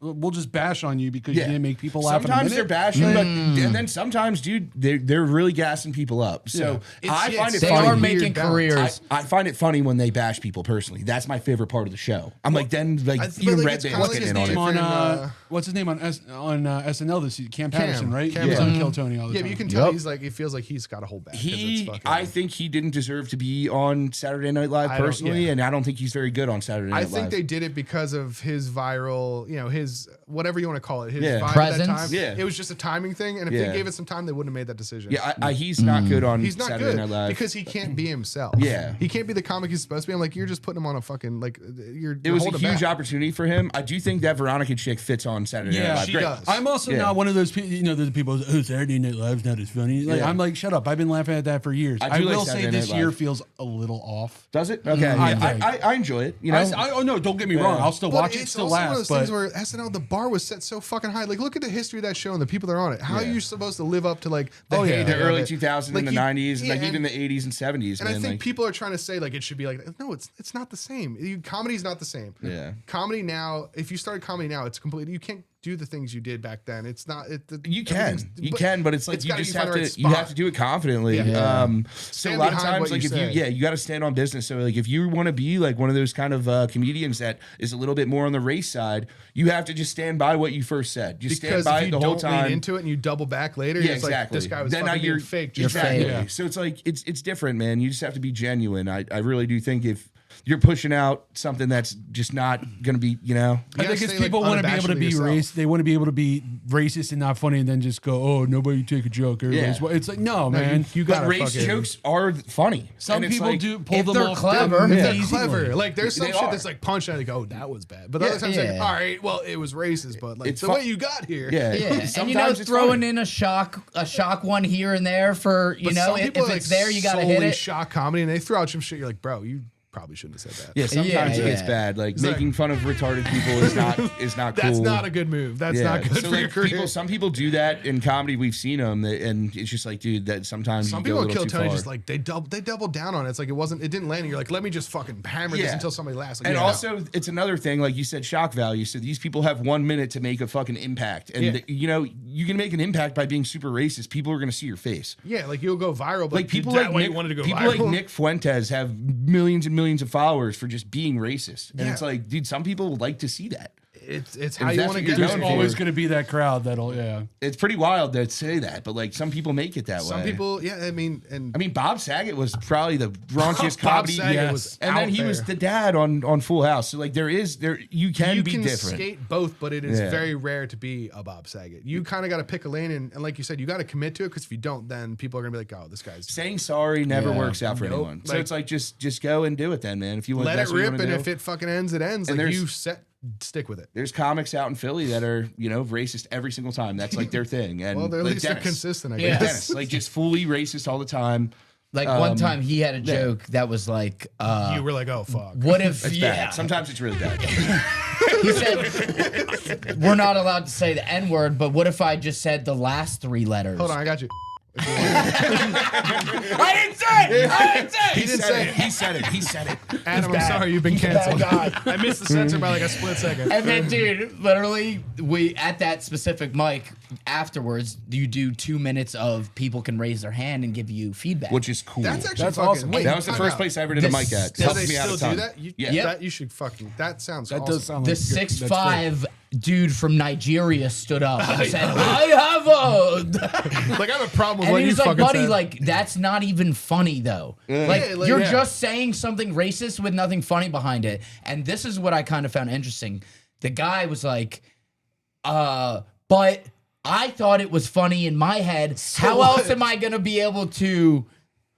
Speaker 2: we'll just bash on you because you didn't make people laugh.
Speaker 4: Sometimes
Speaker 2: in a
Speaker 4: they're
Speaker 2: minute.
Speaker 4: bashing, but and then sometimes, dude, they're really gassing people up. So I find it
Speaker 5: They
Speaker 4: funny.
Speaker 5: are
Speaker 3: weird
Speaker 5: making
Speaker 3: balance.
Speaker 5: careers.
Speaker 4: I find it funny when they bash people personally. That's my favorite part of the show. I'm like, then like
Speaker 3: but,
Speaker 4: even
Speaker 3: like,
Speaker 4: Red
Speaker 3: it's
Speaker 4: Band's
Speaker 3: kinda like
Speaker 4: getting
Speaker 3: his
Speaker 4: in on
Speaker 3: name
Speaker 4: it.
Speaker 2: on what's his name on SNL this season? Cam Patterson, right?
Speaker 3: Cam,
Speaker 2: He was
Speaker 3: yeah.
Speaker 2: on Kill Tony all the
Speaker 3: Yeah,
Speaker 2: time.
Speaker 3: but you can tell he's like he feels like he's got to hold back. 'cause it's fucking-
Speaker 4: I think he didn't deserve to be on Saturday Night Live
Speaker 3: I don't-
Speaker 4: personally,
Speaker 3: yeah.
Speaker 4: and I don't think he's very good on Saturday Night
Speaker 3: I
Speaker 4: Live.
Speaker 3: think they did it because of his viral, you know, his whatever you want to call it, his
Speaker 4: Yeah.
Speaker 3: vibe
Speaker 5: Presence?
Speaker 3: at that time.
Speaker 4: Yeah.
Speaker 3: It was just a timing thing, and if
Speaker 4: Yeah.
Speaker 3: they gave it some time, they wouldn't have made that decision.
Speaker 4: Yeah, he's not good on
Speaker 3: He's not
Speaker 4: Saturday
Speaker 3: good
Speaker 4: Night Live.
Speaker 3: because he can't be himself.
Speaker 4: Yeah.
Speaker 3: he can't be the comic he's supposed to be. I'm like, you're just putting him on a fucking like you're.
Speaker 4: It was a
Speaker 3: holding
Speaker 4: huge
Speaker 3: back.
Speaker 4: opportunity for him. I do think that Veronica chick fits on Saturday Night
Speaker 2: Yeah,
Speaker 4: Live.
Speaker 3: she
Speaker 4: Great.
Speaker 3: does.
Speaker 2: I'm also
Speaker 4: Yeah.
Speaker 2: not one of those people, you know, the people, oh, Saturday Night Live's not as funny. Like,
Speaker 4: Yeah.
Speaker 2: I'm like, shut up. I've been laughing at that for years.
Speaker 4: I
Speaker 2: I
Speaker 4: do like
Speaker 2: will say
Speaker 4: Saturday
Speaker 2: this
Speaker 4: Night
Speaker 2: year
Speaker 4: Live.
Speaker 2: feels a little off.
Speaker 4: Does it? Okay.
Speaker 2: I
Speaker 4: Yeah,
Speaker 2: think.
Speaker 4: I enjoy it. You know,
Speaker 2: Oh, no, don't get me wrong. I'll still
Speaker 3: But
Speaker 2: watch it,
Speaker 3: it's
Speaker 2: still
Speaker 3: also one of
Speaker 2: laugh.
Speaker 3: those
Speaker 2: But
Speaker 3: things where SNL, the bar was set so fucking high. Like, look at the history of that show and the people that are on it. How are you supposed to live up to like the
Speaker 2: Oh, yeah.
Speaker 3: heyday
Speaker 4: the
Speaker 3: of
Speaker 4: early
Speaker 3: it?
Speaker 4: 2000s
Speaker 3: Like,
Speaker 4: and the
Speaker 3: you-
Speaker 4: 90s,
Speaker 3: yeah,
Speaker 4: like even the 80s and 70s.
Speaker 3: And I
Speaker 4: man,
Speaker 3: think
Speaker 4: like,
Speaker 3: people are trying to say like it should be like no, it's not the same. Comedy's not the same.
Speaker 4: Yeah.
Speaker 3: Comedy now, if you started comedy now, it's completely you can't do the things you did back then. It's not.
Speaker 4: You can, but it's like you
Speaker 3: gotta
Speaker 4: just
Speaker 3: find
Speaker 4: have
Speaker 3: the
Speaker 4: to.
Speaker 3: right
Speaker 4: You have
Speaker 3: spot.
Speaker 4: to do it confidently.
Speaker 3: Yeah.
Speaker 4: So
Speaker 3: Stand
Speaker 4: a lot of
Speaker 3: behind
Speaker 4: times,
Speaker 3: what
Speaker 4: like
Speaker 3: you
Speaker 4: if
Speaker 3: say.
Speaker 4: you got to stand on business. So like if you want to be like one of those kind of comedians that is a little bit more on the race side, you have to just stand by what you first said. Just
Speaker 3: because
Speaker 4: stand by
Speaker 3: if
Speaker 4: it
Speaker 3: you
Speaker 4: the whole
Speaker 3: don't lean
Speaker 4: time.
Speaker 3: into it and you double back later,
Speaker 4: Yeah,
Speaker 3: it's like
Speaker 4: exactly.
Speaker 3: this guy was
Speaker 4: Then now
Speaker 3: fucking
Speaker 4: you're
Speaker 3: being fake.
Speaker 5: You're
Speaker 3: Just
Speaker 5: fake.
Speaker 4: Exactly. So it's like it's different, man. You just have to be genuine. I really do think if you're pushing out something that's just not going to be, you know.
Speaker 2: I
Speaker 3: You
Speaker 2: think
Speaker 3: gotta
Speaker 2: it's
Speaker 3: stay,
Speaker 2: people
Speaker 3: like,
Speaker 2: want to be able to
Speaker 3: unabashedly
Speaker 2: be
Speaker 3: yourself.
Speaker 2: racist. They want to be able to be racist and not funny, and then just go, "Oh, nobody take a joke." Everybody's
Speaker 4: Yeah.
Speaker 2: It's like, no, man.
Speaker 3: you
Speaker 4: But
Speaker 3: gotta
Speaker 4: race
Speaker 3: fucking-
Speaker 4: jokes are funny.
Speaker 2: Some
Speaker 4: And it's
Speaker 2: people
Speaker 4: like-
Speaker 2: do pull
Speaker 5: if
Speaker 2: them
Speaker 5: they're
Speaker 2: off.
Speaker 5: clever,
Speaker 2: the
Speaker 3: They're
Speaker 2: easy
Speaker 3: clever.
Speaker 2: way.
Speaker 3: Like there's some
Speaker 4: They
Speaker 3: shit
Speaker 4: are.
Speaker 3: that's like punch and I go, that was bad. But other times
Speaker 5: Yeah.
Speaker 3: like, all right, well, it was racist, but like
Speaker 4: It's
Speaker 3: the
Speaker 4: fu-
Speaker 3: way you got here.
Speaker 4: Yeah.
Speaker 5: Yeah, and you know,
Speaker 4: Sometimes it's
Speaker 5: throwing
Speaker 4: funny.
Speaker 5: in a shock one here and there for you
Speaker 3: But
Speaker 5: know,
Speaker 3: some
Speaker 5: if
Speaker 3: people
Speaker 5: it's
Speaker 3: like
Speaker 5: there, you gotta hit
Speaker 3: solely
Speaker 5: it.
Speaker 3: shock comedy and they throw out some shit. You're like, bro, you probably shouldn't have said that.
Speaker 4: Yeah, sometimes it
Speaker 5: Yeah,
Speaker 4: gets
Speaker 5: yeah.
Speaker 4: bad. Like
Speaker 3: like-
Speaker 4: making fun of retarded people is not cool.
Speaker 3: That's not a good move. That's
Speaker 4: Yeah.
Speaker 3: not good
Speaker 4: So
Speaker 3: for your
Speaker 4: like
Speaker 3: career.
Speaker 4: some people do that in comedy. We've seen them, and it's just like, dude, that sometimes
Speaker 3: Some
Speaker 4: you
Speaker 3: people
Speaker 4: go a
Speaker 3: at
Speaker 4: little
Speaker 3: Kill
Speaker 4: too
Speaker 3: Tony
Speaker 4: far.
Speaker 3: just like they doubled down on it. It's like it didn't land. And you're like, let me just fucking hammer this
Speaker 4: Yeah.
Speaker 3: until somebody laughs. Like,
Speaker 4: And
Speaker 3: yeah,
Speaker 4: also, it's another thing, like you said, shock value. So these people have 1 minute to make a fucking impact, and
Speaker 3: Yeah.
Speaker 4: you know you can make an impact by being super racist. People are gonna see your face.
Speaker 3: yeah, like you'll go viral. But
Speaker 4: Like people
Speaker 3: that
Speaker 4: like
Speaker 3: way
Speaker 4: Nick,
Speaker 3: you wanted to go
Speaker 4: people
Speaker 3: viral.
Speaker 4: like Nick Fuentes have millions and millions of followers for just being racist, and
Speaker 3: Yeah.
Speaker 4: it's like, dude, some people like to see that.
Speaker 3: It's how
Speaker 4: if
Speaker 3: you
Speaker 4: that's
Speaker 3: want to
Speaker 4: what
Speaker 3: get
Speaker 4: you're
Speaker 3: it.
Speaker 4: going
Speaker 2: There's
Speaker 4: for.
Speaker 2: always going to be that crowd that'll, yeah.
Speaker 4: It's pretty wild to say that, but like some people make it that way.
Speaker 3: Some people, yeah, I mean,
Speaker 4: Bob Saget was probably the raunchiest
Speaker 3: Bob
Speaker 4: comedy.
Speaker 3: Saget was
Speaker 4: and then
Speaker 3: out
Speaker 4: he was
Speaker 3: there.
Speaker 4: the dad on Full House. So like you can
Speaker 3: you
Speaker 4: be
Speaker 3: can
Speaker 4: different.
Speaker 3: skate both, but it is
Speaker 4: Yeah.
Speaker 3: very rare to be a Bob Saget. You kind of got to pick a lane, and like you said, you got to commit to it because if you don't, then people are gonna be like, oh, this guy's
Speaker 4: Saying sorry never
Speaker 5: Yeah.
Speaker 4: works out for
Speaker 3: Nope.
Speaker 4: anyone. So
Speaker 3: Like-
Speaker 4: it's like just go and do it then, man. If you want
Speaker 3: let
Speaker 4: that's
Speaker 3: it
Speaker 4: what you
Speaker 3: rip,
Speaker 4: wanna
Speaker 3: and
Speaker 4: do.
Speaker 3: if it fucking ends, it ends.
Speaker 4: And
Speaker 3: Like
Speaker 4: there's-
Speaker 3: stick with it.
Speaker 4: There's comics out in Philly that are, racist every single time. That's like their thing. And
Speaker 3: Well, they're at
Speaker 4: like
Speaker 3: least they're
Speaker 4: Dennis.
Speaker 3: consistent. I
Speaker 5: Yeah.
Speaker 3: guess.
Speaker 4: Dennis, like just fully racist all the time.
Speaker 5: Like one time he had a joke that was like,
Speaker 3: You were like, oh fuck.
Speaker 5: what if
Speaker 4: It's bad. Sometimes it's really bad.
Speaker 5: he said we're not allowed to say the N word, but what if I just said the last three letters?
Speaker 3: Hold on, I got you.
Speaker 5: I didn't say it. I didn't say it.
Speaker 3: He didn't say it.
Speaker 4: He said it. He said it.
Speaker 3: Adam, I'm sorry, you've been canceled. I missed the censor by like a split second.
Speaker 5: And then, dude, literally, we at that specific mic, afterwards, you do 2 minutes of people can raise their hand and give you feedback.
Speaker 4: Which is cool.
Speaker 3: That's actually
Speaker 2: That's
Speaker 3: fucking
Speaker 2: awesome.
Speaker 3: wait,
Speaker 4: that was the
Speaker 3: time
Speaker 4: first
Speaker 3: out.
Speaker 4: place I ever did a mic at.
Speaker 3: Do
Speaker 4: Helped
Speaker 3: they
Speaker 4: me out
Speaker 3: still
Speaker 4: a ton.
Speaker 3: do that?
Speaker 4: Yeah.
Speaker 3: That you should fucking. That sounds.
Speaker 2: That
Speaker 3: awesome.
Speaker 2: does sound
Speaker 5: The
Speaker 2: like good. That's great.
Speaker 5: 6'5" dude from Nigeria stood up and said, "I have a."
Speaker 3: Like I have a problem with
Speaker 5: And
Speaker 3: what
Speaker 5: he
Speaker 3: you
Speaker 5: was like,
Speaker 3: fucking
Speaker 5: buddy,
Speaker 3: said.
Speaker 5: like, that's not even funny, though.
Speaker 3: Yeah, like,
Speaker 5: you're
Speaker 3: yeah.
Speaker 5: just saying something racist with nothing funny behind it. And this is what I kind of found interesting. The guy was like, but I thought it was funny in my head. How
Speaker 3: what?
Speaker 5: else am I going to be able to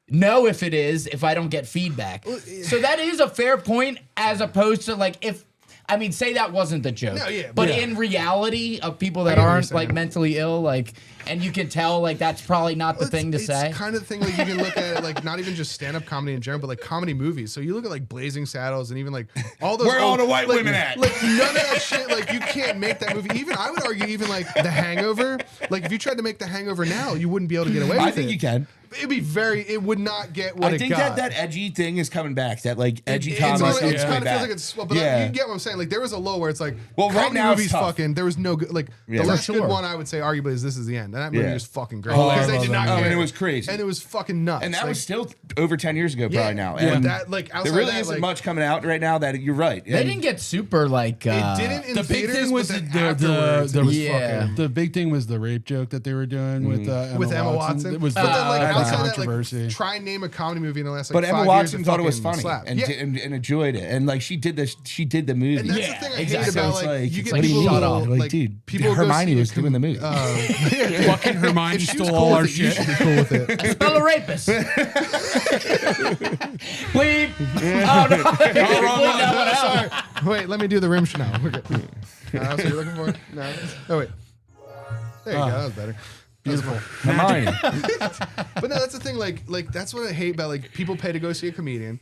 Speaker 5: know if it is if I don't get feedback? So that is a fair point, as opposed to, like, if... I mean, say that wasn't the joke.
Speaker 3: No, yeah,
Speaker 5: but
Speaker 3: yeah.
Speaker 5: in reality of people
Speaker 3: I
Speaker 5: that
Speaker 3: get what you're
Speaker 5: aren't like
Speaker 3: saying.
Speaker 5: mentally ill, like, and you can tell like that's probably not the thing to say.
Speaker 3: It's kind of the thing like you can look at it like not even just stand-up comedy in general, but like comedy movies. So you look at like Blazing Saddles and even like all those.
Speaker 4: Where are all the white
Speaker 3: like,
Speaker 4: women at?
Speaker 3: Like none of that shit. Like you can't make that movie. Even I would argue, even like The Hangover. Like if you tried to make The Hangover now, you wouldn't be able to get away with it.
Speaker 4: I think you can.
Speaker 3: It'd be it would not get what
Speaker 4: I
Speaker 3: it
Speaker 4: think
Speaker 3: got.
Speaker 4: that edgy thing is coming back. That like edgy
Speaker 3: It's
Speaker 4: comedy
Speaker 3: kind
Speaker 4: stuff
Speaker 3: of
Speaker 4: is coming
Speaker 3: feels
Speaker 4: back.
Speaker 3: like it's, but
Speaker 4: Yeah.
Speaker 3: you get what I'm saying. Like there was a low where it's like,
Speaker 4: Well, right
Speaker 3: comedy
Speaker 4: now it's
Speaker 3: movies
Speaker 4: tough.
Speaker 3: fucking. There was no good. Like
Speaker 4: Yeah.
Speaker 3: the last
Speaker 5: For
Speaker 3: good
Speaker 5: sure.
Speaker 3: one I would say arguably is This Is the End, and that movie
Speaker 4: Yeah.
Speaker 3: was fucking great
Speaker 2: Oh, I
Speaker 3: because they
Speaker 2: love
Speaker 3: did
Speaker 2: that
Speaker 3: not
Speaker 2: movie.
Speaker 3: care.
Speaker 4: And it was crazy.
Speaker 3: and it was fucking nuts.
Speaker 4: And that
Speaker 3: Like,
Speaker 4: was still over 10 years ago, probably now.
Speaker 3: yeah,
Speaker 4: And
Speaker 3: that like outside
Speaker 4: there really
Speaker 3: that,
Speaker 4: isn't
Speaker 3: like,
Speaker 4: much coming out right now that you're right.
Speaker 5: They didn't get super like.
Speaker 3: It didn't in
Speaker 2: The big
Speaker 3: theaters,
Speaker 2: thing was
Speaker 3: but then
Speaker 2: the
Speaker 3: afterwards, it was
Speaker 5: Yeah.
Speaker 3: fucking.
Speaker 2: The big thing was the rape joke that they were doing with
Speaker 3: With Emma Watson,
Speaker 2: It was
Speaker 3: but then like
Speaker 2: the
Speaker 3: outside that,
Speaker 2: controversy.
Speaker 3: like try and name a comedy movie in the last like
Speaker 4: But
Speaker 3: 5
Speaker 4: Emma
Speaker 3: years
Speaker 4: Watson
Speaker 3: that
Speaker 4: thought it was
Speaker 3: fucking
Speaker 4: funny
Speaker 3: slapped.
Speaker 4: and,
Speaker 3: Yeah.
Speaker 4: and enjoyed it. And like she did the movie.
Speaker 3: And that's
Speaker 5: Yeah,
Speaker 3: the thing I
Speaker 5: exactly.
Speaker 3: hate about
Speaker 4: So it's
Speaker 3: like
Speaker 4: like-
Speaker 3: you
Speaker 4: it's
Speaker 3: get
Speaker 4: like,
Speaker 3: people
Speaker 4: shut
Speaker 3: go,
Speaker 4: up. Like, dude,
Speaker 3: people go
Speaker 4: Hermione
Speaker 3: see
Speaker 4: was
Speaker 3: a
Speaker 4: doing the movie.
Speaker 2: Fucking Hermione
Speaker 3: If she was
Speaker 2: stole
Speaker 3: cool
Speaker 2: all our
Speaker 3: with it, you
Speaker 2: shit.
Speaker 3: should be cool with it.
Speaker 5: Spell a rapist. Bleep. Oh no! Bleep that one out.
Speaker 3: Sorry. Wait, let me do the rim now. We're good. That's what you're looking for? No. Oh wait. There you go. That was better. Beautiful.
Speaker 4: Hermione.
Speaker 3: But no, that's the thing. Like that's what I hate about like people pay to go see a comedian.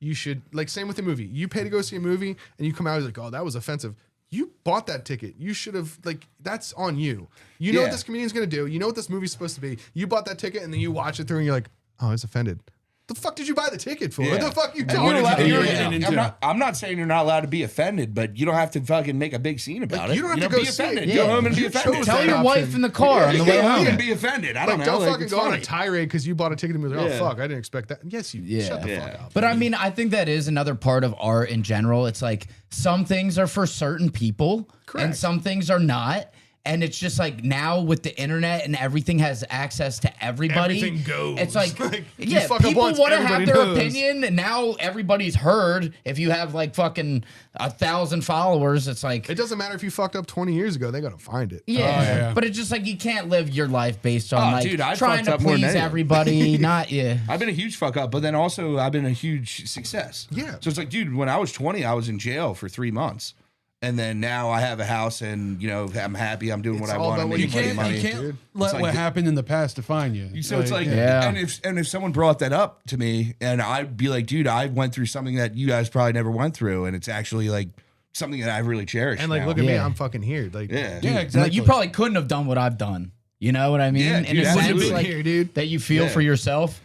Speaker 3: You should like same with the movie. You pay to go see a movie and you come out like, oh, that was offensive. You bought that ticket. You should have like that's on you. You know what
Speaker 4: Yeah.
Speaker 3: this comedian's gonna do. You know what this movie's supposed to be. You bought that ticket and then you watch it through and you're like, oh, I was offended. The fuck did you buy the ticket for? What the fuck you
Speaker 4: You're
Speaker 3: talking
Speaker 4: allowed-
Speaker 3: about?
Speaker 4: you're-
Speaker 2: getting into?
Speaker 4: I'm not saying you're not allowed to be offended, but you don't have to fucking make a big scene about it.
Speaker 3: you don't have to go
Speaker 4: be
Speaker 3: see it.
Speaker 4: offended.
Speaker 3: Yeah.
Speaker 4: Go home and be
Speaker 3: You
Speaker 4: offended.
Speaker 3: chose
Speaker 5: Tell
Speaker 3: that
Speaker 5: your
Speaker 3: option.
Speaker 5: wife in the car on the way
Speaker 4: Go home
Speaker 5: home.
Speaker 4: and be offended. I don't know.
Speaker 3: Don't
Speaker 4: like,
Speaker 3: fucking
Speaker 4: it's
Speaker 3: go on a
Speaker 4: funny.
Speaker 3: tirade because you bought a ticket and be like, oh
Speaker 4: Yeah.
Speaker 3: fuck, I didn't expect that. Yes, you shut the fuck up.
Speaker 5: But I mean, I think that is another part of art in general. It's like some things are for certain people and
Speaker 3: Correct.
Speaker 5: some things are not. And it's just like now with the internet and everything has access to everybody.
Speaker 3: Everything goes.
Speaker 5: It's like,
Speaker 3: Like, you
Speaker 5: yeah,
Speaker 3: fuck up
Speaker 5: people
Speaker 3: once,
Speaker 5: want to have
Speaker 3: everybody
Speaker 5: their
Speaker 3: knows.
Speaker 5: opinion, and now everybody's heard. If you have like fucking 1,000 followers, it's like,
Speaker 3: It doesn't matter if you fucked up 20 years ago, they gotta find it.
Speaker 5: yeah.
Speaker 2: yeah.
Speaker 5: But it's just like you can't live your life based on like
Speaker 4: dude, I
Speaker 5: trying
Speaker 4: fucked
Speaker 5: to
Speaker 4: up more than
Speaker 5: please
Speaker 4: anyone.
Speaker 5: everybody. Not yeah.
Speaker 4: I've been a huge fuck up, but then also I've been a huge success.
Speaker 3: Yeah.
Speaker 4: So it's like, dude, when I was 20, I was in jail for 3 months. And then now I have a house and, you know, I'm happy. I'm doing
Speaker 3: It's
Speaker 4: what I
Speaker 3: all
Speaker 4: want.
Speaker 3: about
Speaker 4: I'm
Speaker 3: what
Speaker 2: You
Speaker 4: making
Speaker 3: you
Speaker 4: money.
Speaker 2: can't
Speaker 3: dude.
Speaker 2: let
Speaker 4: like
Speaker 2: what
Speaker 4: the-
Speaker 2: happened in the past define you.
Speaker 4: So it's like,
Speaker 5: Yeah.
Speaker 4: and if someone brought that up to me and I'd be like, dude, I went through something that you guys probably never went through. And it's actually like something that I really cherish.
Speaker 3: And like,
Speaker 4: now.
Speaker 3: look at me,
Speaker 5: Yeah.
Speaker 3: I'm fucking here. Like,
Speaker 4: Yeah.
Speaker 2: yeah,
Speaker 5: And,
Speaker 2: exactly.
Speaker 5: like, you probably couldn't have done what I've done. You know what I mean?
Speaker 4: Yeah,
Speaker 5: In
Speaker 4: dude,
Speaker 5: a sense,
Speaker 4: absolutely.
Speaker 5: like,
Speaker 3: Here, dude.
Speaker 5: that you feel
Speaker 4: Yeah.
Speaker 5: for yourself.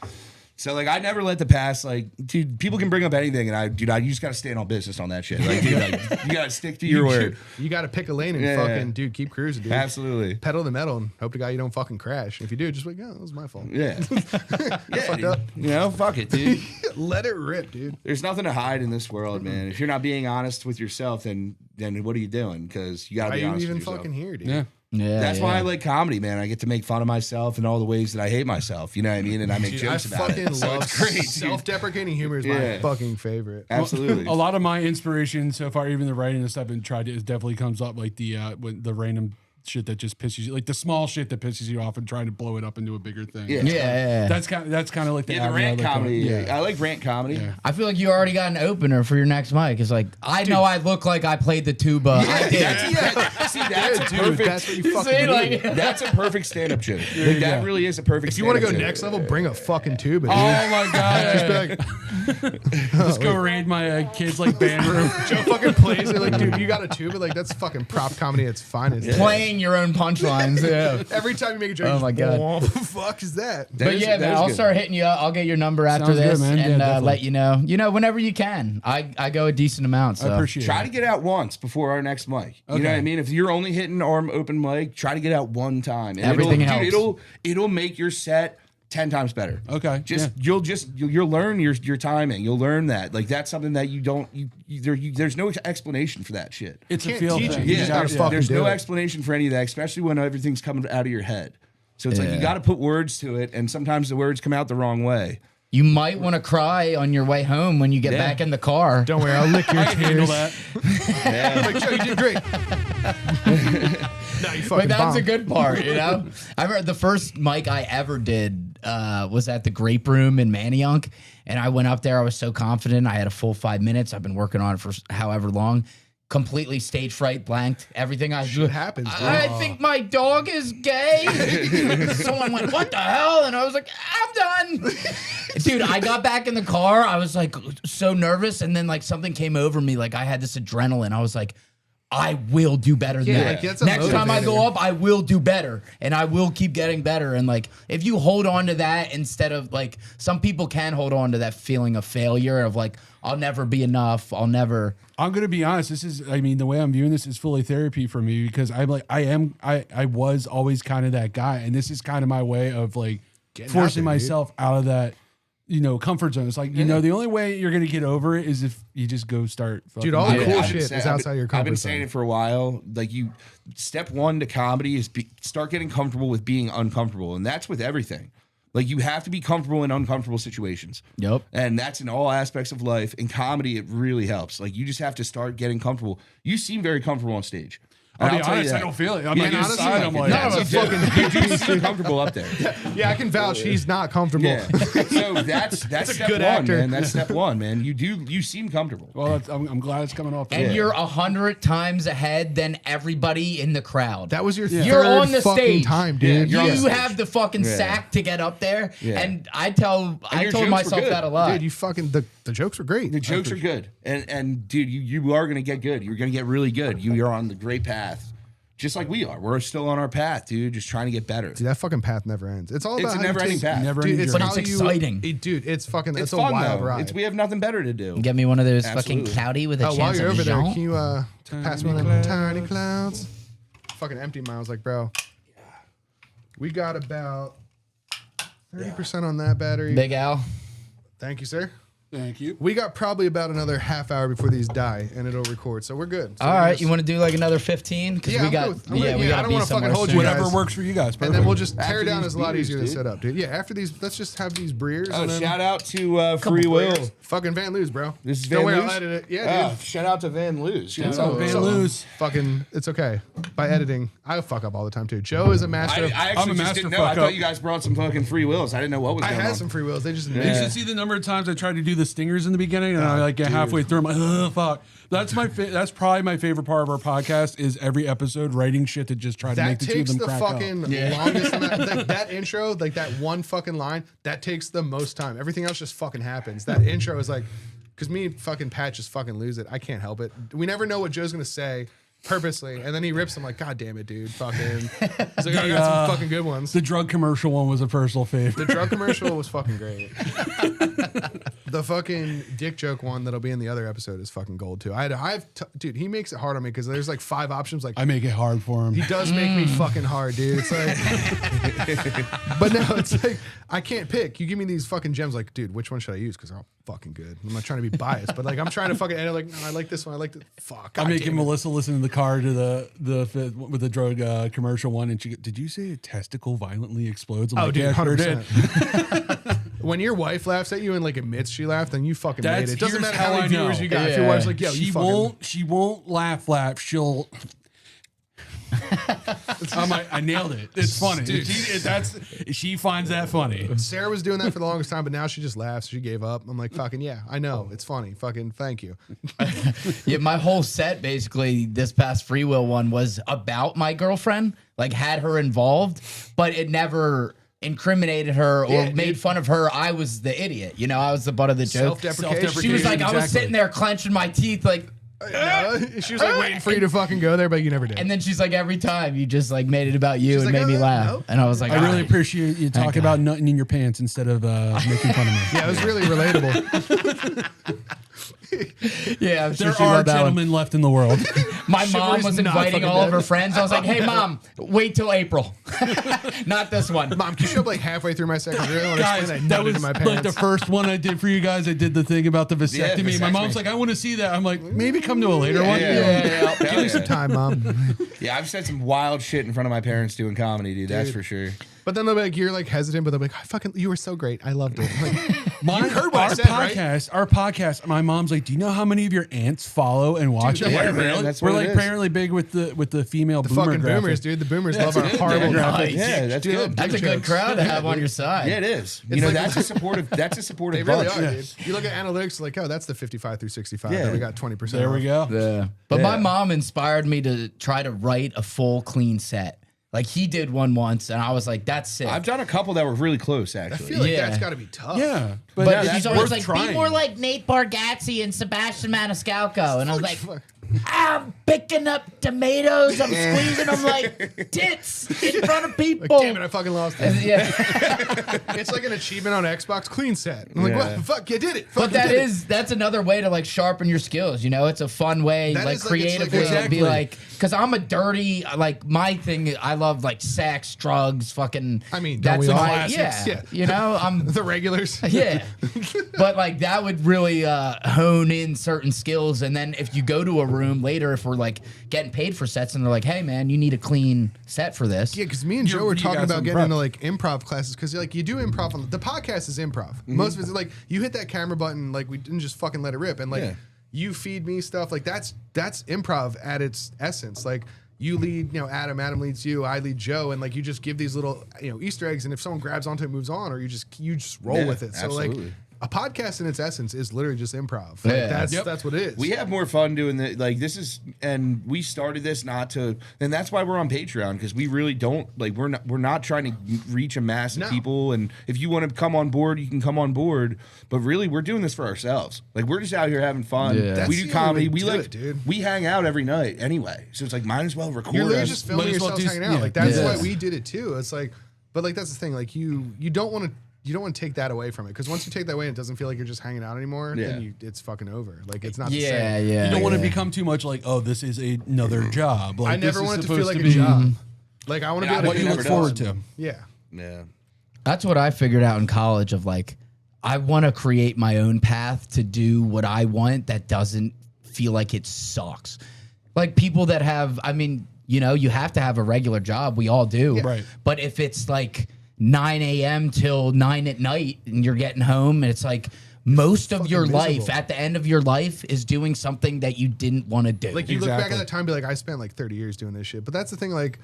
Speaker 4: So like I never let the past like dude people can bring up anything and you just gotta stand on business on that shit. Like dude, like, you gotta stick to your word.
Speaker 3: You gotta pick a lane and
Speaker 4: Yeah.
Speaker 3: fucking, dude, keep cruising, dude.
Speaker 4: Absolutely.
Speaker 3: Pedal the metal and hope to God you don't fucking crash. And if you do, just like, oh, that was my fault.
Speaker 4: Yeah. Yeah.
Speaker 3: Fucked
Speaker 4: Dude.
Speaker 3: up.
Speaker 4: You know, fuck it, dude.
Speaker 3: Let it rip, dude.
Speaker 4: There's nothing to hide in this world, man. If you're not being honest with yourself, then what are you doing? Because you gotta
Speaker 3: Why
Speaker 4: be
Speaker 3: are you
Speaker 4: honest
Speaker 3: even
Speaker 4: with yourself.
Speaker 3: fucking here, dude?
Speaker 2: yeah.
Speaker 5: Yeah.
Speaker 4: That's why I like comedy, man. I get to make fun of myself and all the ways that I hate myself. You know what I mean? And I make
Speaker 3: Dude,
Speaker 4: jokes
Speaker 3: I
Speaker 4: about
Speaker 3: fucking
Speaker 4: it. So
Speaker 3: love
Speaker 4: it's great. dude.
Speaker 3: self-deprecating humor is my
Speaker 4: Yeah.
Speaker 3: fucking favorite.
Speaker 4: Absolutely.
Speaker 2: A lot of my inspiration so far, even the writing and stuff, and tried to, it definitely comes up like when the random shit that just pisses you, like the small shit that pisses you off, and trying to blow it up into a bigger thing.
Speaker 4: Yeah.
Speaker 5: Yeah.
Speaker 2: That's kind of like the
Speaker 4: Yeah, the
Speaker 2: avenue I
Speaker 4: rant
Speaker 2: like
Speaker 4: comedy.
Speaker 2: Yeah.
Speaker 4: I like rant comedy.
Speaker 2: Yeah.
Speaker 5: I feel like you already got an opener for your next mic. It's like, I know I look like I played the tuba. I did.
Speaker 4: See, that's a
Speaker 3: Dude,
Speaker 4: perfect.
Speaker 3: that's what you fucking
Speaker 5: See,
Speaker 3: do.
Speaker 5: like-
Speaker 4: That's a perfect stand-up joke. Like, that really is a perfect.
Speaker 3: If you want to go
Speaker 4: stand-up
Speaker 3: next
Speaker 4: joke.
Speaker 3: level, bring a fucking tuba, dude.
Speaker 2: Oh my god!
Speaker 3: Just be like,
Speaker 2: Just go raid my kids like band room.
Speaker 3: Joe fucking plays it like, dude, you got a tuba? Like, that's fucking prop comedy at its finest.
Speaker 5: Playing saying your own punchlines. Yeah.
Speaker 3: Every time you make a joke,
Speaker 5: Oh my God.
Speaker 3: what the fuck is that?
Speaker 5: But yeah, man, I'll start hitting you up. I'll get your number after
Speaker 2: Sounds good,
Speaker 5: this
Speaker 2: man. Yeah,
Speaker 5: and
Speaker 2: definitely.
Speaker 5: let you know. You know, whenever you can. I go a decent amount. So.
Speaker 2: I appreciate
Speaker 4: Try
Speaker 2: it.
Speaker 4: to get out once before our next mic. You know what I mean? If you're only hitting arm open mic, try to get out one time. And
Speaker 5: Everything
Speaker 4: it'll,
Speaker 5: helps.
Speaker 4: Dude, it'll make your set 10 times better.
Speaker 2: Okay,
Speaker 4: You'll learn your timing. You'll learn that. Like that's something that there's no explanation for that shit.
Speaker 2: It's a
Speaker 3: Can't
Speaker 2: feel
Speaker 3: teach
Speaker 2: thing.
Speaker 3: it. You just gotta fucking
Speaker 4: There's
Speaker 3: do
Speaker 4: no
Speaker 3: it.
Speaker 4: explanation for any of that, especially when everything's coming out of your head. So it's like you got to put words to it, and sometimes the words come out the wrong way.
Speaker 5: You might want to cry on your way home when you get back in the car.
Speaker 3: Don't worry, I'll lick your
Speaker 2: I can handle
Speaker 3: tears.
Speaker 2: that.
Speaker 3: Like, Joe, you did great. No, you fucking
Speaker 5: But that's
Speaker 3: bombed.
Speaker 5: a good part, you know? I remember the first mic I ever did was at the Grape Room in Manayunk. And I went up there. I was so confident. I had a full 5 minutes. I've been working on it for however long. Completely stage fright, blanked. Everything I do.
Speaker 3: Shit happens, dude.
Speaker 5: I think my dog is gay. Someone went, what the hell? And I was like, I'm done. Dude, I got back in the car. I was like so nervous. And then like something came over me. Like I had this adrenaline. I was like, I will do better than
Speaker 3: Yeah,
Speaker 5: that.
Speaker 3: like, that's a
Speaker 5: Next time I
Speaker 3: motivator.
Speaker 5: go up, I will do better. And I will keep getting better. And like, if you hold on to that instead of like, some people can hold on to that feeling of failure of like, I'll never be enough. I'll never.
Speaker 2: I'm gonna be honest. This is, I mean, the way I'm viewing this is fully therapy for me because I'm like, I was always kind of that guy, and this is kind of my way of like
Speaker 3: Getting
Speaker 2: forcing
Speaker 3: out there,
Speaker 2: myself out of that, comfort zone. It's like, the only way you're gonna get over it is if you just go start.
Speaker 3: Dude, all the
Speaker 2: fucking-
Speaker 3: cool
Speaker 4: I've been
Speaker 3: shit
Speaker 4: saying-
Speaker 3: is outside your comfort
Speaker 4: I've been
Speaker 3: zone.
Speaker 4: saying it for a while. Like step one to comedy is start getting comfortable with being uncomfortable, and that's with everything. Like you have to be comfortable in uncomfortable situations.
Speaker 5: Yep.
Speaker 4: And that's in all aspects of life. In comedy, it really helps. Like you just have to start getting comfortable. You seem very comfortable on stage. And
Speaker 2: I'll be
Speaker 4: tell you
Speaker 2: honest, I
Speaker 4: that.
Speaker 2: don't feel it. I'm
Speaker 4: Yeah,
Speaker 2: like
Speaker 4: and
Speaker 2: inside.
Speaker 4: honestly,
Speaker 2: I'm like,
Speaker 4: that's
Speaker 3: No,
Speaker 4: a
Speaker 3: fucking
Speaker 4: fucking you do seem comfortable up there.
Speaker 3: Yeah, I can vouch he's not comfortable.
Speaker 4: Yeah. So that's
Speaker 3: a
Speaker 4: step
Speaker 3: good
Speaker 4: one,
Speaker 3: actor.
Speaker 4: man. That's step one, man. You seem comfortable.
Speaker 2: well, I'm glad it's coming off.
Speaker 5: And you're 100 times ahead than everybody in the crowd.
Speaker 3: That was your
Speaker 5: You're
Speaker 3: third
Speaker 5: on the
Speaker 3: fucking
Speaker 5: stage.
Speaker 3: time, dude.
Speaker 4: you're on the
Speaker 5: You
Speaker 4: stage.
Speaker 5: have the fucking sack to get up there.
Speaker 4: Yeah.
Speaker 5: And I told
Speaker 4: your jokes were
Speaker 5: myself
Speaker 4: good.
Speaker 5: that a lot.
Speaker 3: Dude, you fucking the jokes were great.
Speaker 4: The jokes are good, and dude, you are gonna get good. You're gonna get really good. You're on the great path, just like we are. We're still on our path, dude. Just trying to get better.
Speaker 3: Dude, that fucking path never ends. It's all about
Speaker 4: It's a
Speaker 3: how you
Speaker 4: never-ending
Speaker 3: take-
Speaker 4: path.
Speaker 2: Never
Speaker 3: Dude,
Speaker 2: ending
Speaker 3: it's
Speaker 2: journey.
Speaker 5: But it's
Speaker 3: how you-
Speaker 5: exciting.
Speaker 3: dude, it's fucking.
Speaker 4: It's
Speaker 3: It's a
Speaker 4: fun
Speaker 3: wild
Speaker 4: though.
Speaker 3: ride.
Speaker 4: We have nothing better to do.
Speaker 5: Get me one of those
Speaker 4: Absolutely.
Speaker 5: fucking cloudy with a
Speaker 3: While
Speaker 5: chance
Speaker 3: you're
Speaker 5: of
Speaker 3: over there,
Speaker 5: Jean.
Speaker 3: can you pass me one of them tiny clouds? Fucking empty miles, like bro. We got about 30% on that battery.
Speaker 5: Big Al.
Speaker 3: Thank you, sir.
Speaker 2: Thank you.
Speaker 3: We got probably about another half hour before these die, and it'll record. So we're good. So
Speaker 5: All
Speaker 3: we'll
Speaker 5: right,
Speaker 3: just-
Speaker 5: you want to do like another 15? Because
Speaker 3: Yeah,
Speaker 5: we
Speaker 3: I'm
Speaker 5: got,
Speaker 3: good with- I'm good.
Speaker 5: we
Speaker 3: Yeah,
Speaker 5: got
Speaker 3: I
Speaker 5: to
Speaker 3: don't
Speaker 5: be
Speaker 3: wanna fucking
Speaker 5: somewhere
Speaker 3: hold you
Speaker 5: soon.
Speaker 3: guys.
Speaker 2: Whatever works for you guys.
Speaker 3: And then
Speaker 2: Perfect.
Speaker 3: we'll just tear
Speaker 4: After
Speaker 3: it down.
Speaker 4: these
Speaker 3: It's a lot
Speaker 4: beers,
Speaker 3: easier to
Speaker 4: dude.
Speaker 3: set up, dude. Yeah, after these, let's just have these breers.
Speaker 4: Oh,
Speaker 3: and then
Speaker 4: shout out to Free Will.
Speaker 3: breers. Fucking Van Luz, bro.
Speaker 4: This is
Speaker 3: Don't
Speaker 4: Van
Speaker 3: worry,
Speaker 4: Luz?
Speaker 3: I'll edit it. Yeah, dude.
Speaker 4: Shout out to Van Luz.
Speaker 2: Shout out Van Luz.
Speaker 3: Fucking, it's okay. By editing, I fuck up all the time too. Joe is a master.
Speaker 4: I
Speaker 3: of,
Speaker 4: actually
Speaker 2: I'm a
Speaker 4: just
Speaker 2: master
Speaker 4: didn't know. I
Speaker 2: fuck
Speaker 4: thought
Speaker 2: up.
Speaker 4: you guys brought some fucking Free Wills. I didn't know what was
Speaker 3: I
Speaker 4: going
Speaker 3: had
Speaker 4: on.
Speaker 3: some free wills. They just
Speaker 2: You should see the number of times I tried to do the stingers in the beginning, and I like get halfway through. I'm like, oh fuck. That's that's probably my favorite part of our podcast is every episode writing shit to just try to make
Speaker 3: that
Speaker 2: the two of
Speaker 3: takes
Speaker 2: them
Speaker 3: the
Speaker 2: crack
Speaker 3: fucking
Speaker 2: up.
Speaker 3: longest amount. Like, that intro, like that one fucking line, that takes the most time. Everything else just fucking happens. That intro is like, because me and fucking Pat just fucking lose it. I can't help it. We never know what Joe's gonna say purposely, and then he rips. I'm like, God damn it, dude. Fucking. He's like, I got some fucking good ones.
Speaker 2: The drug commercial one was a personal favorite.
Speaker 3: The drug commercial was fucking great. The fucking dick joke one that'll be in the other episode is fucking gold too. Dude, he makes it hard on me because there's like 5 options. Like
Speaker 2: I make it hard for him.
Speaker 3: he does make me fucking hard, dude. It's like, but no, it's like I can't pick. You give me these fucking gems, like, dude, which one should I use? Because they're all fucking good. I'm not trying to be biased, but like I'm trying to fucking edit. Like, no, I like this one. I like the fuck.
Speaker 2: I'm
Speaker 3: God
Speaker 2: making
Speaker 3: damn it.
Speaker 2: Melissa listen in the car to with the drug commercial one, and she did you say a testicle violently explodes? I'm
Speaker 3: Oh,
Speaker 2: like,
Speaker 3: dude,
Speaker 2: yeah, sure
Speaker 3: 100%.
Speaker 2: did.
Speaker 3: When your wife laughs at you and like admits she laughed, then you fucking
Speaker 2: That's-
Speaker 3: made it. Doesn't
Speaker 2: here's
Speaker 3: matter how
Speaker 2: how
Speaker 3: many
Speaker 2: I know.
Speaker 3: viewers you got. If
Speaker 5: Yeah.
Speaker 3: your wife's like, yo,
Speaker 2: She
Speaker 3: you fucking.
Speaker 2: won't laugh. She'll. I nailed it. It's funny. She finds that funny.
Speaker 3: Sarah was doing that for the longest time, but now she just laughs. She gave up. I'm like, fucking yeah, I know it's funny. Fucking thank you.
Speaker 5: Yeah, my whole set basically this past Free Will one was about my girlfriend, like had her involved, but it never incriminated her or
Speaker 3: Yeah,
Speaker 5: made fun of her. I was the idiot, you know, I was the butt of the joke.
Speaker 3: Self-deprecation.
Speaker 5: She was like, I was
Speaker 2: Exactly.
Speaker 5: sitting there clenching my teeth, like,
Speaker 3: She was like waiting for you to fucking go there, but you never did.
Speaker 5: And then she's like, every time you just like made it about you
Speaker 3: She's
Speaker 5: and
Speaker 3: like,
Speaker 5: made me laugh.
Speaker 3: no.
Speaker 5: And I was like,
Speaker 2: I really
Speaker 5: "All right."
Speaker 2: appreciate you talking about nutting in your pants instead of making fun of me.
Speaker 3: Yeah, it was really relatable.
Speaker 5: Yeah, I'm sure
Speaker 2: There
Speaker 5: she
Speaker 2: are
Speaker 5: loved that one.
Speaker 2: gentlemen left in the world.
Speaker 5: My mom
Speaker 3: Chivalry's
Speaker 5: was
Speaker 3: not
Speaker 5: inviting
Speaker 3: fucking
Speaker 5: all of
Speaker 3: dead.
Speaker 5: her friends. I was like, hey, Mom, wait till April. Not this one.
Speaker 3: Mom, can you show up like halfway through my second grade? I want to
Speaker 2: Guys,
Speaker 3: explain
Speaker 2: that
Speaker 3: nutted
Speaker 2: was
Speaker 3: in my
Speaker 2: like
Speaker 3: pants.
Speaker 2: the first one I did for you guys. I did the thing about the vasectomy. My
Speaker 4: vasectomy.
Speaker 2: mom's like, I want to see that. I'm like, maybe come to a later one.
Speaker 5: Yeah.
Speaker 3: Give me some time, Mom.
Speaker 4: Yeah, I've said some wild shit in front of my parents doing comedy, dude. That's for sure.
Speaker 3: But then they'll be like, you're like hesitant, but they'll be like, you were so great. I loved it. Like,
Speaker 2: You
Speaker 3: heard what I said, right?
Speaker 2: Our podcast. My mom's like, do you know how many of your aunts follow and watch
Speaker 3: Dude,
Speaker 2: it?
Speaker 3: yeah,
Speaker 2: I'm like,
Speaker 4: man,
Speaker 2: really?
Speaker 4: that's
Speaker 2: We're
Speaker 4: what it
Speaker 2: like
Speaker 4: is.
Speaker 2: apparently big with the female
Speaker 3: the
Speaker 2: boomer
Speaker 3: fucking
Speaker 2: graphic.
Speaker 3: boomers, dude. The boomers love our horrible
Speaker 5: Nice.
Speaker 3: graphic.
Speaker 4: Yeah, that's good.
Speaker 5: That's a good crowd to have on your side.
Speaker 4: Yeah, it is. You know,
Speaker 3: like-
Speaker 4: that's a supportive. That's a
Speaker 3: They
Speaker 4: supportive
Speaker 3: really
Speaker 4: bunch.
Speaker 3: are, dude. You look at analytics, like, oh, that's the 55 through 65
Speaker 4: Yeah.
Speaker 3: that we got 20%.
Speaker 2: There we
Speaker 3: off.
Speaker 2: go.
Speaker 5: Yeah. But my
Speaker 4: Yeah.
Speaker 5: mom inspired me to try to write a full clean set. Like he did one once, and I was like, "That's sick."
Speaker 4: I've done a couple that were really close,
Speaker 3: I
Speaker 4: actually.
Speaker 3: feel like
Speaker 5: Yeah.
Speaker 3: that's got to be tough.
Speaker 2: Yeah,
Speaker 5: but
Speaker 2: that's
Speaker 5: she's always
Speaker 2: worth
Speaker 5: like,
Speaker 2: trying.
Speaker 5: "Be more like Nate Bargatze and Sebastian Maniscalco," and I was like,
Speaker 3: Fuck.
Speaker 5: "I'm picking up tomatoes, I'm squeezing them like tits in front of people."
Speaker 3: Like, damn it, I fucking lost it.
Speaker 5: Yeah.
Speaker 3: It's like an achievement on Xbox clean set. I'm like,
Speaker 4: Yeah.
Speaker 3: what? Fuck, you did it.
Speaker 5: But that's another way to like sharpen your skills. You know, it's a fun way,
Speaker 3: That
Speaker 5: like
Speaker 3: is, like, it's, like,
Speaker 5: creatively to
Speaker 2: exactly.
Speaker 5: be like, because I'm a dirty, like my thing. I love like sex, drugs, fucking.
Speaker 3: I mean, don't
Speaker 5: that's
Speaker 3: we all?
Speaker 5: my
Speaker 3: Classics.
Speaker 5: yeah.
Speaker 3: Yeah.
Speaker 5: You know, I'm
Speaker 3: The regulars.
Speaker 5: yeah. But like that would really hone in certain skills, and then if you go to a room later, if we're like getting paid for sets, and they're like, "Hey, man, you need a clean set for this."
Speaker 3: Yeah, because me and Joe were
Speaker 2: you
Speaker 3: talking
Speaker 2: got
Speaker 3: about
Speaker 2: some
Speaker 3: getting
Speaker 2: prep.
Speaker 3: into like improv classes because like you do improv on the podcast is improv. Most of it's like you hit that camera button, like we didn't just fucking let it rip, and like
Speaker 4: Yeah.
Speaker 3: you feed me stuff like that's improv at its essence. Like you lead, Adam leads you, I lead Joe, and like you just give these little Easter eggs, and if someone grabs onto it, moves on, or you just roll
Speaker 4: Yeah,
Speaker 3: with it. So like
Speaker 4: absolutely.
Speaker 3: a podcast in its essence is literally just improv. Like,
Speaker 5: Yeah.
Speaker 3: that's what it is.
Speaker 4: We have more fun doing that. Like this is, and we started this not to, and that's why we're on Patreon because we really don't like we're not trying to reach a mass of
Speaker 3: No.
Speaker 4: people. And if you want to come on board, you can come on board. But really, we're doing this for ourselves. Like we're just out here having fun.
Speaker 5: Yeah.
Speaker 3: That's
Speaker 4: We
Speaker 3: the
Speaker 4: do
Speaker 3: only
Speaker 4: comedy.
Speaker 3: way to
Speaker 4: We
Speaker 3: do
Speaker 4: like
Speaker 3: it, dude.
Speaker 4: we hang out every night anyway. So it's like might as well record.
Speaker 3: You're literally
Speaker 4: us.
Speaker 3: just filming
Speaker 2: Might as well
Speaker 3: yourselves
Speaker 2: do-
Speaker 3: hanging out.
Speaker 2: yeah.
Speaker 3: Like that's
Speaker 5: Yeah.
Speaker 3: why we did it too. It's like, but like that's the thing. Like you don't want to take that away from it because once you take that away, it doesn't feel like you're just hanging out anymore.
Speaker 4: Yeah.
Speaker 3: Then it's fucking over. Like it's not. the
Speaker 5: Yeah,
Speaker 3: same.
Speaker 5: yeah.
Speaker 2: You don't want to
Speaker 5: yeah.
Speaker 2: become too much like, oh, this is another job. Like,
Speaker 3: I never
Speaker 2: this is
Speaker 3: want it to feel
Speaker 2: supposed
Speaker 3: like a
Speaker 2: be
Speaker 3: job. Like I want to
Speaker 4: Yeah,
Speaker 3: be able
Speaker 2: What
Speaker 3: to
Speaker 2: you
Speaker 3: do
Speaker 2: look
Speaker 3: that
Speaker 2: forward
Speaker 3: fun.
Speaker 2: to.
Speaker 3: Yeah.
Speaker 4: Yeah.
Speaker 5: That's what I figured out in college of like, I want to create my own path to do what I want that doesn't feel like it sucks. Like people that have, I mean, you have to have a regular job. We all do.
Speaker 3: Yeah.
Speaker 2: Right.
Speaker 5: But if it's like 9 a.m. till 9 at night and you're getting home and it's like most of
Speaker 3: fucking
Speaker 5: your life,
Speaker 3: miserable.
Speaker 5: at the end of your life, is doing something that you didn't want to do.
Speaker 3: Like you look back at
Speaker 2: Exactly.
Speaker 3: that time, and be like, I spent like 30 years doing this shit. But that's the thing. Like,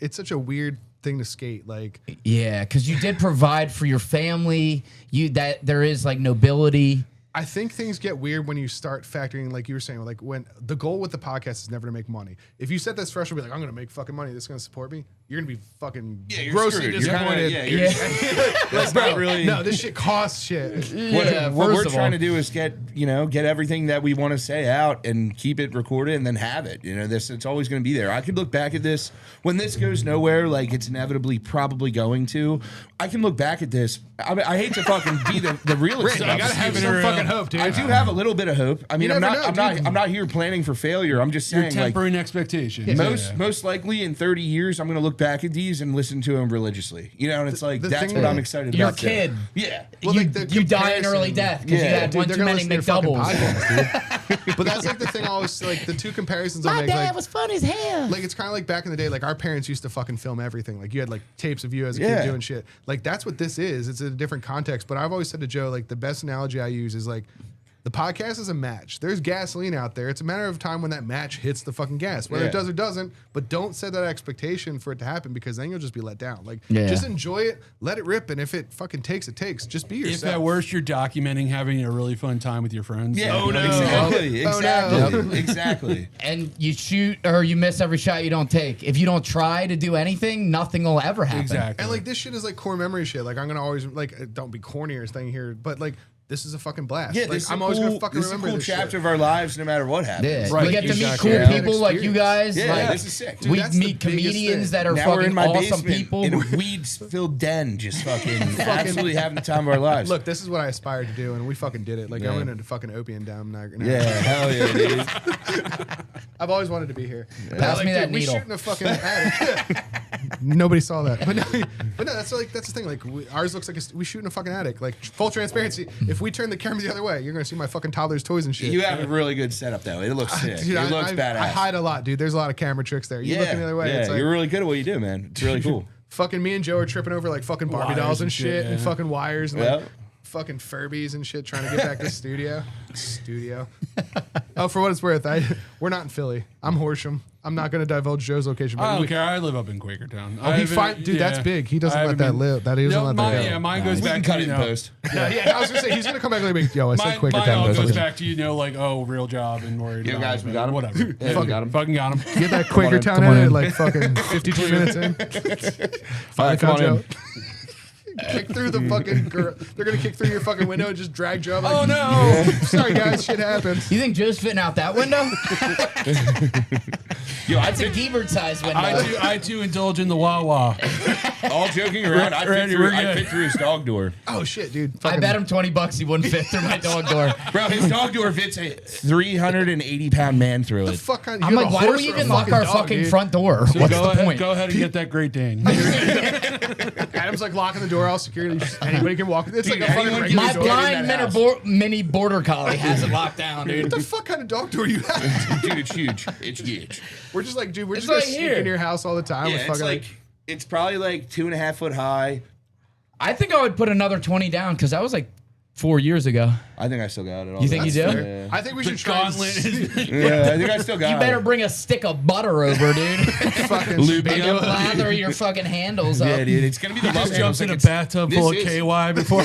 Speaker 3: it's such a weird thing to skate. Like,
Speaker 5: yeah, because you did provide for your family. That there is like nobility.
Speaker 3: I think things get weird when you start factoring, like you were saying, like when the goal with the podcast is never to make money. If you set this threshold, be like, I'm going to make fucking money. This is going to support me. You're going to be fucking
Speaker 4: Yeah, you're
Speaker 3: grossly
Speaker 4: screwed. You're kinda-
Speaker 3: disappointed.
Speaker 4: yeah, you're That's not really.
Speaker 3: No, this shit costs shit.
Speaker 4: What
Speaker 5: first
Speaker 4: we're
Speaker 5: of
Speaker 4: trying
Speaker 5: all.
Speaker 4: to do is get everything that we want to say out and keep it recorded and then have it. It's always going to be there. I could look back at this when this goes nowhere, like it's inevitably probably going to. I can look back at this. I hate to fucking be the realist.
Speaker 3: You gotta have some fucking hope, dude.
Speaker 4: I do have a little bit of hope. I mean,
Speaker 3: You
Speaker 4: I'm
Speaker 3: never
Speaker 4: not.
Speaker 3: know,
Speaker 4: I'm not.
Speaker 3: dude.
Speaker 4: I'm not here planning for failure. I'm just
Speaker 2: You're
Speaker 4: saying, like,
Speaker 2: tempering expectations.
Speaker 4: most likely in 30 years, I'm going to look back at these and listen to them religiously. And it's like
Speaker 3: the
Speaker 4: that's
Speaker 3: thing
Speaker 4: what
Speaker 3: is-
Speaker 4: I'm excited
Speaker 5: You're a
Speaker 4: about. too.
Speaker 5: kid.
Speaker 4: Yeah.
Speaker 3: Well,
Speaker 5: you
Speaker 3: like, the
Speaker 5: you die in early
Speaker 3: comparison-
Speaker 5: death because you
Speaker 4: Yeah.
Speaker 5: had
Speaker 3: Dude,
Speaker 5: one
Speaker 3: they're
Speaker 5: too
Speaker 3: gonna
Speaker 5: many
Speaker 3: listen to your fucking
Speaker 5: McDoubles.
Speaker 3: podcast, dude. But that's like the thing I always like the two comparisons I
Speaker 5: My
Speaker 3: make.
Speaker 5: dad
Speaker 3: Like,
Speaker 5: was fun as hell.
Speaker 3: like it's kind of like back in the day, like our parents used to fucking film everything. Like you had like tapes of you as a
Speaker 4: Yeah.
Speaker 3: kid doing shit. Like that's what this is. It's a different context. But I've always said to Joe, like the best analogy I use is like the podcast is a match. There's gasoline out there. It's a matter of time when that match hits the fucking gas, whether
Speaker 4: Yeah.
Speaker 3: it does or doesn't. But don't set that expectation for it to happen because then you'll just be let down. Like
Speaker 5: Yeah.
Speaker 3: just enjoy it, let it rip, and if it fucking takes, it takes. Just be yourself.
Speaker 2: If at worst you're documenting having a really fun time with your friends.
Speaker 4: Yeah.
Speaker 2: like,
Speaker 4: Exactly.
Speaker 3: Oh, no.
Speaker 4: Exactly. Exactly.
Speaker 5: And you shoot or you miss every shot you don't take. If you don't try to do anything, nothing will ever happen.
Speaker 2: Exactly.
Speaker 3: And like this shit is like core memory shit. Like I'm gonna always like don't be corny or thing here, but like this is a fucking blast.
Speaker 4: Yeah,
Speaker 3: like, I'm always gonna fucking remember
Speaker 4: this.
Speaker 3: this
Speaker 4: Chapter
Speaker 3: shit.
Speaker 4: of our lives, no matter what happens.
Speaker 5: Yeah.
Speaker 2: Right,
Speaker 5: We get to meet
Speaker 2: exactly.
Speaker 5: cool
Speaker 2: Yeah.
Speaker 5: people like you guys.
Speaker 4: Yeah,
Speaker 5: like,
Speaker 4: this is sick.
Speaker 3: Dude,
Speaker 5: we
Speaker 3: that's the
Speaker 5: meet
Speaker 3: biggest
Speaker 5: comedians
Speaker 3: thing.
Speaker 5: that are
Speaker 4: Now we're in
Speaker 5: fucking
Speaker 4: my
Speaker 5: awesome
Speaker 4: basement
Speaker 5: people.
Speaker 4: in a weeds-filled den, just fucking absolutely having the time of our lives.
Speaker 3: Look, this is what I aspired to do, and we fucking did it. Like, I
Speaker 4: Yeah.
Speaker 3: went into fucking opium down. Now.
Speaker 4: yeah, hell yeah, dude.
Speaker 3: I've always wanted to be here.
Speaker 5: Pass me that
Speaker 3: we
Speaker 5: needle.
Speaker 3: shoot in a fucking attic. Nobody saw that, but no, that's the thing. Like, ours looks like we shoot in a fucking attic. Like, full transparency. If we turn the camera the other way, you're gonna see my fucking toddler's toys and shit.
Speaker 4: You have a really good setup, though. It looks sick.
Speaker 3: Dude,
Speaker 4: it looks badass.
Speaker 3: I hide a lot, dude. There's a lot of camera tricks there. You looking the other way,
Speaker 4: yeah,
Speaker 3: it's like,
Speaker 4: you're really good at what you do, man. It's really cool.
Speaker 3: fucking me and Joe are tripping over like fucking Barbie
Speaker 2: Wires
Speaker 3: dolls and
Speaker 2: and
Speaker 3: shit
Speaker 2: shit,
Speaker 3: and
Speaker 2: yeah.
Speaker 3: fucking wires and
Speaker 4: Yeah.
Speaker 3: like fucking Furbies and shit, trying to get back to the studio. Oh, for what it's worth, we're not in Philly. I'm Horsham. I'm not gonna divulge Joe's location. But
Speaker 2: I don't
Speaker 3: we-
Speaker 2: care. I live up in Quakertown.
Speaker 3: Oh, he fine, dude. That's big. He doesn't let that live. That he doesn't let that go.
Speaker 2: Yeah, mine goes
Speaker 4: We can
Speaker 2: back to
Speaker 4: cut it in post.
Speaker 3: Yeah, I was gonna say he's gonna come back and be like, yo, I said
Speaker 2: Mine
Speaker 3: Quakertown.
Speaker 2: all goes
Speaker 3: Motherfucker.
Speaker 2: back to, like, real job and worried
Speaker 4: Yo,
Speaker 2: about
Speaker 4: guys,
Speaker 2: it,
Speaker 4: we got him.
Speaker 2: whatever.
Speaker 4: Yeah, we got him.
Speaker 2: Fucking got him.
Speaker 3: Get that Quakertown
Speaker 4: come on
Speaker 3: in
Speaker 4: in.
Speaker 3: like fucking 52 minutes in.
Speaker 4: All right, come on in.
Speaker 3: Kick through the fucking girl. They're gonna kick through your fucking window and just drag Joe. Like,
Speaker 2: Oh, no.
Speaker 3: Sorry guys, shit happens.
Speaker 5: You think Joe's fitting out that window?
Speaker 4: Yo,
Speaker 5: That's a Geebert-sized window.
Speaker 2: I too indulge in the Wawa.
Speaker 4: all joking around, I
Speaker 2: Randy, we're
Speaker 4: fit
Speaker 2: good.
Speaker 4: through his dog door.
Speaker 3: Oh shit, dude.
Speaker 5: I
Speaker 3: Fucking-
Speaker 5: bet him $20 he wouldn't fit through my dog door.
Speaker 4: Bro, his dog door fits a 380-pound man through it.
Speaker 3: Fuck kind
Speaker 5: I'm like, why do we even lock our fucking front door?
Speaker 2: So
Speaker 5: What's
Speaker 2: go
Speaker 5: the
Speaker 2: ahead,
Speaker 5: point?
Speaker 2: Go ahead and get that Great Dane.
Speaker 3: Adam's like locking the door, all security. Just anybody can walk. It's like a fucking
Speaker 4: anyone
Speaker 3: regular
Speaker 5: My
Speaker 4: can
Speaker 3: door.
Speaker 4: get in that
Speaker 5: blind mini border collie has it locked down, dude.
Speaker 3: What the fuck kind of dog door you have?
Speaker 4: Dude, it's huge. It's huge.
Speaker 3: We're just like, dude, we're
Speaker 5: It's
Speaker 3: just gonna
Speaker 5: right
Speaker 3: sneak
Speaker 5: here.
Speaker 3: in your house all the time.
Speaker 4: Yeah,
Speaker 3: with
Speaker 4: it's
Speaker 3: fucking
Speaker 4: like it's probably like 2.5 foot high.
Speaker 5: I think I would put another 20 down because that was like 4 years ago.
Speaker 4: I think I still got it.
Speaker 5: You think you do?
Speaker 4: Yeah.
Speaker 3: I think we
Speaker 2: The
Speaker 3: should try.
Speaker 2: gauntlet
Speaker 3: And
Speaker 2: is
Speaker 4: Yeah, I think I still got
Speaker 5: You
Speaker 4: it.
Speaker 5: better bring a stick of butter over, dude.
Speaker 3: fucking
Speaker 4: Lube
Speaker 5: And
Speaker 4: it up.
Speaker 5: lather your fucking handles up.
Speaker 4: Yeah, dude, it's gonna be the
Speaker 2: He just
Speaker 4: love
Speaker 2: jumps in
Speaker 4: handles,
Speaker 2: a
Speaker 4: like,
Speaker 2: bathtub
Speaker 4: this
Speaker 2: full of
Speaker 4: is-
Speaker 2: KY before.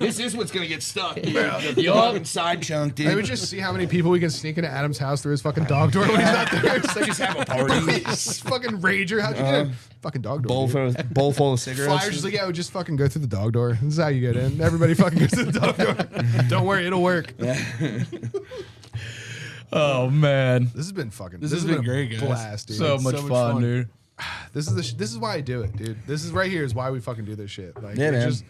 Speaker 4: This is what's gonna get stuck. Dude. The
Speaker 5: Yup.
Speaker 4: fucking side chunk, dude.
Speaker 3: I would just see how many people we can sneak into Adam's house through his fucking dog door when he's not there. It's like,
Speaker 4: just have a party.
Speaker 3: Just fucking rager. How'd you get in? Fucking dog door. dude.
Speaker 4: bowl full of cigarettes.
Speaker 3: Flyers just like, yeah, we just fucking go through the dog door. This is how you get in. Everybody fucking goes through the dog door. Don't worry, it'll work.
Speaker 5: Oh, man.
Speaker 3: This has been fucking.
Speaker 2: This has been
Speaker 3: a
Speaker 2: great, guys.
Speaker 3: blast, dude.
Speaker 5: So
Speaker 2: It's
Speaker 5: much
Speaker 2: so much
Speaker 5: fun,
Speaker 2: fun.
Speaker 5: dude.
Speaker 3: This is why I do it, dude. This is right here is why we fucking do this shit. Like,
Speaker 4: Yeah,
Speaker 3: it's
Speaker 4: man.
Speaker 3: just
Speaker 4: It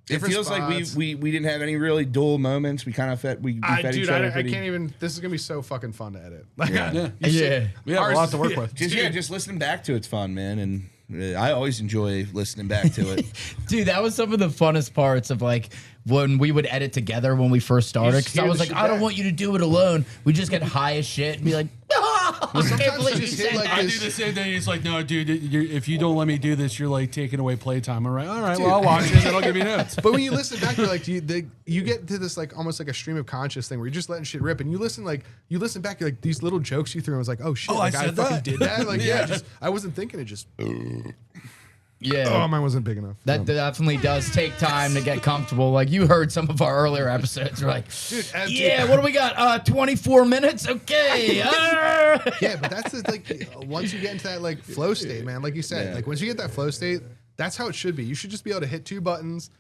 Speaker 3: different
Speaker 4: feels like
Speaker 3: spots.
Speaker 4: we didn't have any really dull moments. We kind of fed we fed
Speaker 3: dude,
Speaker 4: each other.
Speaker 3: I
Speaker 4: pretty-
Speaker 3: can't even. This is gonna be so fucking fun to edit. Like,
Speaker 2: Yeah.
Speaker 5: Yeah.
Speaker 2: We have a
Speaker 3: Ours
Speaker 2: lot
Speaker 3: is-
Speaker 2: to work
Speaker 3: yeah.
Speaker 2: with.
Speaker 4: Just listening back to it's fun, man, and I always enjoy listening back to it.
Speaker 5: Dude, that was some of the funnest parts of like when we would edit together when we first started.
Speaker 3: just
Speaker 5: Because I
Speaker 3: hear
Speaker 5: was
Speaker 3: the
Speaker 5: like,
Speaker 3: shit
Speaker 5: I don't
Speaker 3: back.
Speaker 5: want you to do it alone. We just get high as shit and be like, I can't
Speaker 3: Sometimes
Speaker 5: believe
Speaker 3: you
Speaker 5: you
Speaker 3: just
Speaker 5: said
Speaker 3: hit, like,
Speaker 5: that.
Speaker 2: I do the same thing. It's like, no, dude, if you don't let me do this, you're like taking away playtime. I'm like, all right, well, I'll watch it and I'll give you notes.
Speaker 3: But when you listen back, you're like, you get to this like almost like a stream of conscious thing where you're just letting shit rip, and you listen back, you're like these little jokes you threw. And I was like, oh shit,
Speaker 2: Oh,
Speaker 3: like,
Speaker 2: I said
Speaker 3: fucking
Speaker 2: that.
Speaker 3: did that. Like, yeah,
Speaker 2: Yeah.
Speaker 3: just I wasn't thinking it. Just
Speaker 5: Yeah.
Speaker 3: oh, mine wasn't big enough.
Speaker 5: That definitely does take time to get comfortable. Like you heard some of our earlier episodes. We're like, yeah, what do we got? 24 minutes? Okay.
Speaker 3: Yeah, but that's the, like once you get into that like flow state, man. Like you said,
Speaker 4: Yeah.
Speaker 3: like once you get that flow state, that's how it should be. You should just be able to hit two buttons,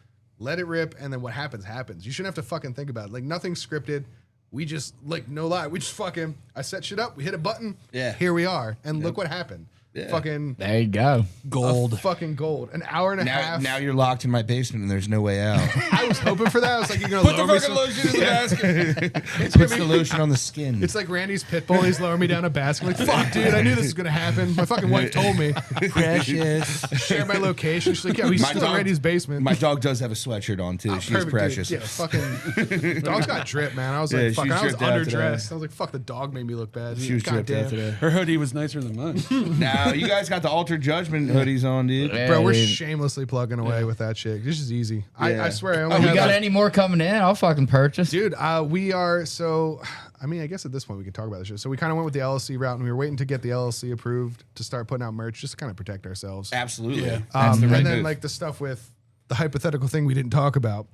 Speaker 3: let it rip, and then what happens happens. You shouldn't have to fucking think about it. Like nothing's scripted. We just like no lie. We just fucking I set shit up. We hit a button.
Speaker 4: Yeah.
Speaker 3: Here we are, and look what happened.
Speaker 4: Yeah.
Speaker 3: Fucking
Speaker 5: There you go.
Speaker 2: Gold.
Speaker 3: fucking gold. An hour and a half.
Speaker 4: Now you're locked in my basement and there's no way out.
Speaker 3: I was hoping for that. I was like, you're gonna lower me some.
Speaker 4: lotion in the basket. Puts the lotion on the skin.
Speaker 3: It's like Randy's pit bull. He's lowering me down a basket. I'm like, fuck, dude. I knew this was gonna happen. My fucking wife told me.
Speaker 4: precious.
Speaker 3: Share my location. She's like, yeah, he's
Speaker 4: My
Speaker 3: still in
Speaker 4: dog-
Speaker 3: Randy's basement.
Speaker 4: My dog does have a sweatshirt on too. She's
Speaker 3: Perfect, dude.
Speaker 4: precious.
Speaker 3: Yeah, fucking dog's got drip, man. I was
Speaker 4: Yeah,
Speaker 3: like, fuck,
Speaker 4: she's
Speaker 3: I was
Speaker 4: dripped out today.
Speaker 3: underdressed. I was like, fuck, the dog made me look bad.
Speaker 4: She was
Speaker 3: God
Speaker 4: dripped out
Speaker 3: damn.
Speaker 4: today.
Speaker 2: Her hoodie was nicer than mine.
Speaker 4: Now you guys got the Altered Judgement hoodies on, dude.
Speaker 5: Yeah,
Speaker 3: Bro, we're
Speaker 5: dude.
Speaker 3: shamelessly plugging away with that shit. This is easy.
Speaker 4: Yeah.
Speaker 3: I swear, I only
Speaker 5: You
Speaker 3: have
Speaker 5: got
Speaker 3: like-
Speaker 5: any more coming in? I'll fucking purchase.
Speaker 3: Dude, we are so. I mean, I guess at this point we can talk about this shit. So we kind of went with the LLC route, and we were waiting to get the LLC approved to start putting out merch, just to kind of protect ourselves.
Speaker 4: Absolutely.
Speaker 2: Yeah.
Speaker 4: That's the right
Speaker 3: And then
Speaker 4: move.
Speaker 3: like the stuff with the hypothetical thing we didn't talk about.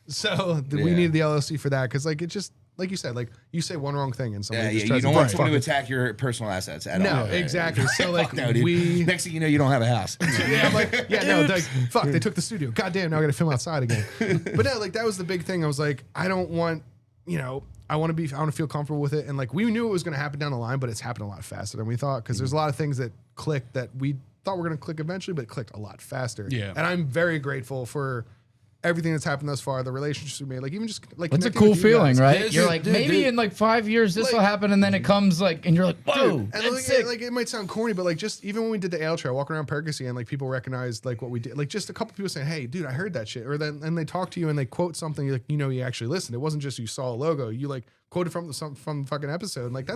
Speaker 3: So we
Speaker 4: Yeah.
Speaker 3: needed the LLC for that because like it just like you said, like you say one wrong thing and somebody just
Speaker 4: you
Speaker 3: tries
Speaker 4: don't
Speaker 3: to
Speaker 4: want someone to
Speaker 3: fucking-
Speaker 4: attack your personal assets at all.
Speaker 3: No, exactly. So like
Speaker 4: No, dude. Next thing you know, you don't have a house.
Speaker 3: yeah, I'm like, yeah, no, like, fuck, they took the studio. Goddamn, now I got to film outside again. But no, like that was the big thing. I was like, I don't want, I want to feel comfortable with it. And like, we knew it was going to happen down the line, but it's happened a lot faster than we thought. Cause there's a lot of things that clicked that we thought were going to click eventually, but it clicked a lot faster.
Speaker 2: Yeah.
Speaker 3: And I'm very grateful for everything that's happened thus far, the relationships we made, like even just like
Speaker 1: It's a
Speaker 3: connecting
Speaker 1: cool
Speaker 3: with you
Speaker 1: feeling,
Speaker 3: guys.
Speaker 1: right?
Speaker 2: Dude,
Speaker 1: You're like,
Speaker 2: dude,
Speaker 1: maybe
Speaker 2: dude.
Speaker 1: in like 5 years this will
Speaker 3: Like-
Speaker 1: happen, and then it comes like, and you're like, whoa,
Speaker 3: And
Speaker 1: that's
Speaker 3: like,
Speaker 1: sick.
Speaker 3: like it might sound corny, but like just even when we did the ale trail, walking around Percy, and like people recognized like what we did, like just a couple people saying, "Hey, dude, I heard that shit," or then and they talk to you and they quote something, you're like you actually listened. It wasn't just you saw a logo, you like quoted from the fucking episode. And, like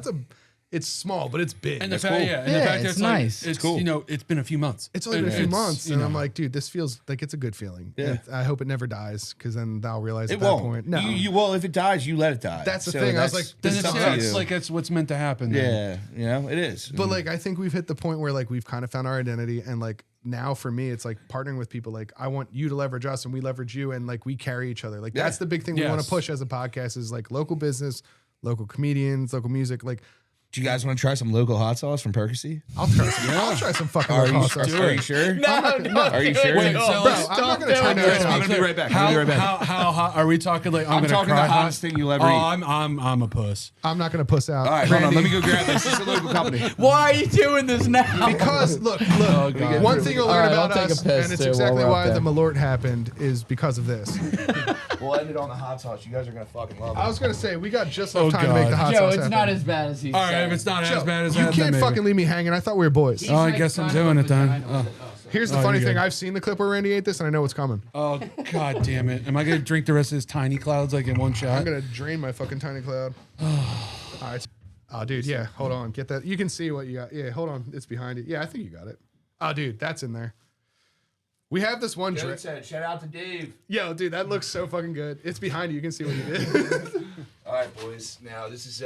Speaker 3: it's small, but it's big.
Speaker 2: And the
Speaker 3: It's
Speaker 2: fact,
Speaker 3: cool.
Speaker 2: yeah, and the
Speaker 1: Yeah,
Speaker 2: fact that
Speaker 1: it's
Speaker 2: it's like,
Speaker 1: nice.
Speaker 2: it's
Speaker 4: cool.
Speaker 2: it's been a few months.
Speaker 3: It's only been a
Speaker 2: And
Speaker 3: few
Speaker 2: it's,
Speaker 3: months,
Speaker 2: you
Speaker 3: and
Speaker 2: know,
Speaker 3: I'm like, dude, this feels like it's a good feeling.
Speaker 4: Yeah.
Speaker 3: And I hope it never dies, because then I'll realize
Speaker 4: It
Speaker 3: at that
Speaker 4: won't.
Speaker 3: point, no,
Speaker 4: Well, if it dies, you let it die.
Speaker 3: That's the thing. I was like,
Speaker 2: then
Speaker 3: this
Speaker 2: it's,
Speaker 3: is
Speaker 2: yeah,
Speaker 3: up to
Speaker 2: it's
Speaker 3: you.
Speaker 2: like it's what's meant to happen. then.
Speaker 4: Yeah, it is.
Speaker 3: But like, I think we've hit the point where like we've kind of found our identity, and like now for me, it's like partnering with people. Like I want you to leverage us, and we leverage you, and like we carry each other. Like that's the big thing we want to
Speaker 2: Yes.
Speaker 3: push as a podcast is like local business, local comedians, local music. Like
Speaker 4: Do you guys want to try some local hot sauce from Percy?
Speaker 3: I'll try some fucking
Speaker 4: Are
Speaker 3: local
Speaker 4: you,
Speaker 3: sauce.
Speaker 4: are you sure?
Speaker 5: No,
Speaker 4: Are you sure?
Speaker 2: Wait,
Speaker 3: Bro,
Speaker 2: so let's
Speaker 3: I'm not gonna
Speaker 5: doing
Speaker 3: turn
Speaker 5: it.
Speaker 3: down.
Speaker 4: I'm gonna be right back.
Speaker 2: How,
Speaker 4: I'm gonna be right back.
Speaker 2: how hot are we talking? Like I'm
Speaker 4: I'm
Speaker 2: gonna
Speaker 4: talking
Speaker 2: cry
Speaker 4: the
Speaker 2: hot?
Speaker 4: hottest thing you'll ever
Speaker 2: Oh,
Speaker 4: eat.
Speaker 2: I'm a puss.
Speaker 3: I'm not gonna puss out.
Speaker 4: All right, hold on.
Speaker 3: Randy,
Speaker 4: Let me go grab this. This is a local company.
Speaker 5: Why are you doing this now?
Speaker 3: Because look,
Speaker 2: God.
Speaker 3: one thing you'll
Speaker 1: All
Speaker 3: learn
Speaker 1: right, I'll
Speaker 3: about
Speaker 1: take a
Speaker 3: us,
Speaker 1: piss,
Speaker 3: and it's
Speaker 1: too,
Speaker 3: exactly
Speaker 1: while we're
Speaker 3: why
Speaker 1: up
Speaker 3: the
Speaker 1: there.
Speaker 3: Malort happened, is because of this.
Speaker 4: We'll end it on the hot sauce. You guys are gonna fucking love
Speaker 3: I
Speaker 4: it.
Speaker 3: was gonna say we got just
Speaker 2: Oh,
Speaker 3: enough time to make the
Speaker 2: God.
Speaker 3: hot
Speaker 5: Joe,
Speaker 3: sauce
Speaker 5: it's
Speaker 3: happen.
Speaker 5: not as bad as he's
Speaker 2: All right,
Speaker 5: saying.
Speaker 2: if it's not
Speaker 3: Joe,
Speaker 2: as bad as
Speaker 3: you
Speaker 2: that,
Speaker 3: can't
Speaker 2: then
Speaker 3: fucking leave me hanging. I thought we were boys.
Speaker 2: Oh, I guess I'm doing it then. Oh.
Speaker 3: Here's the
Speaker 2: Oh,
Speaker 3: funny
Speaker 2: you're
Speaker 3: thing.
Speaker 2: good.
Speaker 3: I've seen the clip where Randy ate this, and I know what's coming.
Speaker 2: Oh, god damn it! Am I gonna drink the rest of this tiny clouds like in one shot?
Speaker 3: I'm gonna drain my fucking tiny cloud. All right. Oh, dude, yeah. Hold on. Get that. You can see what you got. Yeah, hold on. It's behind it. Yeah, I think you got it. Oh, dude, that's in there. We have this one drink.
Speaker 4: Shout out to Dave.
Speaker 3: Yo, dude, that looks so fucking good. It's behind you. You can see what you did.
Speaker 4: All right, boys. Now this is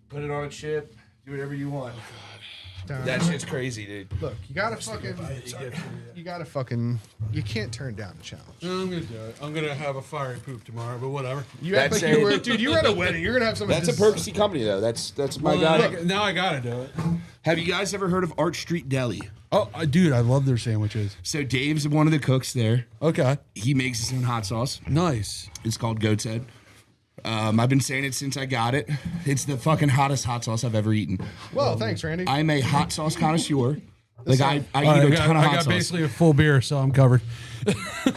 Speaker 4: put it on a chip. Do whatever you want. That shit's crazy, dude.
Speaker 3: Look, you gotta fucking. You gotta fucking. You can't turn down the challenge.
Speaker 2: No, I'm gonna do it. I'm gonna have a fiery poop tomorrow, but whatever.
Speaker 3: You act
Speaker 4: That's
Speaker 3: like you
Speaker 4: a-
Speaker 3: were, dude. You were at a wedding. You're gonna have some.
Speaker 4: That's a Percy company, though. That's my guy.
Speaker 2: Now I gotta do it.
Speaker 4: Have you guys ever heard of Arch Street Deli?
Speaker 2: Oh, dude, I love their sandwiches.
Speaker 4: So Dave's one of the cooks there.
Speaker 2: Okay,
Speaker 4: He makes his own hot sauce.
Speaker 2: nice.
Speaker 4: It's called Goat's Head. I've been saying it since I got it. It's the fucking hottest hot sauce I've ever eaten.
Speaker 3: Well, thanks, Randy.
Speaker 4: I'm a hot sauce connoisseur. Like I
Speaker 2: All right,
Speaker 4: eat a ton of
Speaker 2: I
Speaker 4: hot
Speaker 2: got
Speaker 4: sauce.
Speaker 2: basically a full beer, so I'm covered.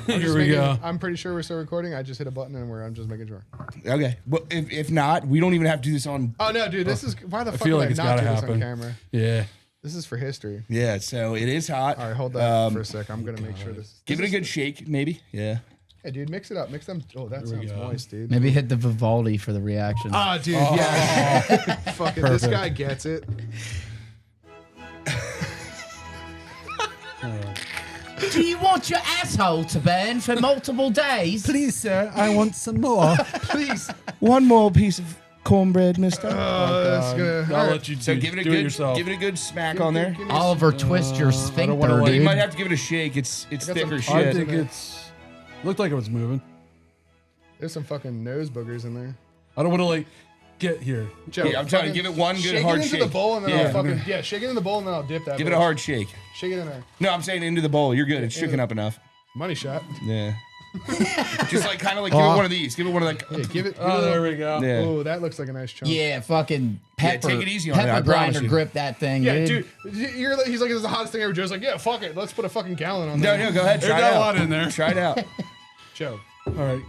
Speaker 2: Here we go.
Speaker 3: I'm pretty sure we're still recording. I just hit a button and I'm just making sure.
Speaker 4: Okay. Well, if not, we don't even have to do this on.
Speaker 3: Oh no, dude, this is why the fuck
Speaker 2: feel
Speaker 3: would
Speaker 2: like it's
Speaker 3: not
Speaker 2: gotta
Speaker 3: do this on
Speaker 2: happen.
Speaker 3: camera?
Speaker 2: Yeah.
Speaker 3: This is for history.
Speaker 4: Yeah. So it is hot.
Speaker 3: All right, hold that for a sec. I'm gonna make sure this.
Speaker 4: Give it a good shake, maybe. Yeah.
Speaker 3: Hey, dude, mix it up. Mix them. Oh, that sounds
Speaker 2: go.
Speaker 3: moist, dude.
Speaker 5: Maybe hit the Vivaldi for the reaction.
Speaker 3: Ah, dude, yeah. Fucking, this
Speaker 2: Perfect.
Speaker 3: guy gets it.
Speaker 5: Do you want your asshole to burn for multiple days?
Speaker 2: Please, sir, I want some more.
Speaker 3: Please.
Speaker 4: One more piece of cornbread, Mister.
Speaker 3: That's gonna.
Speaker 2: I'll let you
Speaker 4: So
Speaker 2: do,
Speaker 4: give it a
Speaker 2: do
Speaker 4: good,
Speaker 2: yourself.
Speaker 4: give it a good smack on there.
Speaker 5: Oliver, twist your
Speaker 2: I don't
Speaker 5: sphincter,
Speaker 2: wanna let-
Speaker 4: You
Speaker 5: dude.
Speaker 4: might have to give it a shake. It's
Speaker 3: got
Speaker 4: thicker
Speaker 3: some-
Speaker 2: I
Speaker 4: shit.
Speaker 2: think it's looked like it was moving.
Speaker 3: There's some fucking nose boogers in there.
Speaker 2: I don't want to like get here.
Speaker 3: Joe,
Speaker 4: Yeah, I'm trying to
Speaker 3: fucking
Speaker 4: give it one good
Speaker 3: shake
Speaker 4: hard
Speaker 3: it into
Speaker 4: shake.
Speaker 3: the bowl and then
Speaker 4: Yeah.
Speaker 3: I'll fucking shake it in the bowl and then I'll dip that.
Speaker 4: Give it a
Speaker 3: bitch.
Speaker 4: hard shake.
Speaker 3: Shake it in there.
Speaker 4: No, I'm saying into the bowl. You're good. It's shaken up enough.
Speaker 3: Money shot.
Speaker 4: Yeah. Just like kind of like give it one of these. Give it one of like.
Speaker 3: Yeah, give it.
Speaker 2: Oh, there we go.
Speaker 4: Yeah.
Speaker 3: Oh, that looks like a nice chunk.
Speaker 5: Yeah, fucking pepper.
Speaker 4: take it easy on it, I
Speaker 5: Pepper
Speaker 4: promise
Speaker 5: grinder
Speaker 4: you.
Speaker 5: grip that thing,
Speaker 3: Yeah,
Speaker 5: dude.
Speaker 3: dude. He's like, this is the hottest thing ever. Joe's like, yeah, fuck it. Let's put a fucking gallon on
Speaker 4: No,
Speaker 3: there.
Speaker 4: no, go ahead.
Speaker 2: There's
Speaker 4: Try it
Speaker 2: not a
Speaker 4: out.
Speaker 2: lot in there.
Speaker 4: Try it out.
Speaker 3: Joe.
Speaker 2: All right,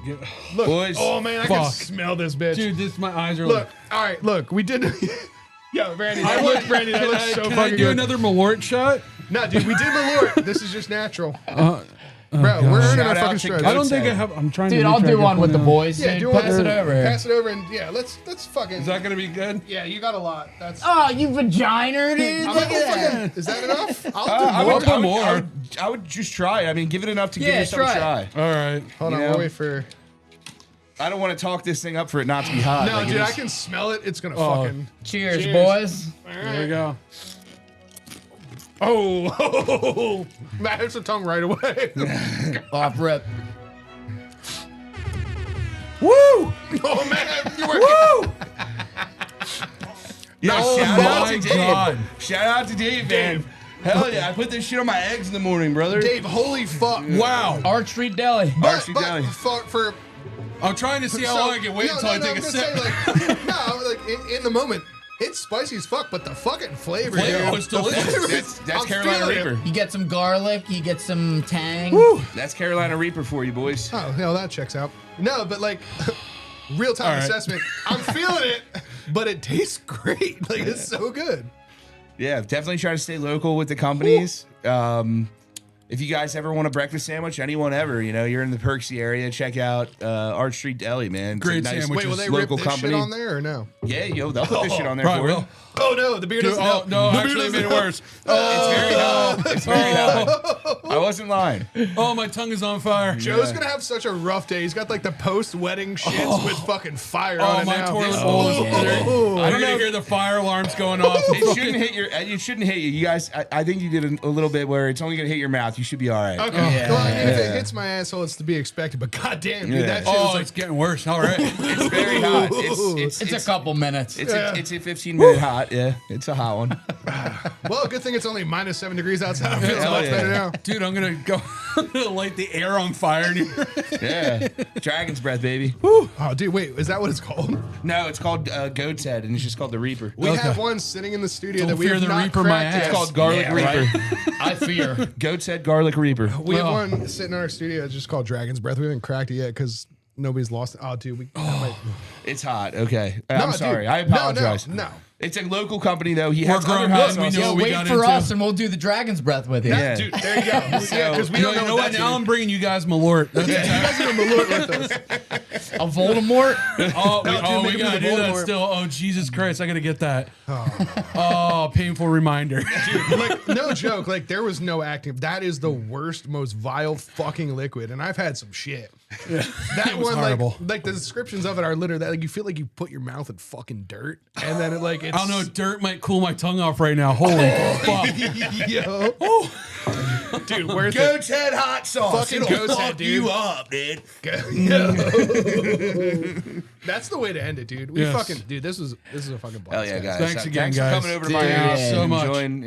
Speaker 3: Look.
Speaker 4: Boys.
Speaker 3: Oh, man, I can
Speaker 2: Fuck.
Speaker 3: smell this bitch.
Speaker 2: dude, this my eyes are
Speaker 3: Look.
Speaker 2: like.
Speaker 3: All right, look. We did. Yo, Randy. That looks, Randy, that looks so
Speaker 2: Can I
Speaker 3: fucking
Speaker 2: do
Speaker 3: good.
Speaker 2: another Malort shot?
Speaker 3: No, dude, we did Malort. This is just natural. Bro, we're earning our
Speaker 4: Shout out
Speaker 3: fucking
Speaker 4: to
Speaker 3: stripes.
Speaker 4: Goat
Speaker 2: I don't think I
Speaker 4: Head.
Speaker 2: have. I'm trying
Speaker 5: Dude,
Speaker 2: to.
Speaker 5: I'll
Speaker 2: make sure
Speaker 5: do
Speaker 2: I get
Speaker 5: one with the
Speaker 2: out.
Speaker 5: boys,
Speaker 3: Yeah,
Speaker 5: dude.
Speaker 3: do
Speaker 5: Pass it over here.
Speaker 3: Pass it over, and yeah, let's fucking.
Speaker 2: Is that gonna be good?
Speaker 3: Yeah, you got a lot. That's.
Speaker 5: Oh, you vagina, dude.
Speaker 3: I'm
Speaker 5: Look
Speaker 3: not
Speaker 5: at
Speaker 3: gonna
Speaker 5: that.
Speaker 3: fucking. Is that enough? I'll do
Speaker 4: I
Speaker 3: more.
Speaker 4: would,
Speaker 2: put
Speaker 4: I would-
Speaker 2: more.
Speaker 4: I would just try it. I mean, give it enough to give
Speaker 5: Yeah,
Speaker 4: yourself a
Speaker 5: try
Speaker 4: try.
Speaker 2: All right.
Speaker 3: Hold
Speaker 4: you
Speaker 3: on,
Speaker 4: know?
Speaker 3: we'll wait for.
Speaker 4: I don't want to talk this thing up for it not to be hot.
Speaker 3: No,
Speaker 4: Like,
Speaker 3: dude,
Speaker 4: it
Speaker 3: I
Speaker 4: is-
Speaker 3: can smell it. It's gonna
Speaker 2: Oh.
Speaker 3: fucking.
Speaker 5: Cheers,
Speaker 3: Cheers.
Speaker 5: boys.
Speaker 2: There we go.
Speaker 3: Oh, that hurts the tongue right away.
Speaker 5: Off rip.
Speaker 2: Woo!
Speaker 3: Oh man, you're working.
Speaker 2: Woo!
Speaker 4: Yeah,
Speaker 2: Oh
Speaker 4: shout out
Speaker 2: my
Speaker 4: to
Speaker 2: God.
Speaker 4: Dave. Shout out to Dave, man. Hell yeah, I put this shit on my eggs in the morning, brother.
Speaker 3: Dave, holy fuck.
Speaker 2: Wow.
Speaker 5: Arch Street Deli.
Speaker 4: Archie Deli.
Speaker 3: For
Speaker 2: I'm trying to see how long I can wait until I take a sip.
Speaker 3: In the moment, it's spicy as fuck, but the fucking flavor,
Speaker 2: Flavor
Speaker 3: dude.
Speaker 2: was delicious.
Speaker 4: That's
Speaker 3: I'm
Speaker 4: Carolina
Speaker 3: feeling it.
Speaker 4: Reaper.
Speaker 5: You get some garlic, you get some tang.
Speaker 4: That's Carolina Reaper for you, boys.
Speaker 3: Oh, hell, that checks out. No, but like, real time
Speaker 2: All right.
Speaker 3: assessment. I'm feeling it, but it tastes great. Like, it's so good.
Speaker 4: Yeah, definitely try to stay local with the companies. If you guys ever want a breakfast sandwich, anyone ever, you're in the Perksy area, check out Arch Street Deli, man. It's a
Speaker 2: Great
Speaker 4: nice
Speaker 2: sandwich.
Speaker 3: Wait, will they rip
Speaker 4: local
Speaker 3: this
Speaker 4: company.
Speaker 3: shit on there or no?
Speaker 4: Yeah, they'll put this shit on there
Speaker 2: Probably
Speaker 4: for
Speaker 2: will.
Speaker 4: you.
Speaker 3: Oh no, the beer doesn't
Speaker 2: Oh,
Speaker 3: help.
Speaker 2: no,
Speaker 3: The beer
Speaker 2: actually, it
Speaker 3: doesn't
Speaker 2: made it
Speaker 3: help.
Speaker 2: worse.
Speaker 4: It's very hot. It's very hot. I wasn't lying.
Speaker 2: Oh, my tongue is on fire.
Speaker 3: Joe's gonna have such a rough day. He's got like the post-wedding shits with fucking fire on
Speaker 2: Oh,
Speaker 3: it
Speaker 2: my
Speaker 3: now.
Speaker 2: toilet bowl is
Speaker 3: Oh.
Speaker 2: I don't know. Hear the fire alarms going off.
Speaker 4: It shouldn't hit your. It shouldn't hit you. You guys, I think you did a little bit where it's only gonna hit your mouth. You should be all right.
Speaker 3: Okay.
Speaker 5: Yeah.
Speaker 3: Well, I mean, if it hits my asshole, it's to be expected. But goddamn, dude,
Speaker 4: Yeah.
Speaker 3: that shit
Speaker 2: Oh,
Speaker 3: was like
Speaker 2: it's getting worse. All right.
Speaker 4: It's very hot. It's
Speaker 5: It's a couple minutes.
Speaker 4: It's a 15-minute hot. Yeah, it's a hot one.
Speaker 3: well, good thing it's only -7 degrees outside. It feels
Speaker 4: Hell
Speaker 3: much
Speaker 4: yeah.
Speaker 3: better now.
Speaker 2: Dude, I'm going to light the air on fire. In here.
Speaker 4: Yeah, dragon's breath, baby.
Speaker 3: Oh, dude, wait, is that what it's called?
Speaker 4: No, it's called Goat's Head, and it's just called the Reaper.
Speaker 3: We have one sitting in the studio
Speaker 2: Don't
Speaker 3: that we
Speaker 2: fear
Speaker 3: have
Speaker 2: the
Speaker 3: not
Speaker 2: Reaper, my
Speaker 3: cracked
Speaker 2: ass.
Speaker 3: yet.
Speaker 4: It's called Garlic Reaper.
Speaker 5: I fear.
Speaker 4: Goat's Head Garlic Reaper.
Speaker 3: We have
Speaker 2: Oh.
Speaker 3: one sitting in our studio. It's just called Dragon's Breath. We haven't cracked it yet because nobody's lost it. Oh, dude,
Speaker 4: It's hot. Okay,
Speaker 3: No,
Speaker 4: I'm
Speaker 3: dude.
Speaker 4: sorry. I
Speaker 3: No,
Speaker 4: apologize.
Speaker 3: no.
Speaker 4: It's a local company though. He
Speaker 2: We're
Speaker 4: has
Speaker 2: grown
Speaker 4: other
Speaker 2: men.
Speaker 4: hot
Speaker 2: We
Speaker 4: sauces.
Speaker 2: know what we
Speaker 5: Wait
Speaker 2: got
Speaker 5: for
Speaker 2: into.
Speaker 5: us and we'll do the dragon's breath with you.
Speaker 4: Yeah.
Speaker 3: Dude, there you go. Yeah, because we
Speaker 2: You
Speaker 3: don't
Speaker 2: know what?
Speaker 3: that's
Speaker 2: Now I'm bringing you guys Malort. That's
Speaker 3: You guys are Malort with us.
Speaker 5: A Voldemort?
Speaker 3: dude,
Speaker 2: we
Speaker 3: make him
Speaker 2: gotta
Speaker 3: the
Speaker 2: do that
Speaker 3: Voldemort.
Speaker 2: still. Oh, Jesus Christ, I gotta get that. Oh, painful reminder.
Speaker 3: Like, no joke. Like, there was no acting. That is the worst, most vile fucking liquid. And I've had some shit. That
Speaker 2: It was
Speaker 3: one,
Speaker 2: horrible.
Speaker 3: like the descriptions of it are literally that. Like, you feel like you put your mouth in fucking dirt, and then it's
Speaker 2: I don't know. Dirt might cool my tongue off right now. Holy fuck.
Speaker 3: Yo, dude, where's
Speaker 4: Goat's Head hot sauce.
Speaker 3: Fucking
Speaker 4: It'll
Speaker 3: Goat's
Speaker 4: fuck
Speaker 3: Head, dude.
Speaker 4: you up, dude.
Speaker 3: That's the way to end it, dude.
Speaker 2: Yes.
Speaker 3: Dude, this is a fucking blast.
Speaker 4: Hell yeah, guys.
Speaker 2: Thanks again,
Speaker 4: Thanks
Speaker 2: guys.
Speaker 4: for coming over to my
Speaker 5: Dude,
Speaker 4: house
Speaker 5: so
Speaker 4: and
Speaker 2: much.
Speaker 4: enjoying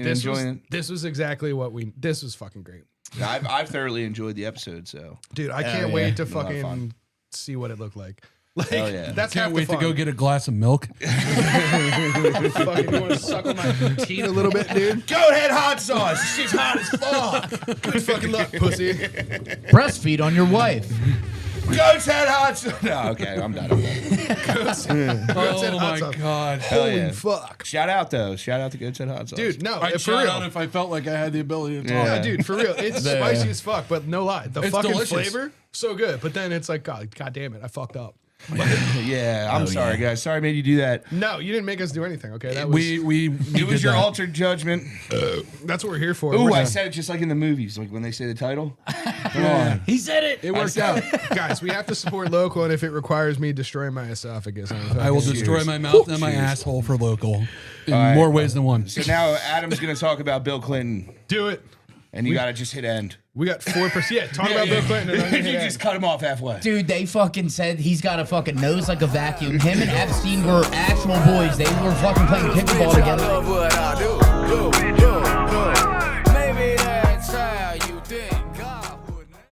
Speaker 4: it.
Speaker 3: This was exactly what this was fucking great.
Speaker 4: I've thoroughly enjoyed the episode. So
Speaker 3: Dude, I can't
Speaker 5: yeah.
Speaker 3: wait to
Speaker 4: A lot of
Speaker 3: fucking
Speaker 4: fun.
Speaker 3: see what it looked like. Like,
Speaker 4: Hell yeah.
Speaker 3: that's
Speaker 2: Can't
Speaker 3: half
Speaker 2: wait
Speaker 3: the
Speaker 2: to
Speaker 3: fun.
Speaker 2: go get a glass of milk.
Speaker 3: Fucking, you want to suck on my teeth a little bit, dude?
Speaker 4: Goat Head hot sauce. This shit's hot as fuck.
Speaker 3: Good fucking luck, pussy.
Speaker 5: Breastfeed on your wife.
Speaker 4: Goat's Head hot sauce. No, okay, I'm done.
Speaker 2: Oh my God.
Speaker 3: Holy
Speaker 4: yeah.
Speaker 3: fuck.
Speaker 4: Shout out though. Shout out to Goat's Head hot sauce.
Speaker 3: Dude, no,
Speaker 2: I'd
Speaker 3: for
Speaker 2: shout
Speaker 3: real.
Speaker 2: out if I felt like I had the ability to talk.
Speaker 3: Yeah, dude, for real. It's spicy as fuck, but no lie. The
Speaker 2: It's
Speaker 3: fucking
Speaker 2: delicious.
Speaker 3: flavor, so good. But then it's like, God damn it, I fucked up.
Speaker 4: Yeah, I'm sorry, guys. Sorry I made you do that.
Speaker 3: No, you didn't make us do anything, okay? That was,
Speaker 2: We
Speaker 4: It was your altered judgment.
Speaker 3: that's what we're here for.
Speaker 4: Ooh,
Speaker 3: We're
Speaker 4: I
Speaker 3: just-
Speaker 4: said it just like in the movies, like when they say the title. Come on.
Speaker 5: He said it.
Speaker 2: It worked out.
Speaker 3: Guys, we have to support local, and if it requires me destroying my esophagus,
Speaker 2: I will destroy my mouth and my asshole for local in more ways than one.
Speaker 4: So now Adam's gonna talk about Bill Clinton,
Speaker 3: do it.
Speaker 4: and you gotta just hit end.
Speaker 3: We got 4%. Yeah, talk about Bill Clinton. And I'm gonna
Speaker 4: You
Speaker 3: hit
Speaker 4: just
Speaker 3: end.
Speaker 4: cut him off halfway.
Speaker 5: Dude, they fucking said he's got a fucking nose like a vacuum. Him and Epstein were actual boys. They were fucking playing pickleball together.